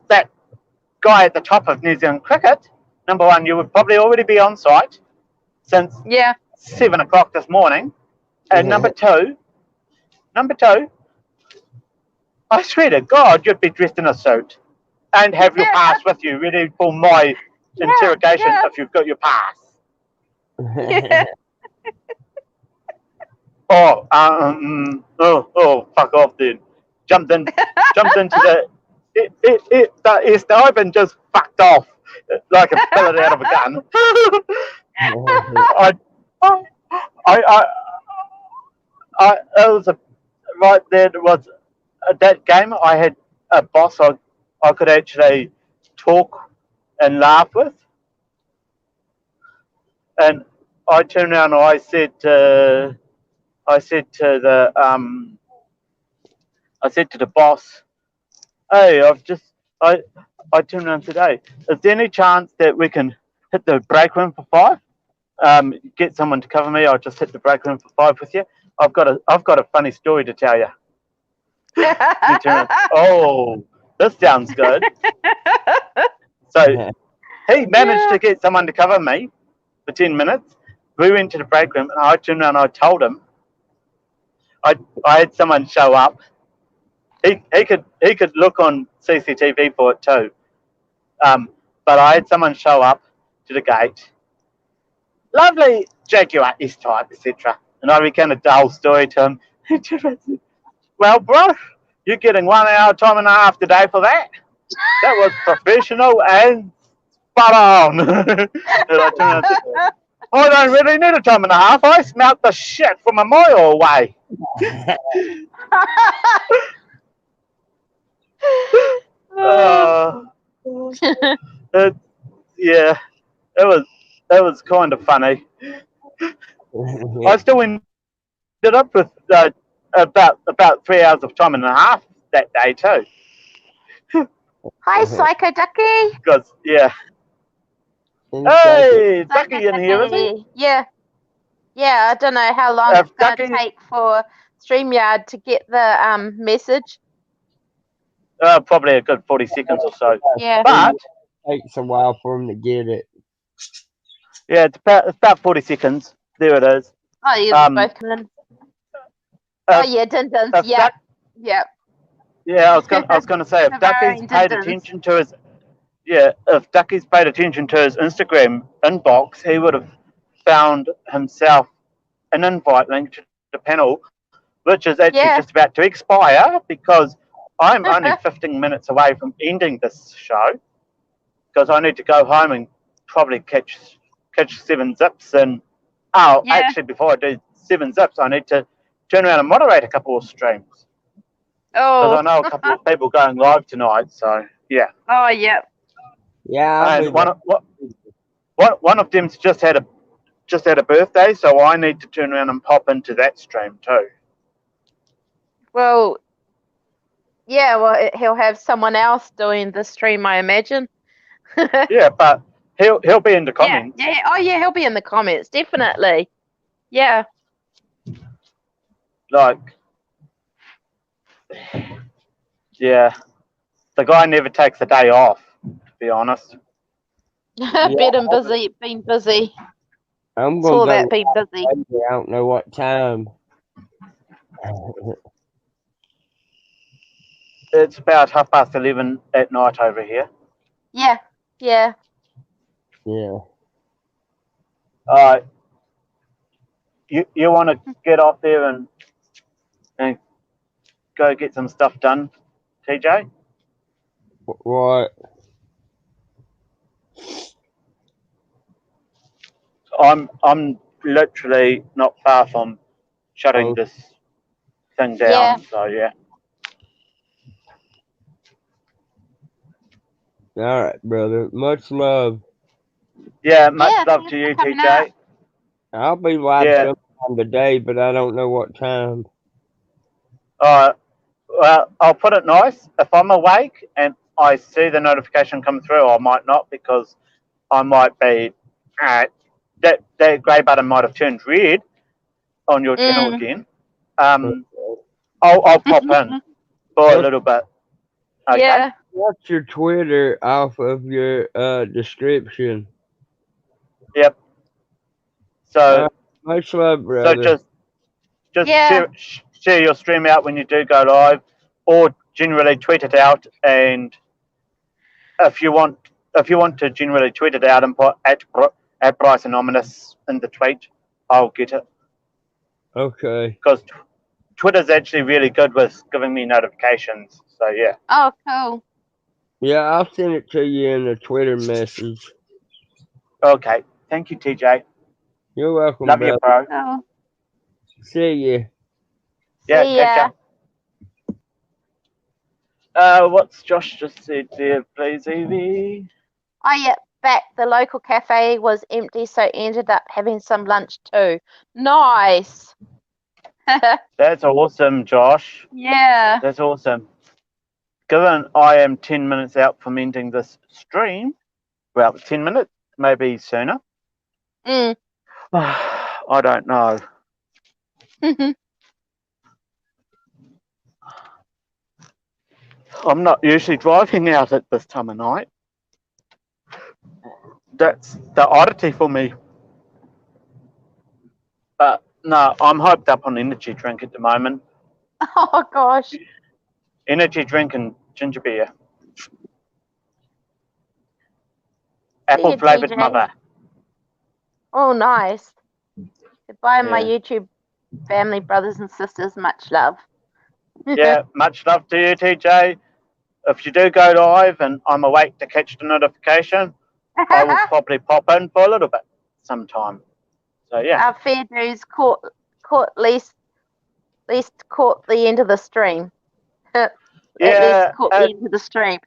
that guy at the top of New Zealand cricket, number one, you would probably already be on site since 7 o'clock this morning. And number two, I swear to God, you'd be dressed in a suit and have your pass with you, ready for my interrogation if you've got your pass." Yeah. Oh, fuck off then. Jumped into the S-Dive and just fucked off like a bullet out of a gun. It was right there. It was that game. I had a boss I could actually talk and laugh with, and I turned around and I said to the boss, "Hey, I turned around and said, hey, is there any chance that we can hit the break room for 5? Get someone to cover me. I'll just hit the break room for 5 with you. I've got a funny story to tell you." Oh, this sounds good. So he managed to get someone to cover me for 10 minutes. We went to the break room and I turned around and I told him I had someone show up. He could look on CCTV for it too. But I had someone show up to the gate. Lovely Jaguar S-Type, etc. And I began a dull story to him. "Well, bro, you're getting 1 hour, time and a half today for that. That was professional and spot on." And I turned around and said, I don't really need a time and a half. I smelt the shit from a mile away. It, yeah, it was kind of funny. I still ended up with about 3 hours of time and a half that day too. Hi, Psycho Ducky. Because hey, Ducky in here, is he? Yeah. Yeah, I don't know how long it's going to take for StreamYard to get the message. Probably a good 40 seconds or so. Yeah. But it takes a while for him to get it. Yeah, it's about 40 seconds. There it is. Oh, yeah, both coming in. Oh yeah, Din-Dins. Yep. Yep. Yeah, I was gonna say if Ducky's paid attention to his if Ducky's paid attention to his Instagram inbox, he would have found himself an invite link to the panel, which is actually just about to expire because I'm only 15 minutes away from ending this show because I need to go home and probably catch 7 zips and actually before I do 7 zips I need to turn around and moderate a couple of streams. Because I know a couple of people going live tonight, so yeah. Oh yeah. Yeah. And one of them's just had a birthday, so I need to turn around and pop into that stream too. Well, yeah. Well, he'll have someone else doing the stream, I imagine. Yeah, but he'll be in the comments. Yeah. Oh yeah, he'll be in the comments definitely. Yeah. Like, yeah, the guy never takes a day off. To be honest. Been busy. I'm going to go being busy. I don't know what time. It's about 11:30 at night over here. Yeah. Yeah. Yeah. You want to get off there and go get some stuff done, TJ? What? I'm literally not far from shutting this thing down. Yeah. So yeah. All right, brother. Much love. Yeah, much love to you, TJ. Out. I'll be live sometime today, but I don't know what time. Well, I'll put it nice. If I'm awake and I see the notification come through, I might not because I might be that grey button might have turned red on your channel again. I'll pop in for a little bit. Okay? Yeah. What's your Twitter off of your description? Yep. So much love, brother. So just share your stream out when you do go live, or generally tweet it out. And if you want to generally tweet it out and put at Bryce Anonymous in the tweet, I'll get it. Okay. Because Twitter's actually really good with giving me notifications. So yeah. Oh, cool. Yeah, I'll send it to you in a Twitter message. Okay. Thank you, TJ. You're welcome, Love you, bro. Oh. See you. Yeah, catch ya. What's Josh just said there, please, Evie? Oh, yeah, back. The local cafe was empty, so ended up having some lunch too. Nice. That's awesome, Josh. Yeah. That's awesome. Given I am 10 minutes out from ending this stream, well, 10 minutes, maybe sooner. I don't know. I'm not usually driving out at this time of night. That's the oddity for me. But no, I'm hyped up on energy drink at the moment. Oh gosh. Energy drink and ginger beer. Apple flavored mother. Oh, nice. Goodbye, my YouTube family, brothers and sisters. Much love. Yeah, much love to you, TJ. If you do go live and I'm awake to catch the notification, I will probably pop in for a little bit sometime. So yeah. Fair Dues caught least caught the end of the stream. At least caught the end of the stream.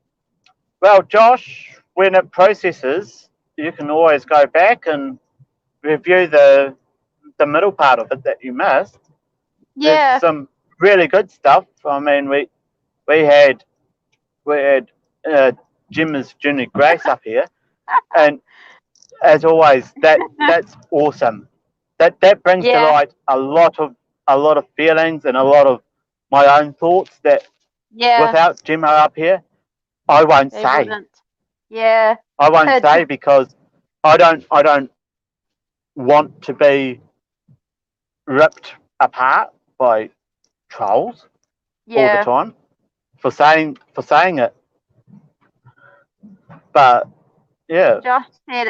Well, Josh, when it processes, you can always go back and review the middle part of it that you missed. Yeah. There's some really good stuff. I mean, we had Jim's Junior Grace up here, and as always, that's awesome. That brings to light a lot of feelings and a lot of my own thoughts that without Jimmo up here, I won't say. Wouldn't. Yeah. I won't say because I don't want to be ripped apart by trolls all the time for saying it. But yeah. Josh said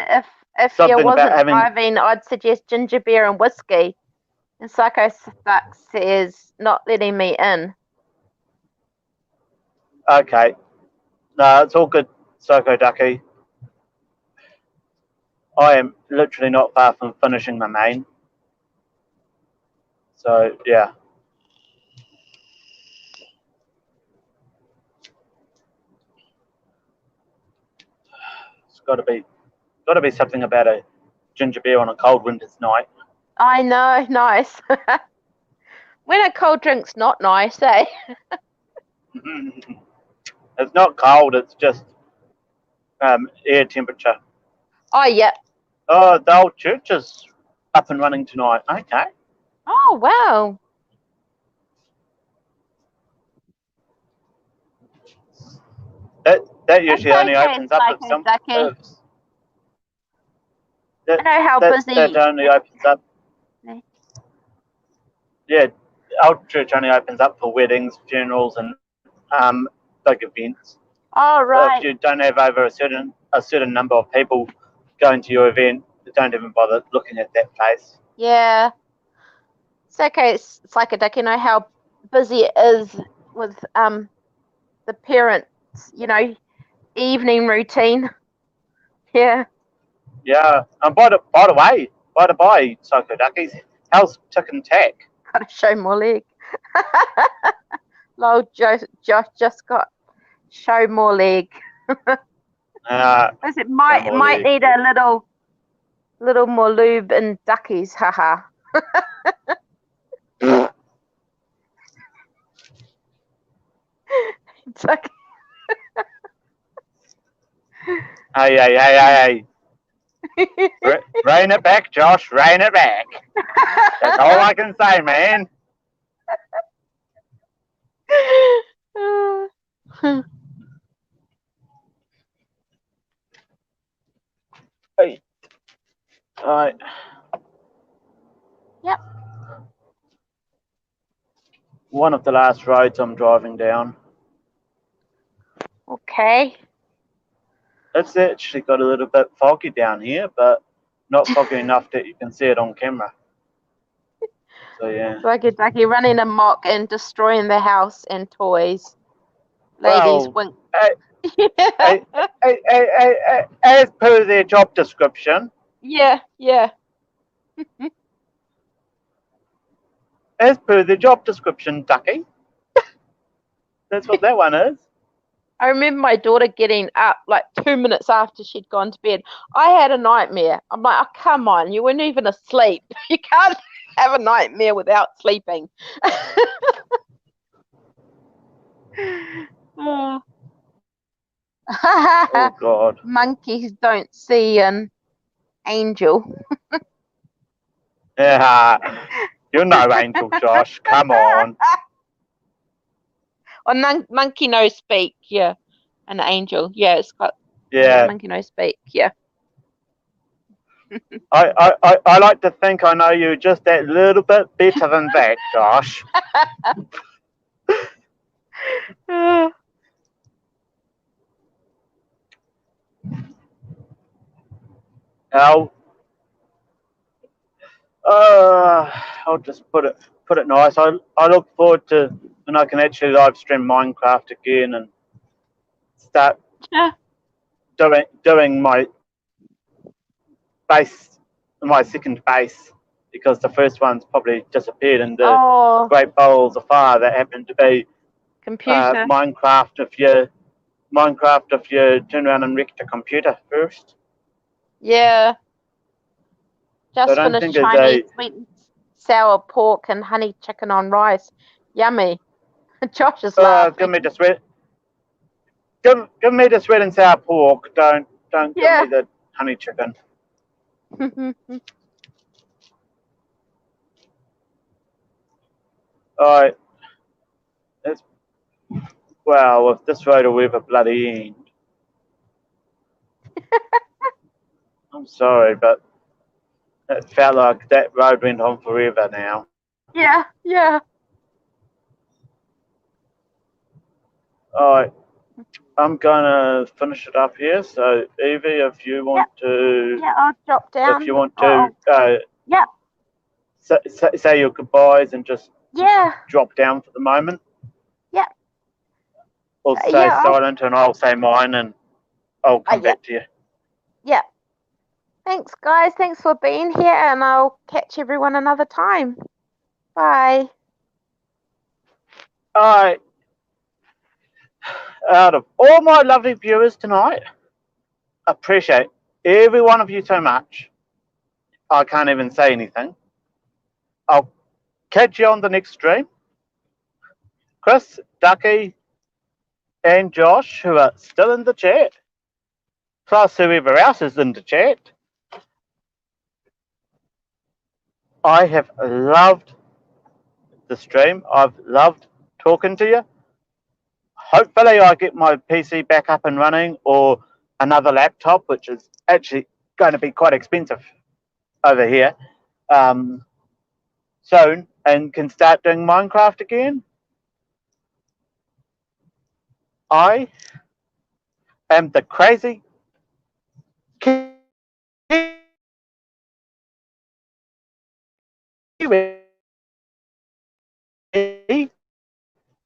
if you wasn't driving, I'd suggest ginger beer and whiskey. And Psycho Stuck says not letting me in. Okay. No, it's all good, Psycho Ducky. I am literally not far from finishing my main. So yeah. It's gotta be something about a ginger beer on a cold winter's night. I know, nice. When a cold drink's not nice, eh? It's not cold, it's just air temperature. Oh, yeah. Oh, the old church is up and running tonight. Okay. Oh, wow. That usually only opens up if some. I know how busy. That only opens up. Yeah, old church only opens up for weddings, funerals, and big events. Oh, right. So if you don't have over a certain number of people going to your event, don't even bother looking at that place. Yeah. It's okay. It's like a duck. You know how busy it is with the parents, evening routine. Yeah. Yeah. And by the way, Psycho Duckies, how's Tick and Tack? Gotta show more leg. Lol, Josh just got show more leg. It might need a little more lube and duckies, haha. It's okay. Hey. Rein it back, Josh. Rein it back. That's all I can say, man. Hey. All right. Yep. One of the last roads I'm driving down. Okay. It's actually got a little bit foggy down here, but not foggy enough that you can see it on camera. So yeah. Like running amok and destroying the house and toys. Ladies, wink. As per their job description. Yeah. As per the job description, Ducky. That's what that one is. I remember my daughter getting up like 2 minutes after she'd gone to bed. I had a nightmare. I'm like, oh, come on, you weren't even asleep. You can't have a nightmare without sleeping. Oh. Oh, God. Monkeys don't see an angel. Yeah, you're no angel, Josh. Come on. Oh, monkey no speak, yeah. An angel, yeah, it's got monkey no speak, yeah. I like to think I know you just that little bit better than that, Josh. I'll just put it nice. I look forward to when I can actually live stream Minecraft again and start doing my base, my second base because the first one's probably disappeared in the Oh, great bowls of fire that happened to be computer. Minecraft. If you turn around and wreck the computer first. Yeah. I Just don't finished think there's Chinese sweet and sour pork and honey chicken on rice. Yummy. Josh is laughing. Give me the sweet. Give me the sweet and sour pork. Don't give Yeah. me the honey chicken. Alright. Well, if this road will ever bloody end. I'm sorry, but it felt like that road went on forever now. Yeah, yeah. Alright. I'm gonna finish it up here. So Evie, if you want to, Yeah, I'll drop down. if you want to, yeah. say your goodbyes and just Yeah. drop down for the moment. Yeah. Or stay silent, and I'll say mine, and I'll come back to you. Yeah. Thanks, guys. Thanks for being here, and I'll catch everyone another time. Bye. Alright. Out of all my lovely viewers tonight, appreciate every one of you so much. I can't even say anything. I'll catch you on the next stream. Chris, Ducky, and Josh, who are still in the chat, plus whoever else is in the chat. I have loved the stream. I've loved talking to you. Hopefully I get my PC back up and running, or another laptop, which is actually going to be quite expensive over here, soon, and can start doing Minecraft again. I am the crazy Kiwi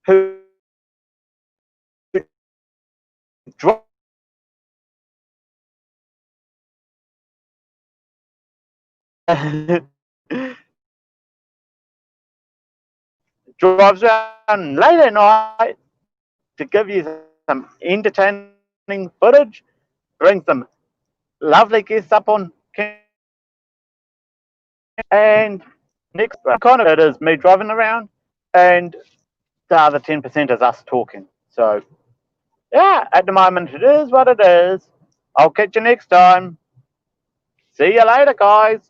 who drives around late at night to give you some entertaining footage, bring some lovely guests up on camera, and next kind of it is me driving around, and the other 10% is us talking. So yeah, at the moment it is what it is. I'll catch you next time. See you later, guys.